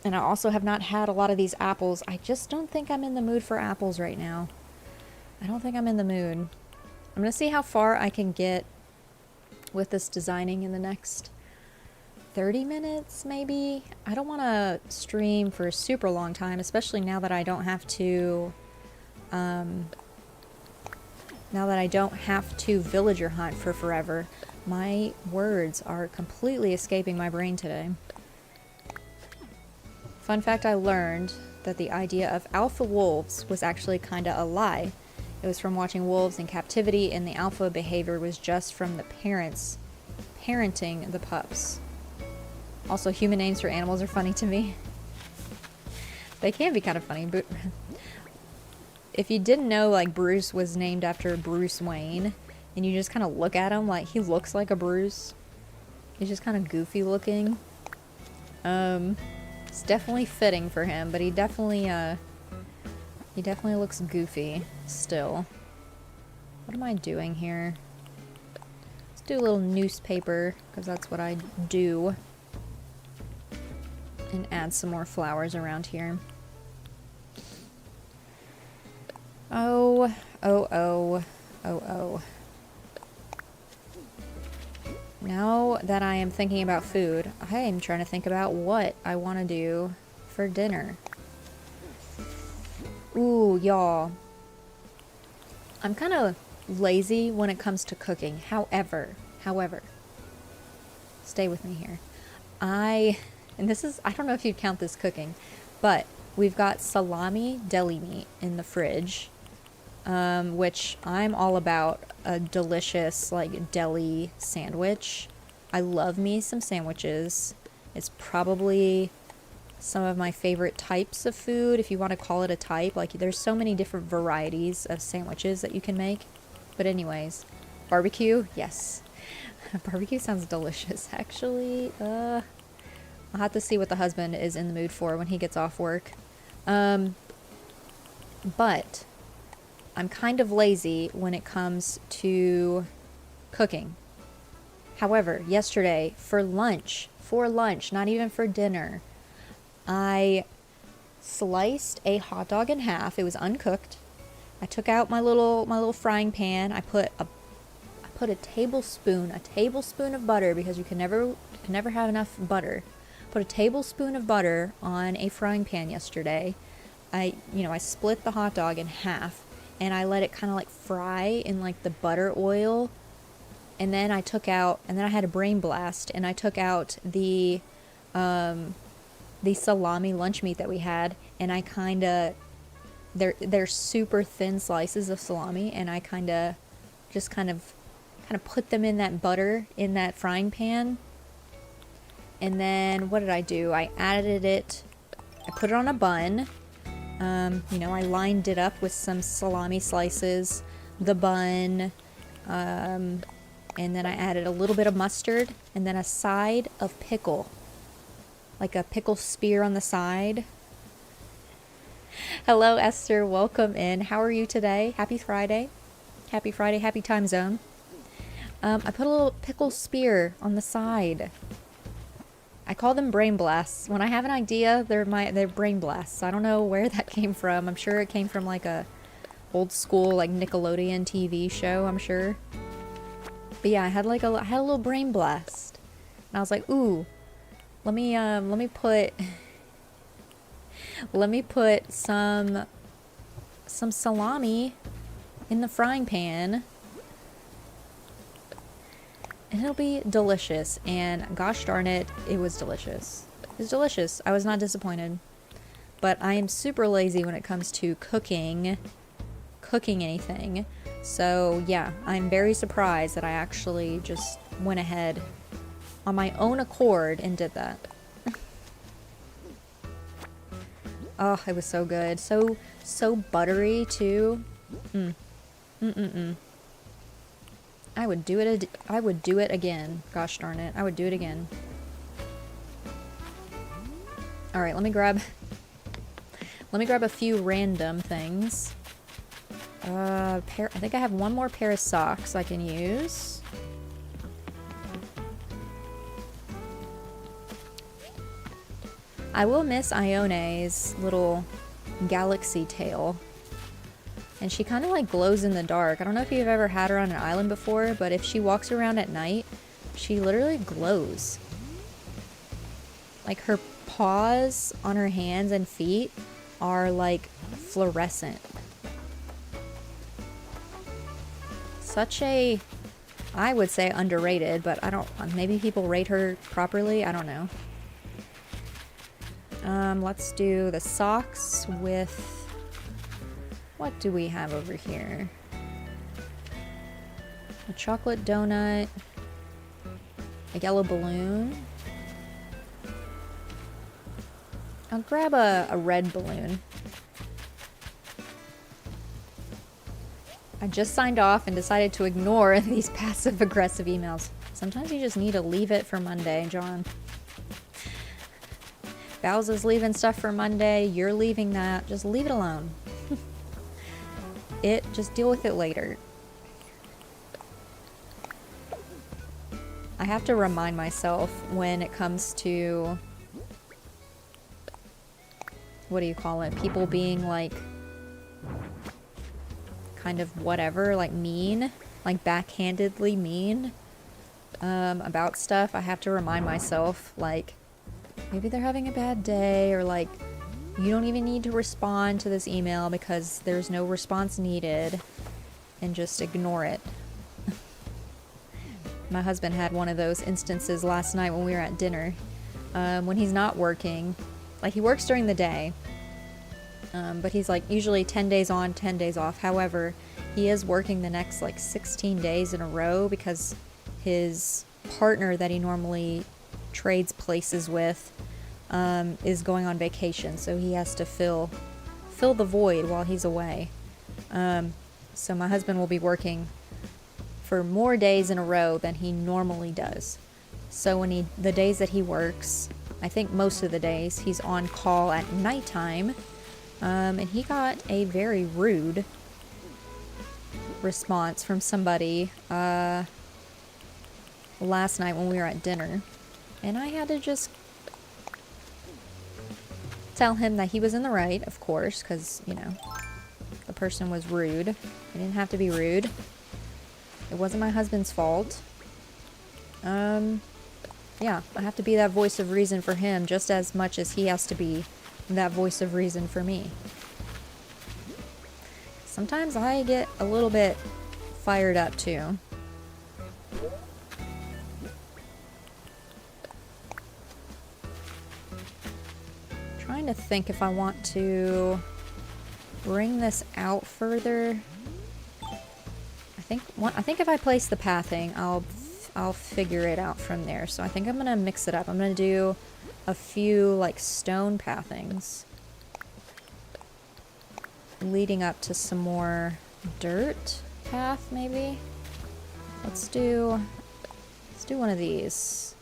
And I also have not had a lot of these apples. I just don't think I'm in the mood for apples right now. I don't think I'm in the mood. I'm gonna see how far I can get with this designing in the next 30 minutes, maybe. I don't want to stream for a super long time, especially now that I don't have to villager hunt for forever. My words are completely escaping my brain today. Fun fact, I learned that the idea of alpha wolves was actually kinda a lie. It was from watching wolves in captivity, and the alpha behavior was just from the parents parenting the pups. Also, human names for animals are funny to me. They can be kind of funny, but if you didn't know, like, Bruce was named after Bruce Wayne, and you just kind of look at him, like, he looks like a Bruce. He's just kind of goofy looking. It's definitely fitting for him, but he definitely looks goofy still. What am I doing here? Let's do a little newspaper, because that's what I do. And add some more flowers around here. Oh. Now that I am thinking about food, I am trying to think about what I want to do for dinner. Ooh, y'all. I'm kind of lazy when it comes to cooking. However, stay with me here. And this is, I don't know if you'd count this cooking, but we've got salami deli meat in the fridge, which I'm all about a delicious, like, deli sandwich. I love me some sandwiches. It's probably some of my favorite types of food, if you want to call it a type. Like, there's so many different varieties of sandwiches that you can make. But anyways, barbecue, yes. Barbecue sounds delicious, actually. I'll have to see what the husband is in the mood for when he gets off work. But I'm kind of lazy when it comes to cooking. However, yesterday, for lunch, not even for dinner, I sliced a hot dog in half. It was uncooked. I took out my little frying pan. I put a tablespoon of butter, because you can never have enough butter. Put a tablespoon of butter on a frying pan yesterday. I split the hot dog in half, and I let it kind of like fry in like the butter oil. And then I had a brain blast, and I took out the salami lunch meat that we had, and I kind of, they're super thin slices of salami, and I kind of put them in that butter in that frying pan. And then what did I do? I added it, I put it on a bun. I lined it up with some salami slices, the bun, and then I added a little bit of mustard, and then a side of pickle. Like a pickle spear on the side. Hello, Esther. Welcome in. How are you today? Happy Friday. Happy Friday. Happy time zone. I put a little pickle spear on the side. I call them brain blasts. When I have an idea, they're brain blasts. I don't know where that came from. I'm sure it came from like a old school like Nickelodeon TV show, I'm sure. But yeah, I had a little brain blast. And I was like, ooh, let me put some salami in the frying pan, and it'll be delicious. And gosh darn it, it was delicious. It was delicious. I was not disappointed. But I am super lazy when it comes to cooking anything. So yeah, I'm very surprised that I actually just went ahead on my own accord and did that. Oh, it was so good. So buttery too. I would do it again. Gosh darn it. I would do it again. All right, let me grab a few random things. I think I have one more pair of socks I can use. I will miss Ione's little galaxy tail. And she kind of like glows in the dark. I don't know if you've ever had her on an island before, but if she walks around at night, she literally glows. Like her paws on her hands and feet are like fluorescent. Such a, I would say underrated, but I don't, maybe people rate her properly, I don't know. Let's do the socks with, what do we have over here? A chocolate donut, a yellow balloon. I'll grab a red balloon. I just signed off and decided to ignore these passive-aggressive emails. Sometimes you just need to leave it for Monday, John. Bowser's leaving stuff for Monday. You're leaving that. Just leave it alone. Just deal with it later. I have to remind myself when it comes to, what do you call it? People being like, kind of whatever, like mean, like backhandedly mean about stuff. I have to remind myself, like, maybe they're having a bad day, or like, you don't even need to respond to this email because there's no response needed. and just ignore it. My husband had one of those instances last night when we were at dinner. When he's not working, like he works during the day, but he's like usually 10 days on, 10 days off. However, he is working the next like 16 days in a row because his partner that he normally trades places with is going on vacation, so he has to fill the void while he's away. So my husband will be working for more days in a row than he normally does. So when the days that he works, I think most of the days, he's on call at nighttime, and he got a very rude response from somebody last night when we were at dinner, and I had to just tell him that he was in the right, of course, because, you know, the person was rude. He didn't have to be rude. It wasn't my husband's fault. Yeah, I have to be that voice of reason for him just as much as he has to be that voice of reason for me. Sometimes I get a little bit fired up too. Trying to think if I want to bring this out further. I think if I place the pathing, I'll figure it out from there. So I think I'm gonna mix it up. I'm gonna do a few like stone pathings leading up to some more dirt path maybe. Let's do one of these.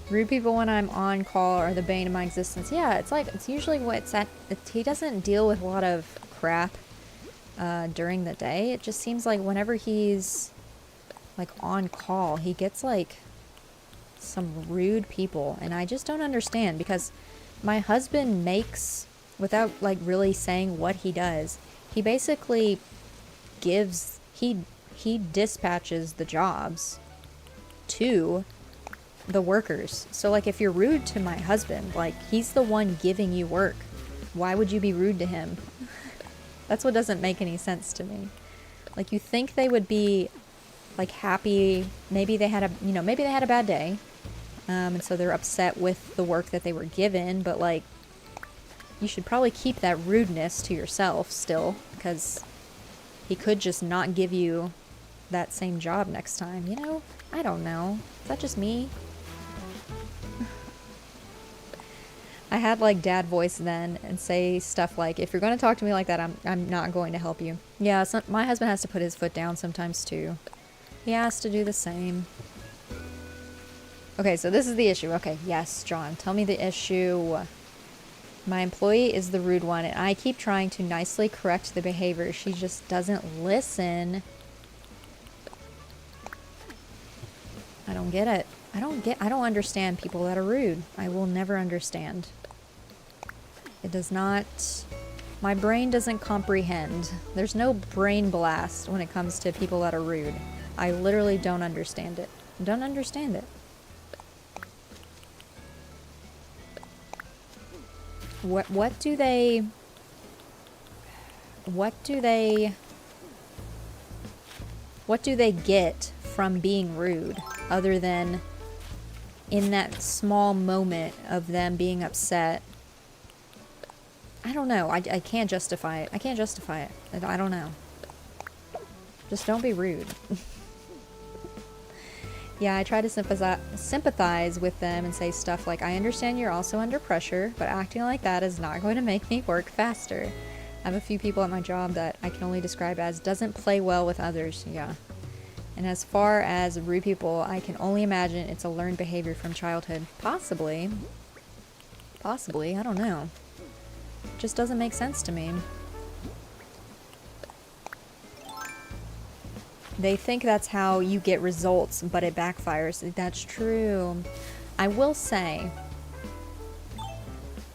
Rude people when I'm on call are the bane of my existence. Yeah, it's usually what's at. He doesn't deal with a lot of crap during the day. It just seems like whenever he's like on call, he gets like some rude people, and I just don't understand, because my husband makes, without like really saying what he does, he basically gives, he dispatches the jobs to the workers. So like if you're rude to my husband, like he's the one giving you work. Why would you be rude to him? That's what doesn't make any sense to me. Like you think they would be like happy, maybe they had a bad day, and so they're upset with the work that they were given, but like you should probably keep that rudeness to yourself still, because he could just not give you that same job next time, you know? I don't know. Is that just me? I had like dad voice then and say stuff like, if you're going to talk to me like that, I'm not going to help you. Yeah, my husband has to put his foot down sometimes too. He has to do the same. Okay, so this is the issue. Okay, yes, John, tell me the issue. My employee is the rude one, and I keep trying to nicely correct the behavior. She just doesn't listen. I don't get it. I don't understand people that are rude. I will never understand. It does not, my brain doesn't comprehend. There's no brain blast when it comes to people that are rude. I literally don't understand it. Don't understand it. What do they get from being rude, other than in that small moment of them being upset? I don't know. I can't justify it. I can't justify it. I don't know. Just don't be rude. Yeah, I try to sympathize with them and say stuff like, I understand you're also under pressure, but acting like that is not going to make me work faster. I have a few people at my job that I can only describe as doesn't play well with others. Yeah. And as far as rude people, I can only imagine it's a learned behavior from childhood. Possibly. Possibly. I don't know. It just doesn't make sense to me. They think that's how you get results, but it backfires. That's true. I will say,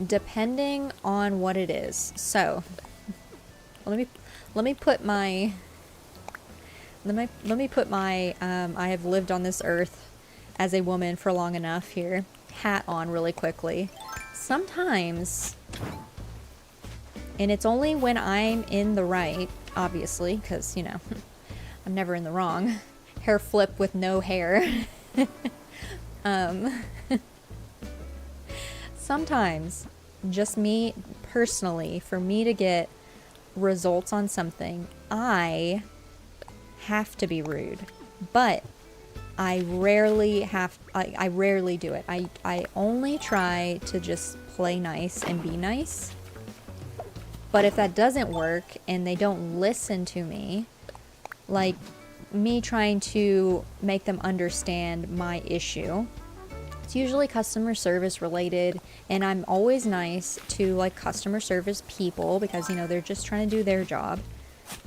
depending on what it is. So, let me put my I have lived on this earth as a woman for long enough here hat on really quickly. sometimes, and it's only when I'm in the right, obviously, because, you know, I'm never in the wrong. Hair flip with no hair. Sometimes, just me personally, for me to get results on something, I have to be rude. But I rarely do it. I only try to just play nice and be nice. But if that doesn't work and they don't listen to me, like me trying to make them understand my issue, it's usually customer service related, and I'm always nice to like customer service people because, you know, they're just trying to do their job.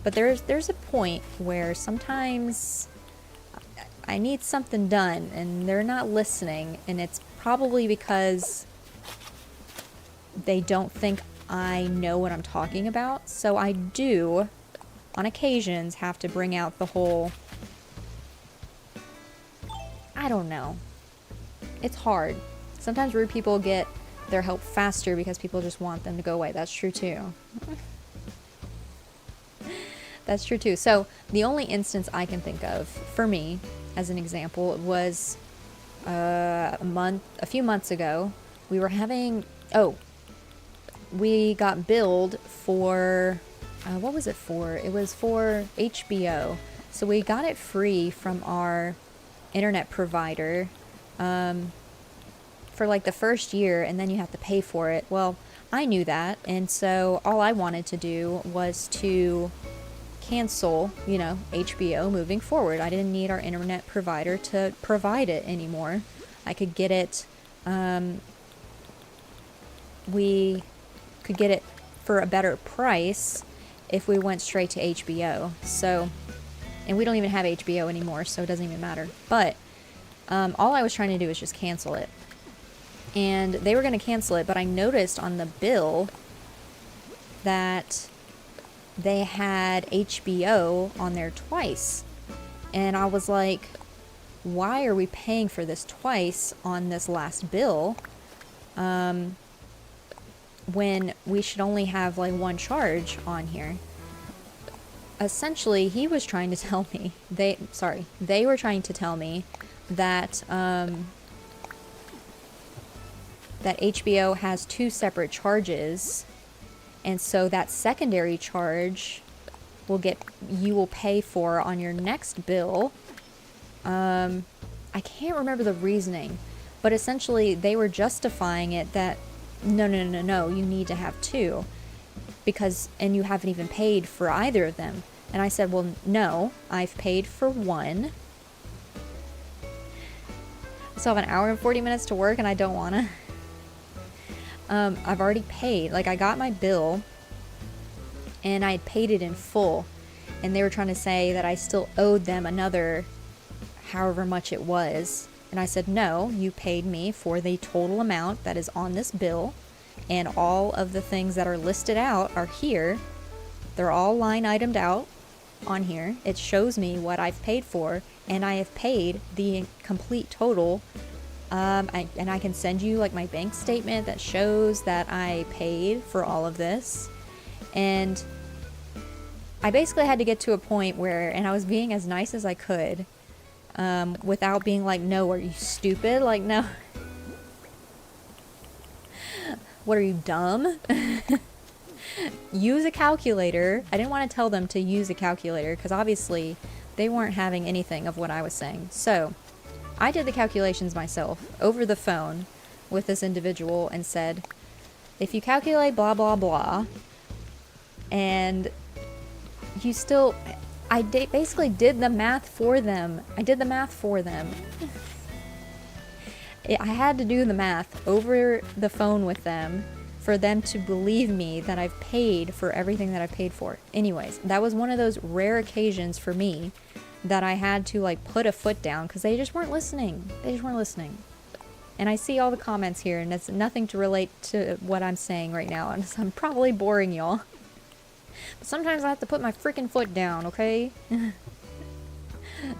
But there's a point where sometimes I need something done and they're not listening, and it's probably because they don't think I know what I'm talking about. So I do, on occasions, have to bring out the whole, I don't know. It's hard. Sometimes rude people get their help faster because people just want them to go away. That's true too. That's true too. So the only instance I can think of, for me, as an example, was a few months ago. We were having, we got billed for, what was it for? It was for HBO. So we got it free from our internet provider for like the first year, and then you have to pay for it. Well, I knew that, and so all I wanted to do was to cancel, you know, HBO moving forward. I didn't need our internet provider to provide it anymore. I could get it, we could get it for a better price if we went straight to HBO. So, and we don't even have HBO anymore, so it doesn't even matter. But all I was trying to do was just cancel it. And they were going to cancel it, but I noticed on the bill that they had HBO on there twice. And I was like, why are we paying for this twice on this last bill when we should only have like one charge on here? Essentially, he was trying to tell me, they were trying to tell me that that HBO has two separate charges, and so that secondary charge you will pay for on your next bill. I can't remember the reasoning, but essentially they were justifying it that no, you need to have two and you haven't even paid for either of them. And I said, well, no, I've paid for one. I still have an hour and 40 minutes to work and I don't want to. I've already paid. Like, I got my bill and I had paid it in full, and they were trying to say that I still owed them another however much it was. And I said, no, you paid me for the total amount that is on this bill, and all of the things that are listed out are here. They're all line itemed out on here. It shows me what I've paid for, and I have paid the complete total. And I can send you like my bank statement that shows that I paid for all of this. And I basically had to get to a point where, and I was being as nice as I could, without being like, no, are you stupid? Like, no. What, are you dumb? Use a calculator. I didn't want to tell them to use a calculator because obviously they weren't having anything of what I was saying. So I did the calculations myself over the phone with this individual and said, if you calculate blah, blah, blah, and you still, basically did the math for them. I did the math for them. I had to do the math over the phone with them for them to believe me that I've paid for everything that I've paid for. Anyways, that was one of those rare occasions for me that I had to like put a foot down because they just weren't listening. They just weren't listening. And I see all the comments here, and it's nothing to relate to what I'm saying right now, and so I'm probably boring y'all. But sometimes I have to put my freaking foot down, okay?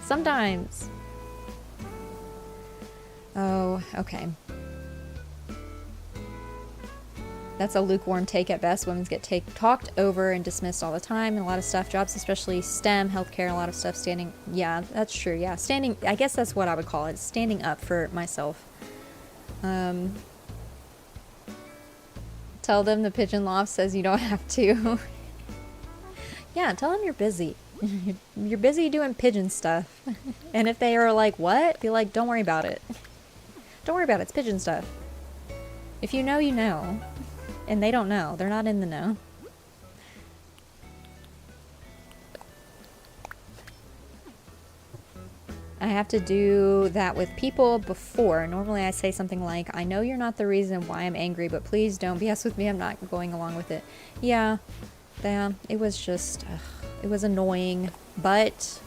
Sometimes. Oh, okay. That's a lukewarm take at best. Women get talked over and dismissed all the time in a lot of stuff. Jobs, especially STEM, healthcare, a lot of stuff. Standing, yeah, that's true. Yeah, standing, I guess that's what I would call it. Standing up for myself. Tell them the pigeon loft says you don't have to. Yeah, tell them you're busy. You're busy doing pigeon stuff. And if they are like, what? Be like, don't worry about it. Don't worry about it. It's pigeon stuff. If you know, you know. And they don't know. They're not in the know. I have to do that with people before. Normally I say something like, I know you're not the reason why I'm angry, but please don't BS with me. I'm not going along with it. Yeah. Yeah. It was just, it was annoying, but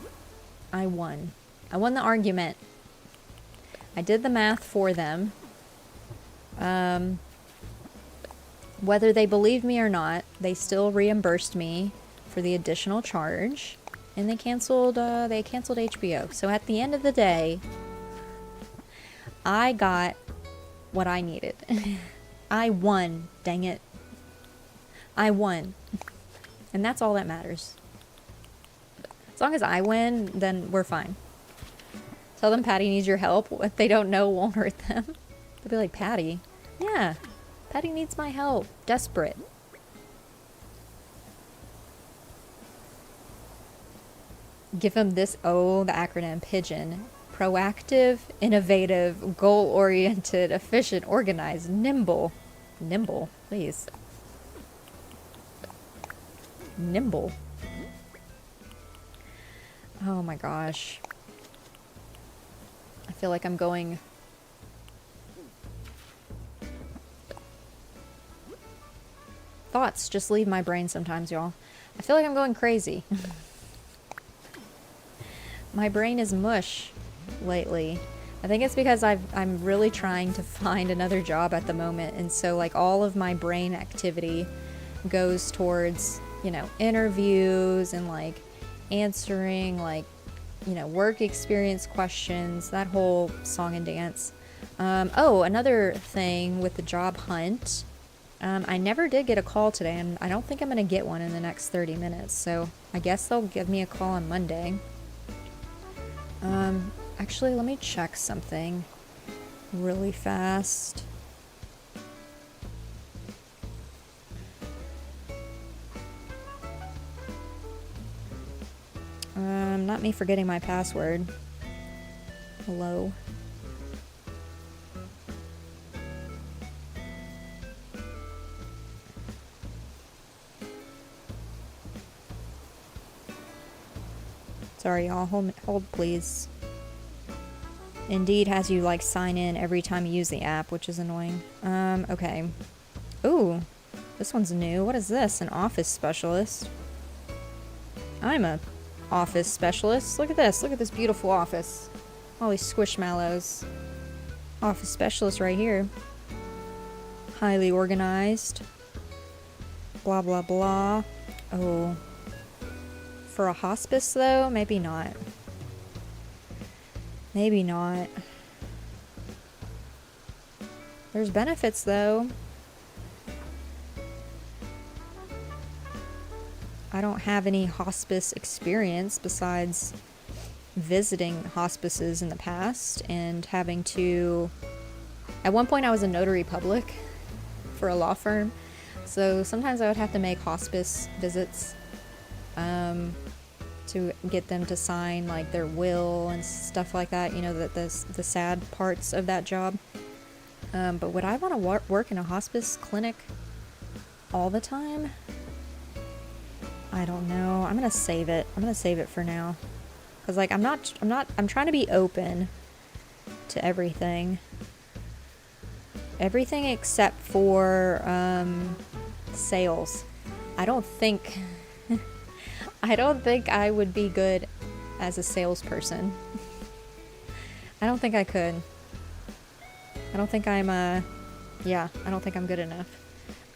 I won. I won the argument. I did the math for them. Whether they believed me or not, they still reimbursed me for the additional charge. And they canceled HBO. So at the end of the day, I got what I needed. I won, dang it. I won. And that's all that matters. As long as I win, then we're fine. Tell them Patty needs your help. What they don't know won't hurt them. They'll be like, Patty? Yeah, Patty needs my help. Desperate. Give them this, oh, the acronym PIGEON. Proactive, innovative, goal-oriented, efficient, organized, nimble. Nimble, please. Nimble. Oh my gosh. I feel like I'm going... Thoughts just leave my brain sometimes, y'all. I feel like I'm going crazy. My brain is mush lately. I think it's because I'm really trying to find another job at the moment, and so like all of my brain activity goes towards, you know, interviews and like answering like, you know, work experience questions, that whole song and dance. Oh, another thing with the job hunt. I never did get a call today, and I don't think I'm gonna get one in the next 30 minutes, so I guess they'll give me a call on Monday. Actually, let me check something really fast. Not me forgetting my password. Hello. Sorry, y'all. Hold, please. Indeed has you, like, sign in every time you use the app, which is annoying. Okay. Ooh, this one's new. What is this? An office specialist. I'm a office specialist. Look at this. Look at this beautiful office. All these squishmallows. Office specialist right here. Highly organized. Blah, blah, blah. Oh. For a hospice, though? Maybe not. Maybe not. There's benefits, though. I don't have any hospice experience besides visiting hospices in the past and having to... At one point, I was a notary public for a law firm, so sometimes I would have to make hospice visits to get them to sign like their will and stuff like that, you know, the sad parts of that job. But would I want to work in a hospice clinic all the time? I don't know. I'm gonna save it. I'm gonna save it for now, because like I'm trying to be open to everything except for sales. I don't think I would be good as a salesperson. I don't think I could. I don't think I'm I don't think I'm good enough.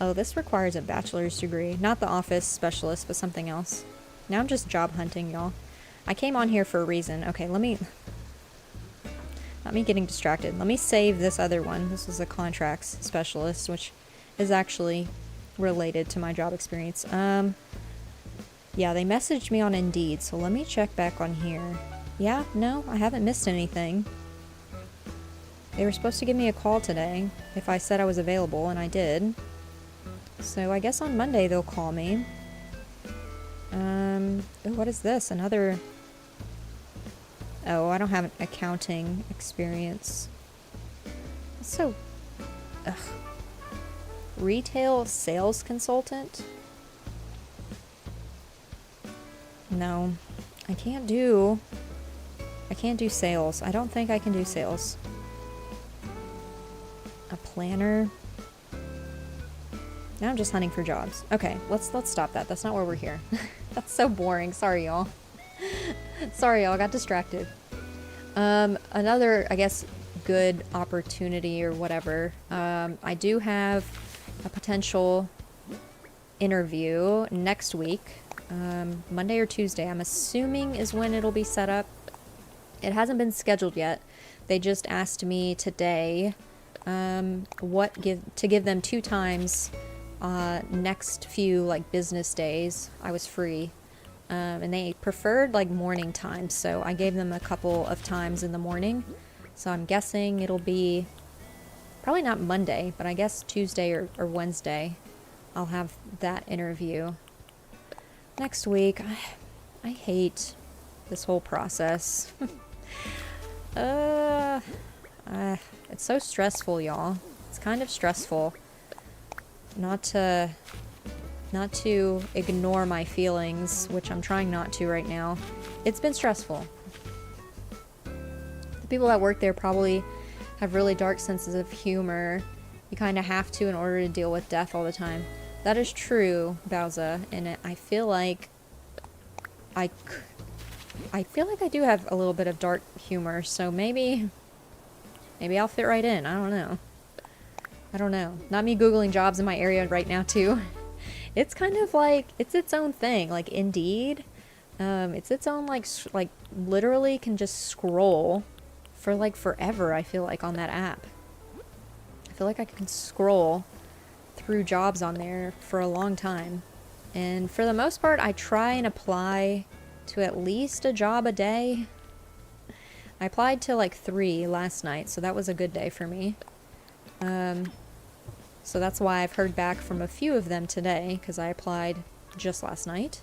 Oh, this requires a bachelor's degree. Not the office specialist, but something else. Now I'm just job hunting, y'all. I came on here for a reason. Okay, not me getting distracted. Let me save this other one. This was a contracts specialist, which is actually related to my job experience. Yeah, they messaged me on Indeed, so let me check back on here. Yeah, no, I haven't missed anything. They were supposed to give me a call today if I said I was available, and I did. So I guess on Monday they'll call me. Ooh, what is this? Another... Oh, I don't have an accounting experience. That's so... Ugh. Retail sales consultant? No. I can't do sales. I don't think I can do sales. A planner? Now I'm just hunting for jobs. Okay, let's stop that. That's not why we're here. That's so boring. Sorry, y'all. Sorry, y'all. Got distracted. Another, I guess, good opportunity or whatever. I do have a potential interview next week. Monday or Tuesday, I'm assuming is when it'll be set up. It hasn't been scheduled yet. They just asked me today to give them 2 times next few like business days I was free, and they preferred like morning times, so I gave them a couple of times in the morning. So I'm guessing it'll be probably not Monday, but I guess Tuesday or Wednesday I'll have that interview next week. I hate this whole process. It's so stressful, y'all. It's kind of stressful. Not to ignore my feelings, which I'm trying not to right now. It's been stressful. The people that work there probably have really dark senses of humor. You kind of have to in order to deal with death all the time. That is true, Bowser, and I feel like I do have a little bit of dark humor, so maybe I'll fit right in. I don't know. Not me Googling jobs in my area right now, too. It's kind of like, it's its own thing. Like, Indeed, it's its own, like literally can just scroll for, like, forever, I feel like, on that app. I feel like I can scroll through jobs on there for a long time. And for the most part, I try and apply to at least a job a day. I applied to like 3 last night, so that was a good day for me. So that's why I've heard back from a few of them today, because I applied just last night.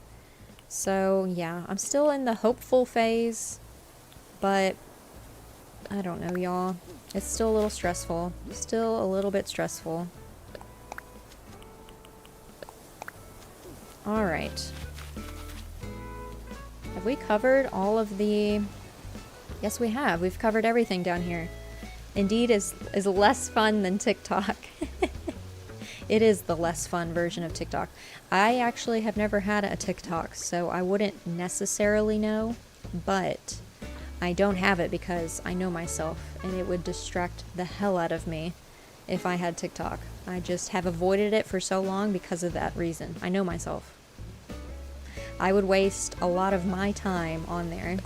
So yeah, I'm still in the hopeful phase, but I don't know, y'all. It's still a little stressful. Still a little bit stressful. Alright. Have we covered all of the... Yes, we have. We've covered everything down here. Indeed is less fun than TikTok. It is the less fun version of TikTok. I actually have never had a TikTok, so I wouldn't necessarily know, but I don't have it because I know myself, and it would distract the hell out of me if I had TikTok. I just have avoided it for so long because of that reason. I know myself. I would waste a lot of my time on there.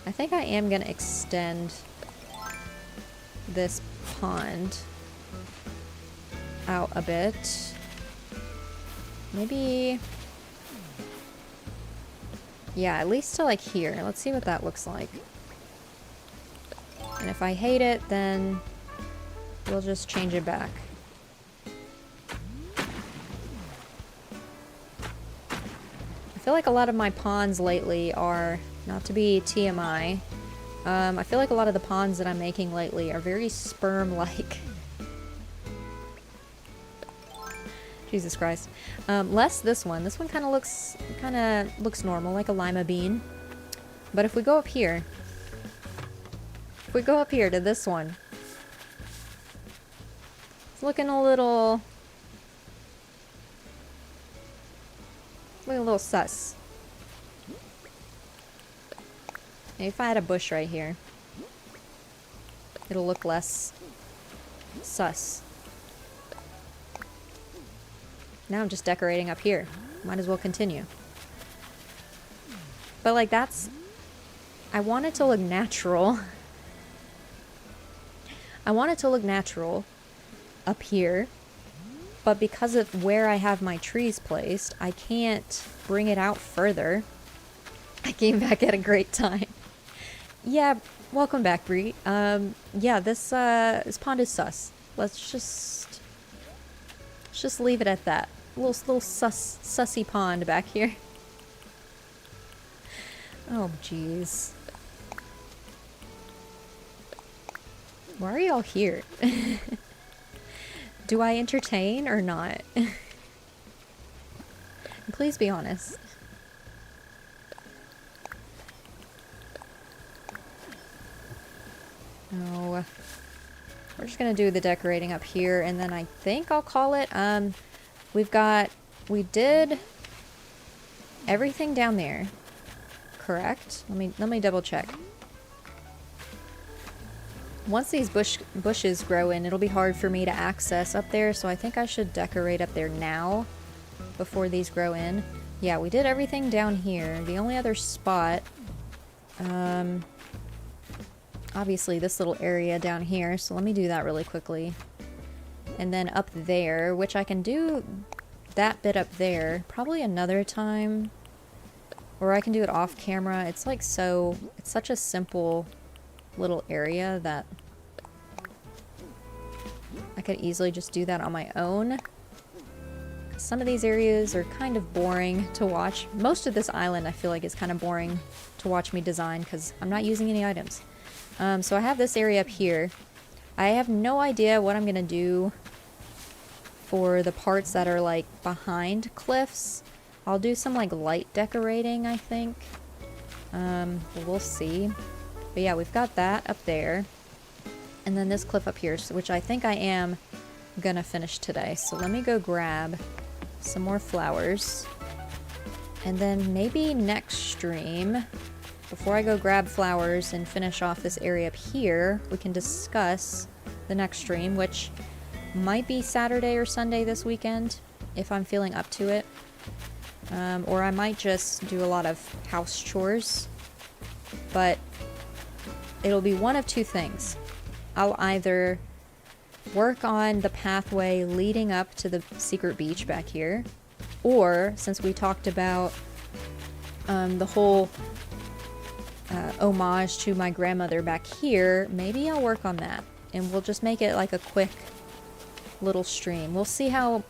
I think I am gonna extend this pond out a bit. Maybe... Yeah, at least to like here. Let's see what that looks like. And if I hate it, then we'll just change it back. I feel like a lot of my ponds lately are, not to be TMI, I feel like a lot of the ponds that I'm making lately are very sperm-like. Jesus Christ. Less this one. This one kind of looks normal, like a lima bean. But if we go up here, to this one, it's looking a little sus. Maybe if I had a bush right here, it'll look less sus. Now I'm just decorating up here. Might as well continue. But like that's... I want it to look natural. I want it to look natural up here. but because of where I have my trees placed, I can't bring it out further. I came back at a great time. Yeah, welcome back, Bree. Yeah, this pond is sus. Let's just leave it at that. Little sussy pond back here. Oh, jeez. Why are y'all here? Do I entertain or not? Please be honest. No. We're just gonna do the decorating up here, and then I think I'll call it. We did everything down there, correct? Let me double check. Once these bushes grow in, it'll be hard for me to access up there, so I think I should decorate up there now before these grow in. Yeah, we did everything down here. The only other spot, obviously this little area down here, so let me do that really quickly. And then up there, which I can do that bit up there probably another time, or I can do it off camera. It's like it's such a simple little area that I could easily just do that on my own. Some of these areas are kind of boring to watch. Most of this island I feel like is kind of boring to watch me design because I'm not using any items. So I have this area up here. I have no idea what I'm gonna do for the parts that are like behind cliffs. I'll do some like light decorating, I think. We'll see. But yeah, we've got that up there. And then this cliff up here, which I think I am gonna finish today. So let me go grab some more flowers. And then maybe next stream, before I go grab flowers and finish off this area up here, we can discuss the next stream, which might be Saturday or Sunday this weekend, if I'm feeling up to it. Or I might just do a lot of house chores. But it'll be one of two things. I'll either work on the pathway leading up to the secret beach back here, or since we talked about the whole homage to my grandmother back here, maybe I'll work on that and we'll just make it like a quick little stream. We'll see how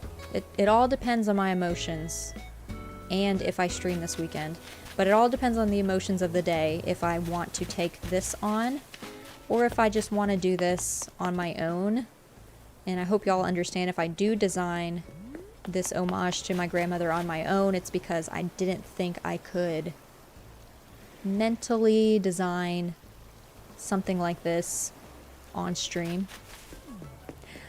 it all depends on my emotions and if I stream this weekend, but it all depends on the emotions of the day if I want to take this on or if I just want to do this on my own. And I hope y'all understand, if I do design this homage to my grandmother on my own, it's because I didn't think I could mentally design something like this on stream.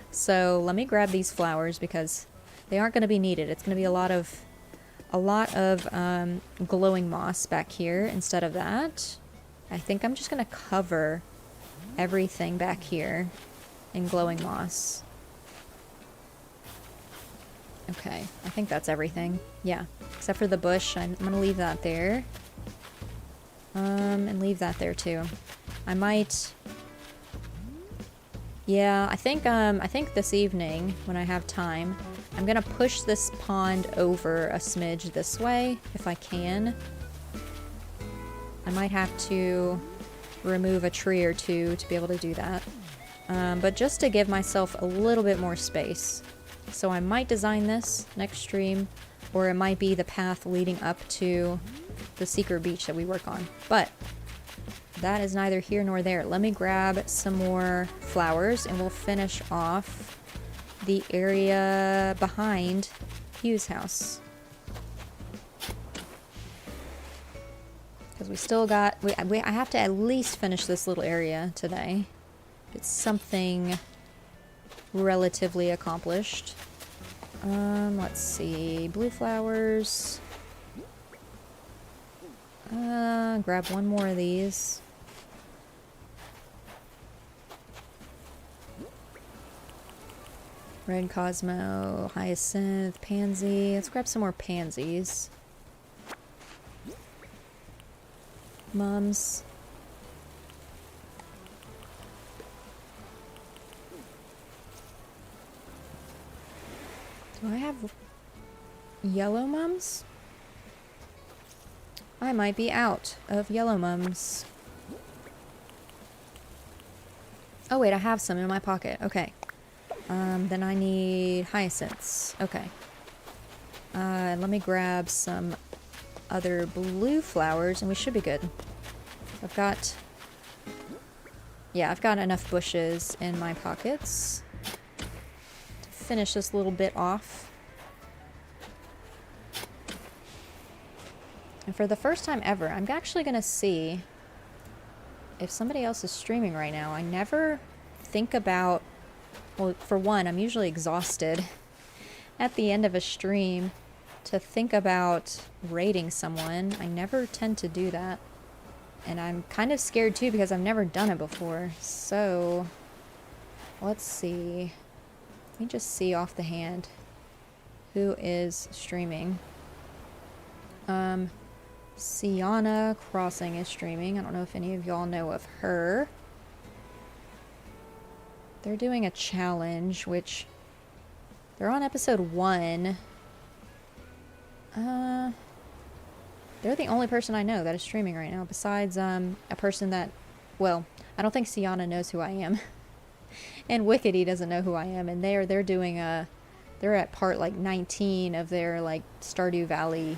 So let me grab these flowers because they aren't going to be needed. It's going to be a lot of glowing moss back here instead of that. I think I'm just going to cover everything back here in glowing moss. Okay, I think that's everything. Yeah, except for the bush. I'm going to leave that there. And leave that there too. I might... Yeah, I think this evening, when I have time, I'm gonna push this pond over a smidge this way, if I can. I might have to remove a tree or two to be able to do that. But just to give myself a little bit more space. So I might design this next stream, or it might be the path leading up to the secret beach that we work on. But that is neither here nor there. Let me grab some more flowers and we'll finish off the area behind Hugh's house. Because we still got... I have to at least finish this little area today. It's something relatively accomplished. Let's see. Blue flowers. Grab one more of these. Red Cosmo, Hyacinth, Pansy. Let's grab some more pansies. Mums. Do I have yellow mums? I might be out of yellow mums. Oh wait, I have some in my pocket. Okay. Then I need hyacinths. Okay. Let me grab some other blue flowers and we should be good. I've got enough bushes in my pockets to finish this little bit off. And for the first time ever, I'm actually gonna see if somebody else is streaming right now. I never think about, well, for one, I'm usually exhausted at the end of a stream to think about rating someone. I never tend to do that. And I'm kind of scared too because I've never done it before. So, let's see. Let me just see off the hand who is streaming. Sienna Crossing is streaming. I don't know if any of y'all know of her. They're doing a challenge, which they're on episode 1. They're the only person I know that is streaming right now, besides a person that, well, I don't think Sienna knows who I am. And Wickedy doesn't know who I am, and they're doing they're at part like 19 of their like Stardew Valley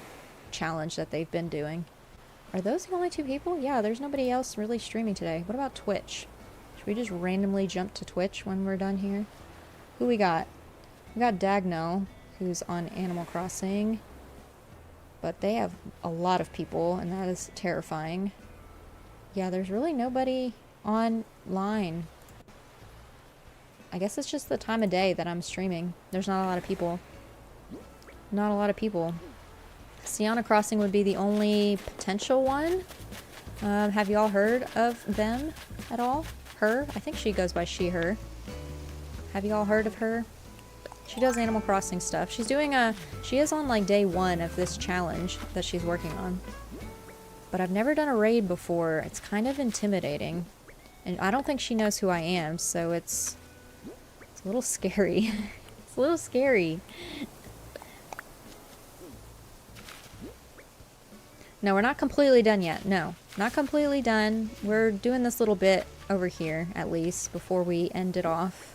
challenge that they've been doing. Are those the only 2 people? Yeah, there's nobody else really streaming today. What about Twitch? Should we just randomly jump to Twitch when we're done here? Who we got? We got Dagno, who's on Animal Crossing. But they have a lot of people, and that is terrifying. Yeah, there's really nobody online. I guess it's just the time of day that I'm streaming. There's not a lot of people. Not a lot of people. Sienna Crossing would be the only potential one. Have y'all heard of them at all? Her? I think she goes by she, her. Have y'all heard of her? She does Animal Crossing stuff. She's doing she is on like day 1 of this challenge that she's working on. But I've never done a raid before. It's kind of intimidating. And I don't think she knows who I am, so it's a little scary. It's a little scary. No, we're not completely done yet. No, not completely done. We're doing this little bit over here, at least, before we end it off.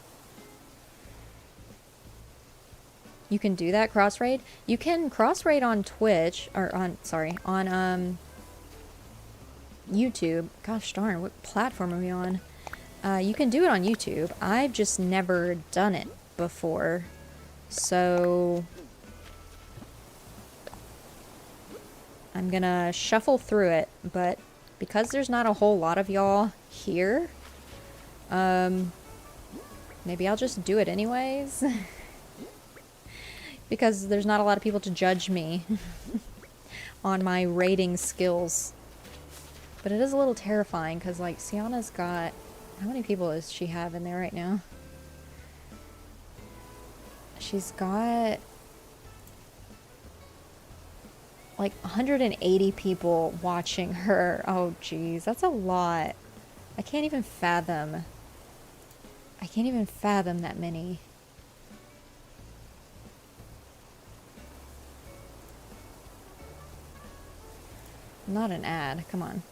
You can do that, cross-raid? You can cross-raid on Twitch, or on YouTube. Gosh darn, what platform are we on? You can do it on YouTube. I've just never done it before. So I'm gonna shuffle through it, but because there's not a whole lot of y'all here, maybe I'll just do it anyways. Because there's not a lot of people to judge me on my rating skills. But it is a little terrifying because, like, Sienna's got... How many people does she have in there right now? She's got... like 180 people watching her. Oh, geez. That's a lot. I can't even fathom. I can't even fathom that many. Not an ad. Come on.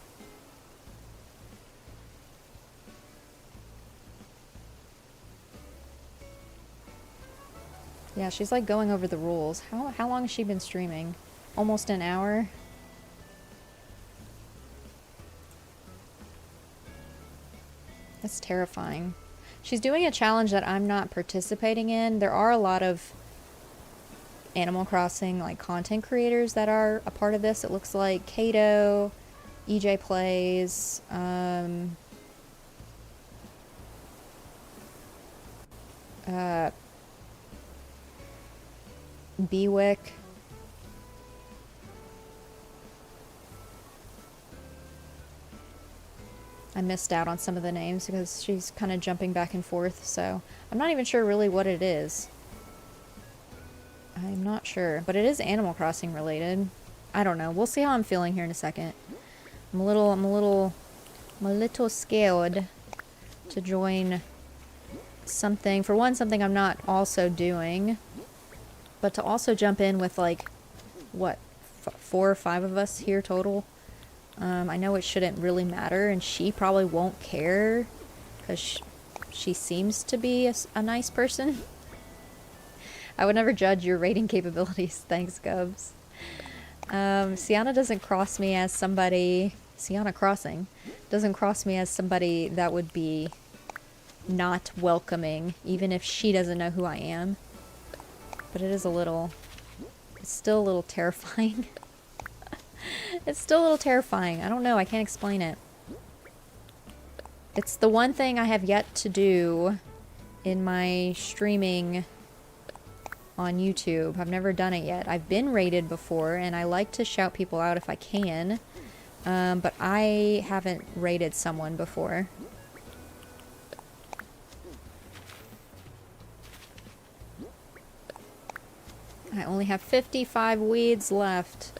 Yeah, she's like going over the rules. How long has she been streaming? Almost an hour? That's terrifying. She's doing a challenge that I'm not participating in. There are a lot of Animal Crossing like content creators that are a part of this. It looks like Kato, EJ Plays, Bewick. I missed out on some of the names because she's kind of jumping back and forth, so I'm not even sure really what it is. I'm not sure, but it is Animal Crossing related. I don't know. We'll see how I'm feeling here in a second. I'm a little scared to join something. For one, something I'm not also doing. But to also jump in with like, what, 4 or 5 of us here total, I know it shouldn't really matter, and she probably won't care, because she seems to be a nice person. I would never judge your rating capabilities. Thanks, Gubs. Sienna doesn't cross me as somebody... Sienna Crossing doesn't cross me as somebody that would be not welcoming, even if she doesn't know who I am. But it is a little... It's still a little terrifying. It's still a little terrifying. I don't know. I can't explain it. It's the one thing I have yet to do in my streaming on YouTube. I've never done it yet. I've been rated before, and I like to shout people out if I can. But I haven't rated someone before. I only have 55 weeds left.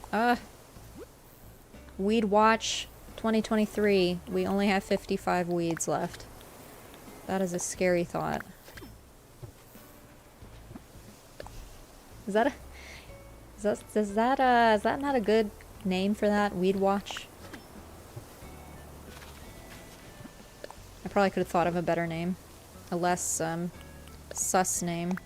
Weed Watch 2023. We only have 55 weeds left. That is a scary thought. Is that not a good name for that? Weed Watch? I probably could have thought of a better name. A less, sus name.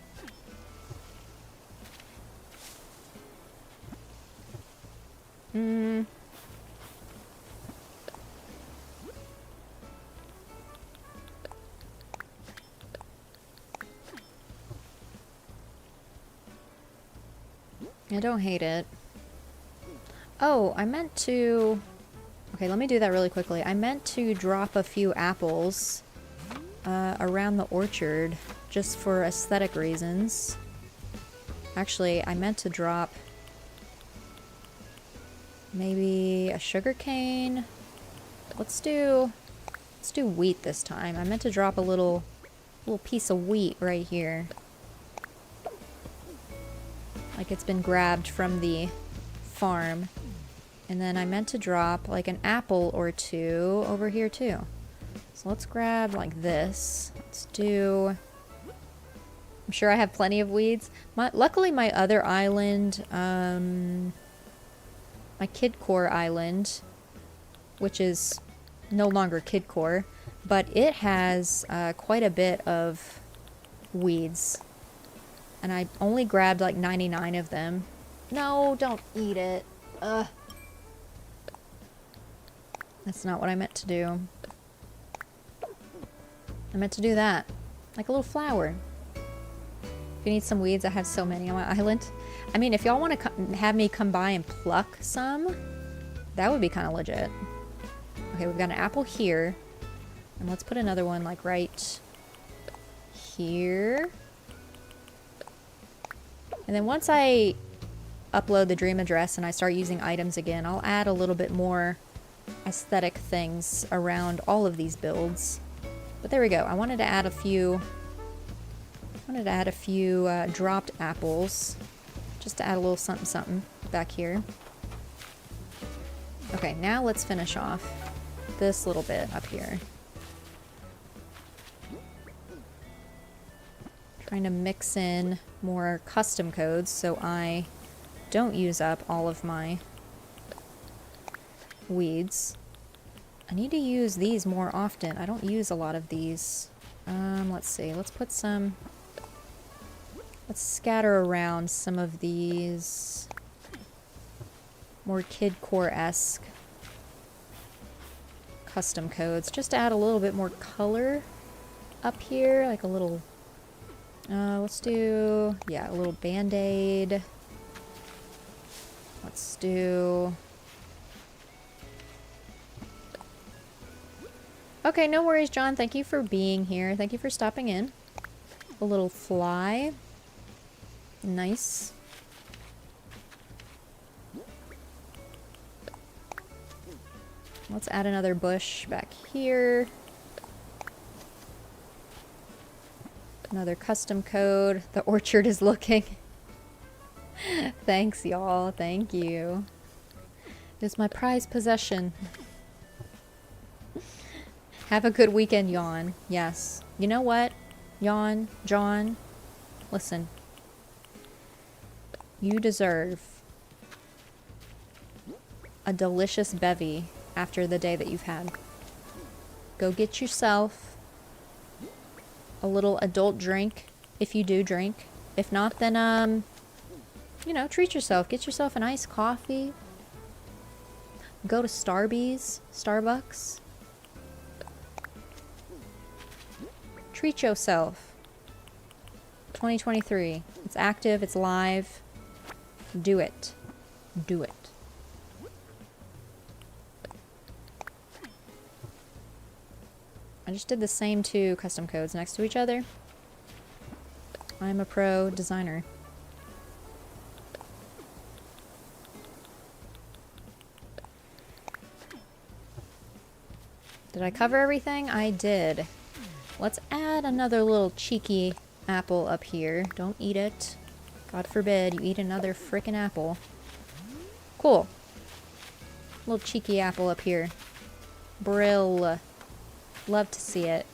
I don't hate it. Oh, I meant to... Okay, let me do that really quickly. I meant to drop a few apples around the orchard just for aesthetic reasons. Actually, I meant to drop maybe a sugar cane. Let's do wheat this time. I meant to drop a little piece of wheat right here. Like it's been grabbed from the farm. And then I meant to drop like an apple or 2 over here too. So let's grab like this. Let's do... I'm sure I have plenty of weeds. Luckily my other island, my Kidcore island, which is no longer Kidcore, but it has quite a bit of weeds. And I only grabbed like 99 of them. No, don't eat it. Ugh. That's not what I meant to do. I meant to do that. Like a little flower. If you need some weeds, I have so many on my island. I mean, if y'all want to have me come by and pluck some, that would be kind of legit. Okay, we've got an apple here. And let's put another one like right here. And then once I upload the dream address and I start using items again, I'll add a little bit more aesthetic things around all of these builds. But there we go. I wanted to add a few dropped apples just to add a little something something back here. Okay, now let's finish off this little bit up here. Trying to mix in more custom codes so I don't use up all of my weeds. I need to use these more often. I don't use a lot of these. Let's see. Let's put some... Let's scatter around some of these more Kidcore-esque custom codes. Just to add a little bit more color up here. Like a little... let's do... Yeah, a little band-aid. Let's do... Okay, no worries, John. Thank you for being here. Thank you for stopping in. A little fly. Nice. Let's add another bush back here. Another custom code. The orchard is looking. Thanks, y'all. Thank you. It's my prized possession. Have a good weekend, Yawn. Yes. You know what? Yawn, John, listen. You deserve a delicious bevy after the day that you've had. Go get yourself a little adult drink if you do drink. If not, then, you know, treat yourself. Get yourself an iced coffee. Go to Starbucks. Treat yourself. 2023. It's active, it's live. Do it. Do it. I just did the same two custom codes next to each other. I'm a pro designer. Did I cover everything? I did. Let's add another little cheeky apple up here. Don't eat it. God forbid you eat another frickin' apple. Cool. Little cheeky apple up here. Brill. Love to see it.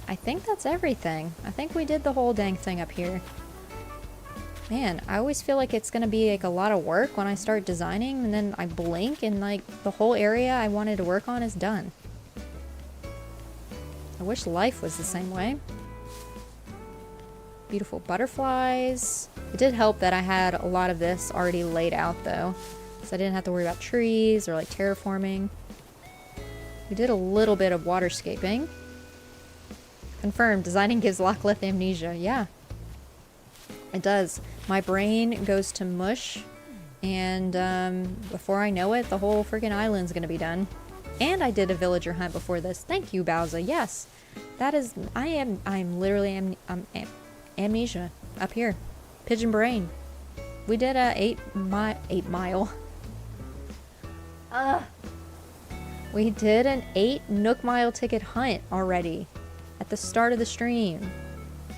I think that's everything. I think we did the whole dang thing up here. Man, I always feel like it's gonna be like a lot of work when I start designing, and then I blink and like the whole area I wanted to work on is done. I wish life was the same way. Beautiful butterflies. It did help that I had a lot of this already laid out though, so I didn't have to worry about trees or like terraforming. We did a little bit of waterscaping. Confirmed, designing gives Lockleth amnesia. Yeah, it does. My brain goes to mush, and before I know it, the whole freaking island's gonna be done. And I did a villager hunt before this. Thank you, Bowser. Yes, that is. I'm literally amnesia up here. Pigeon brain. We did a 8 mile. We did an 8 Nook Mile ticket hunt already at the start of the stream.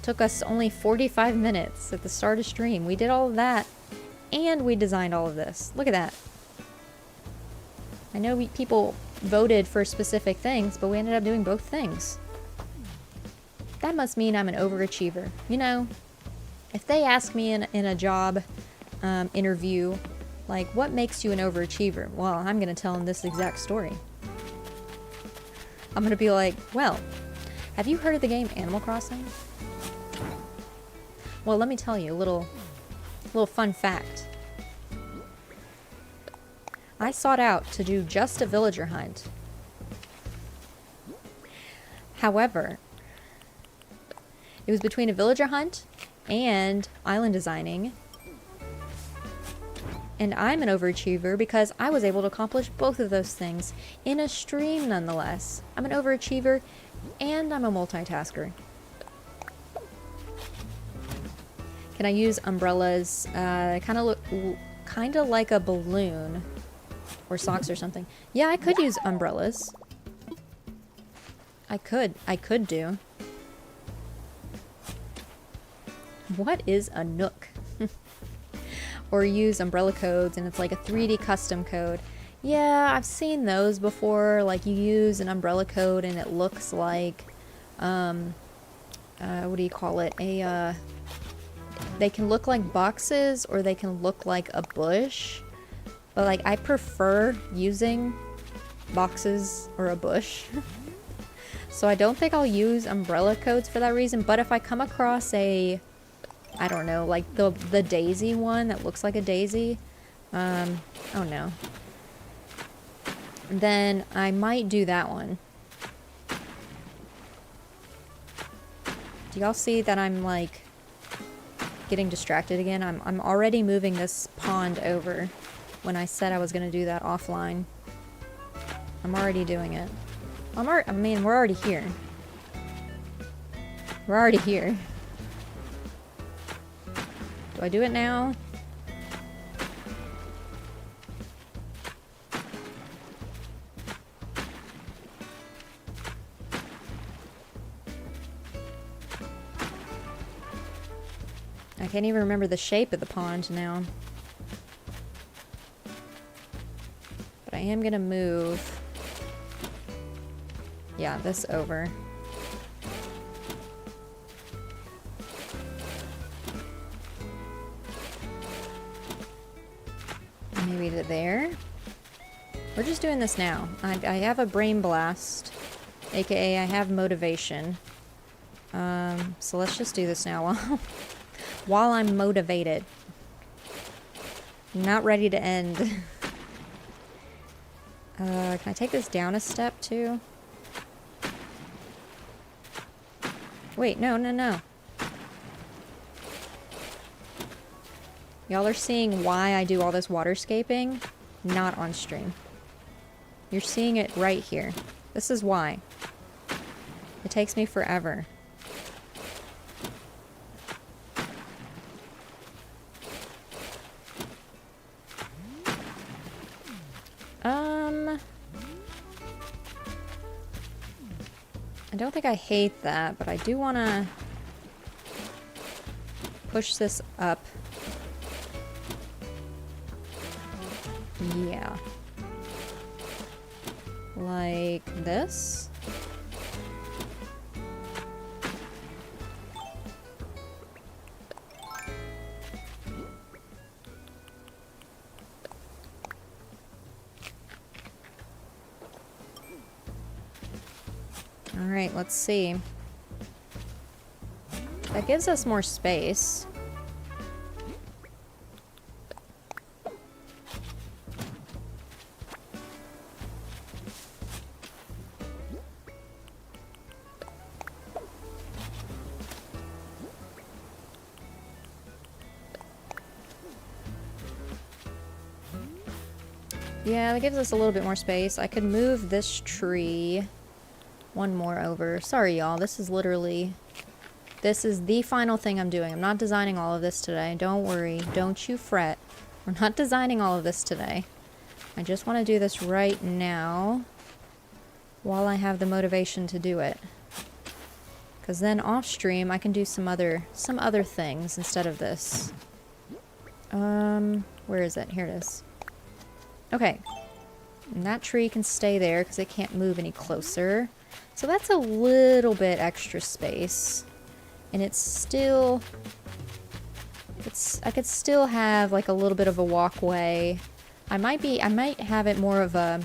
Took us only 45 minutes at the start of stream. We did all of that, and we designed all of this. Look at that. I know people voted for specific things, but we ended up doing both things. That must mean I'm an overachiever. You know, if they ask me in a job interview, like, what makes you an overachiever? Well, I'm going to tell them this exact story. I'm going to be like, well, have you heard of the game Animal Crossing? Well, let me tell you a little fun fact. I sought out to do just a villager hunt. However, it was between a villager hunt and island designing. And I'm an overachiever because I was able to accomplish both of those things in a stream nonetheless. I'm an overachiever and I'm a multitasker. Can I use umbrellas? Kind of like a balloon or socks or something. Yeah, I could use umbrellas. I could do. What is a nook? Or use umbrella codes and it's like a 3D custom code. Yeah, I've seen those before. Like you use an umbrella code and it looks like, what do you call it? They can look like boxes or they can look like a bush. But like I prefer using boxes or a bush. So I don't think I'll use umbrella codes for that reason. But if I come across a, I don't know, like the daisy one that looks like a daisy. Oh no. Then I might do that one. Do y'all see that I'm like getting distracted again? I'm already moving this pond over when I said I was gonna do that offline. I'm already doing it. I mean, we're already here. We're already here. Do I do it now? I can't even remember the shape of the pond now. But I am gonna move, yeah, this over. Maybe to there? We're just doing this now. I have a brain blast, aka I have motivation. So let's just do this now while I'm motivated. I'm not ready to end. Can I take this down a step too? Wait, no. Y'all are seeing why I do all this waterscaping, not on stream. You're seeing it right here. This is why. It takes me forever. I don't think I hate that, but I do want to push this up. Yeah. Like this. Alright, let's see. That gives us more space. Yeah, that gives us a little bit more space. I could move this tree one more over. Sorry, y'all. This is the final thing I'm doing. I'm not designing all of this today. Don't worry. Don't you fret. We're not designing all of this today. I just want to do this right now while I have the motivation to do it. Because then off stream I can do some other things instead of this. Where is it? Here it is. Okay. And that tree can stay there because it can't move any closer. So that's a little bit extra space. And it's still... I could still have like a little bit of a walkway. I might have it more of a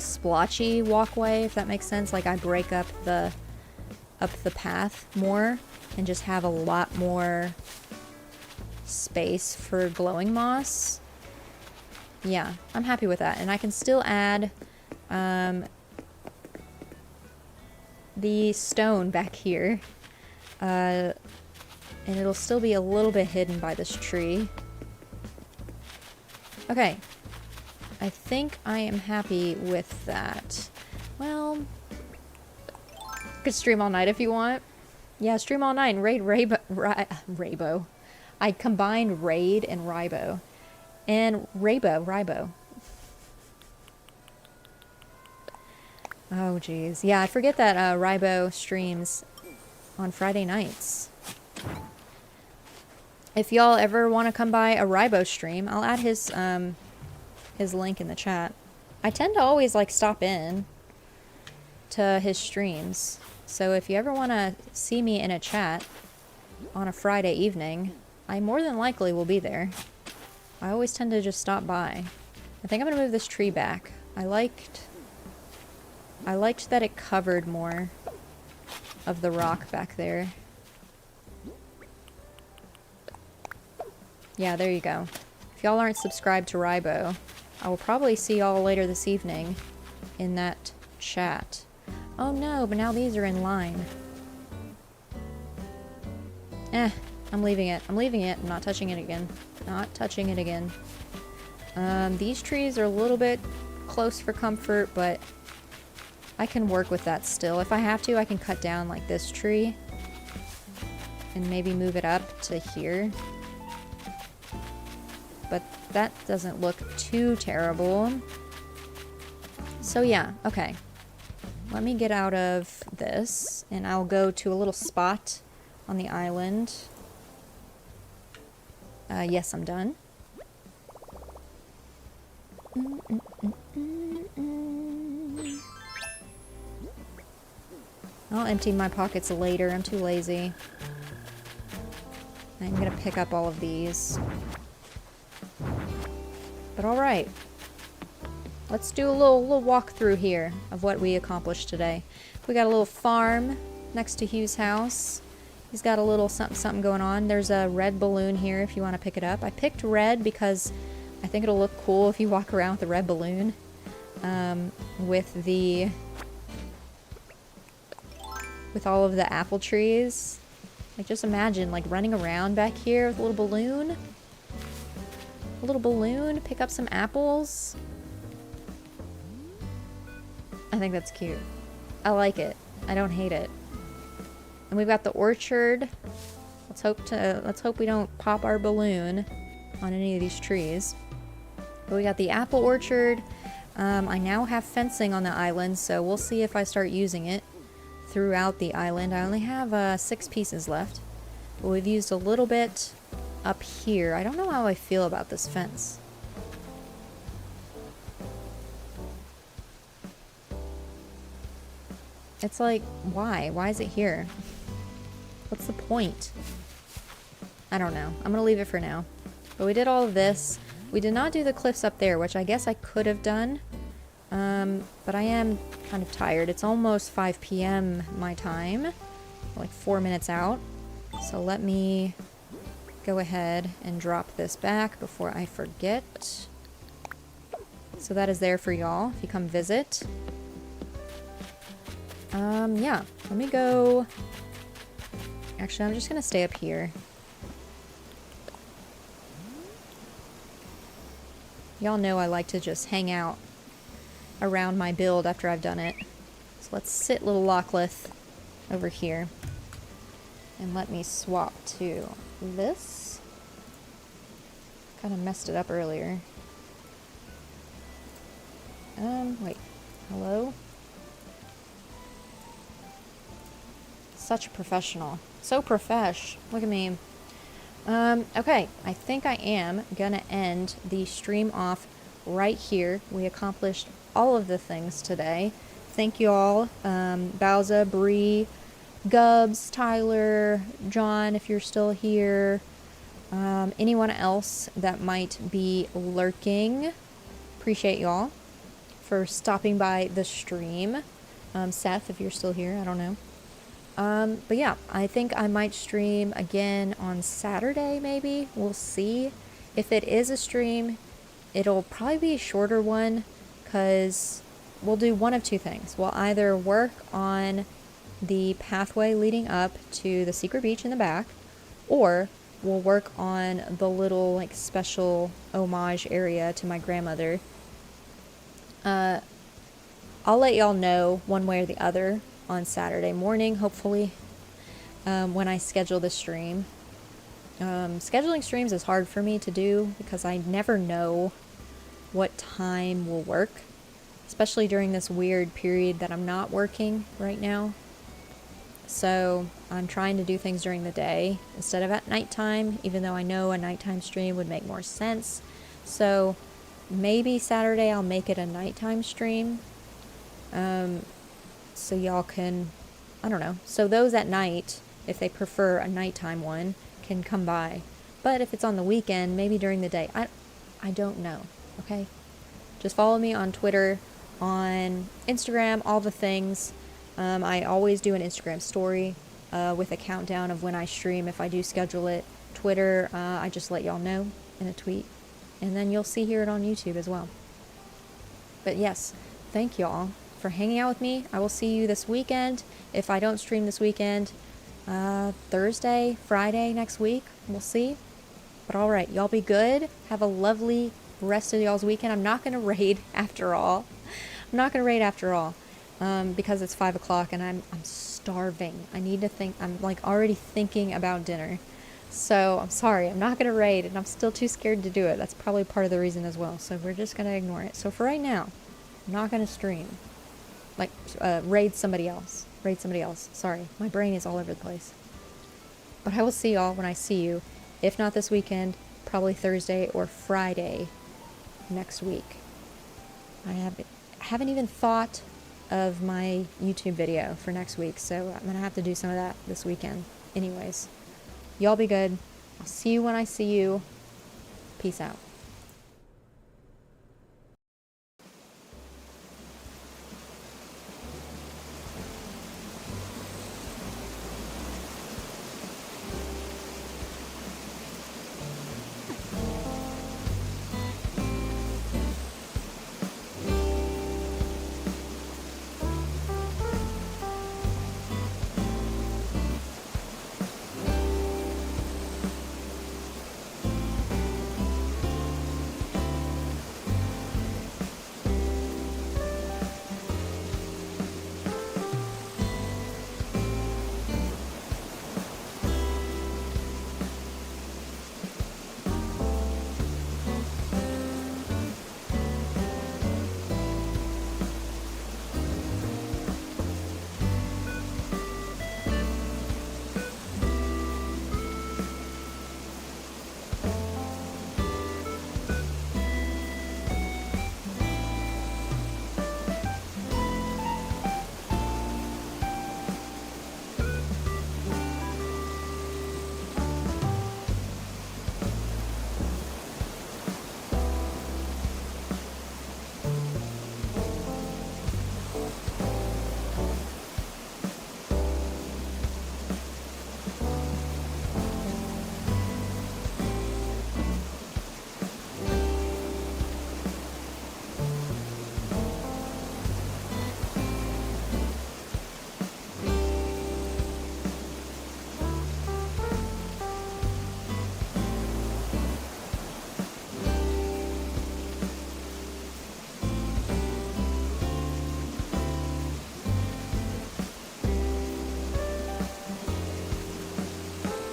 splotchy walkway, if that makes sense. Like I break up the path more and just have a lot more space for glowing moss. Yeah, I'm happy with that. And I can still add the stone back here. And it'll still be a little bit hidden by this tree. Okay. I think I am happy with that. Well, you could stream all night if you want. Yeah, stream all night and raid Rabo. I combined raid and Ribo. And Rabo. Oh, geez. Yeah, I forget that Ribo streams on Friday nights. If y'all ever want to come by a Ribo stream, I'll add his link in the chat. I tend to always like stop in to his streams. So if you ever want to see me in a chat on a Friday evening, I more than likely will be there. I always tend to just stop by. I think I'm gonna move this tree back. I liked that it covered more of the rock back there. Yeah, there you go. If y'all aren't subscribed to Ribo, I will probably see y'all later this evening in that chat. Oh no, but now these are in line. I'm leaving it. I'm leaving it. I'm not touching it again. Not touching it again. These trees are a little bit close for comfort, but I can work with that still. If I have to, I can cut down like this tree and maybe move it up to here. But that doesn't look too terrible. So yeah, okay. Let me get out of this and I'll go to a little spot on the island. Yes, I'm done. I'll empty my pockets later. I'm too lazy. I'm gonna pick up all of these. But alright. Let's do a little walkthrough here of what we accomplished today. We got a little farm next to Hugh's house. He's got a little something going on. There's a red balloon here if you want to pick it up. I picked red because I think it'll look cool if you walk around with a red balloon. With all of the apple trees. Like, just imagine, like, running around back here with a little balloon. A little balloon, pick up some apples. I think that's cute. I like it. I don't hate it. And we've got the orchard. Let's hope we don't pop our balloon on any of these trees. But we got the apple orchard. I now have fencing on the island, so we'll see if I start using it throughout the island. I only have 6 pieces left. But we've used a little bit up here. I don't know how I feel about this fence. It's like, why? Why is it here? What's the point? I don't know. I'm gonna leave it for now. But we did all of this. We did not do the cliffs up there, which I guess I could have done. But I am kind of tired. It's almost 5 p.m. my time. Like 4 minutes out. So let me go ahead and drop this back before I forget. So that is there for y'all if you come visit. Yeah, let me go. Actually, I'm just gonna stay up here. Y'all know I like to just hang out around my build after I've done it. So let's sit little Lockleth over here. And let me swap to this. Kind of messed it up earlier. Wait. Hello? Such a professional. So profesh. Look at me. Okay. I think I am gonna end the stream off right here. We accomplished all of the things today. Thank you all. Bowza, Bree, Gubs, Tyler, John, if you're still here. Anyone else that might be lurking. Appreciate y'all for stopping by the stream. Seth, if you're still here, I don't know. But yeah, I think I might stream again on Saturday, maybe. We'll see. If it is a stream, it'll probably be a shorter one, because we'll do one of two things. We'll either work on the pathway leading up to the secret beach in the back, or we'll work on the little, like, special homage area to my grandmother. I'll let y'all know one way or the other on Saturday morning, hopefully, when I schedule the stream. Scheduling streams is hard for me to do because I never know what time will work, especially during this weird period that I'm not working right now. So I'm trying to do things during the day instead of at nighttime, even though I know a nighttime stream would make more sense. So maybe Saturday I'll make it a nighttime stream. So y'all can, I don't know. So those at night, if they prefer a nighttime one, can come by. But if it's on the weekend, maybe during the day, I don't know. Okay? Just follow me on Twitter, on Instagram, all the things. I always do an Instagram story with a countdown of when I stream if I do schedule it. Twitter, I just let y'all know in a tweet. And then you'll see here it on YouTube as well. But yes, thank y'all for hanging out with me. I will see you this weekend. If I don't stream this weekend, Thursday, Friday next week. We'll see. But alright, y'all be good. Have a lovely rest of y'all's weekend. I'm not going to raid after all. Because it's 5 o'clock and I'm starving. I need to think. I'm like already thinking about dinner. So I'm sorry. I'm not going to raid and I'm still too scared to do it. That's probably part of the reason as well. So we're just going to ignore it. So for right now, I'm not going to stream. Like, raid somebody else. Sorry. My brain is all over the place. But I will see y'all when I see you. If not this weekend, probably Thursday or Friday next week. I haven't even thought of my YouTube video for next week, so I'm gonna have to do some of that this weekend. Anyways, y'all be good. I'll see you when I see you. Peace out.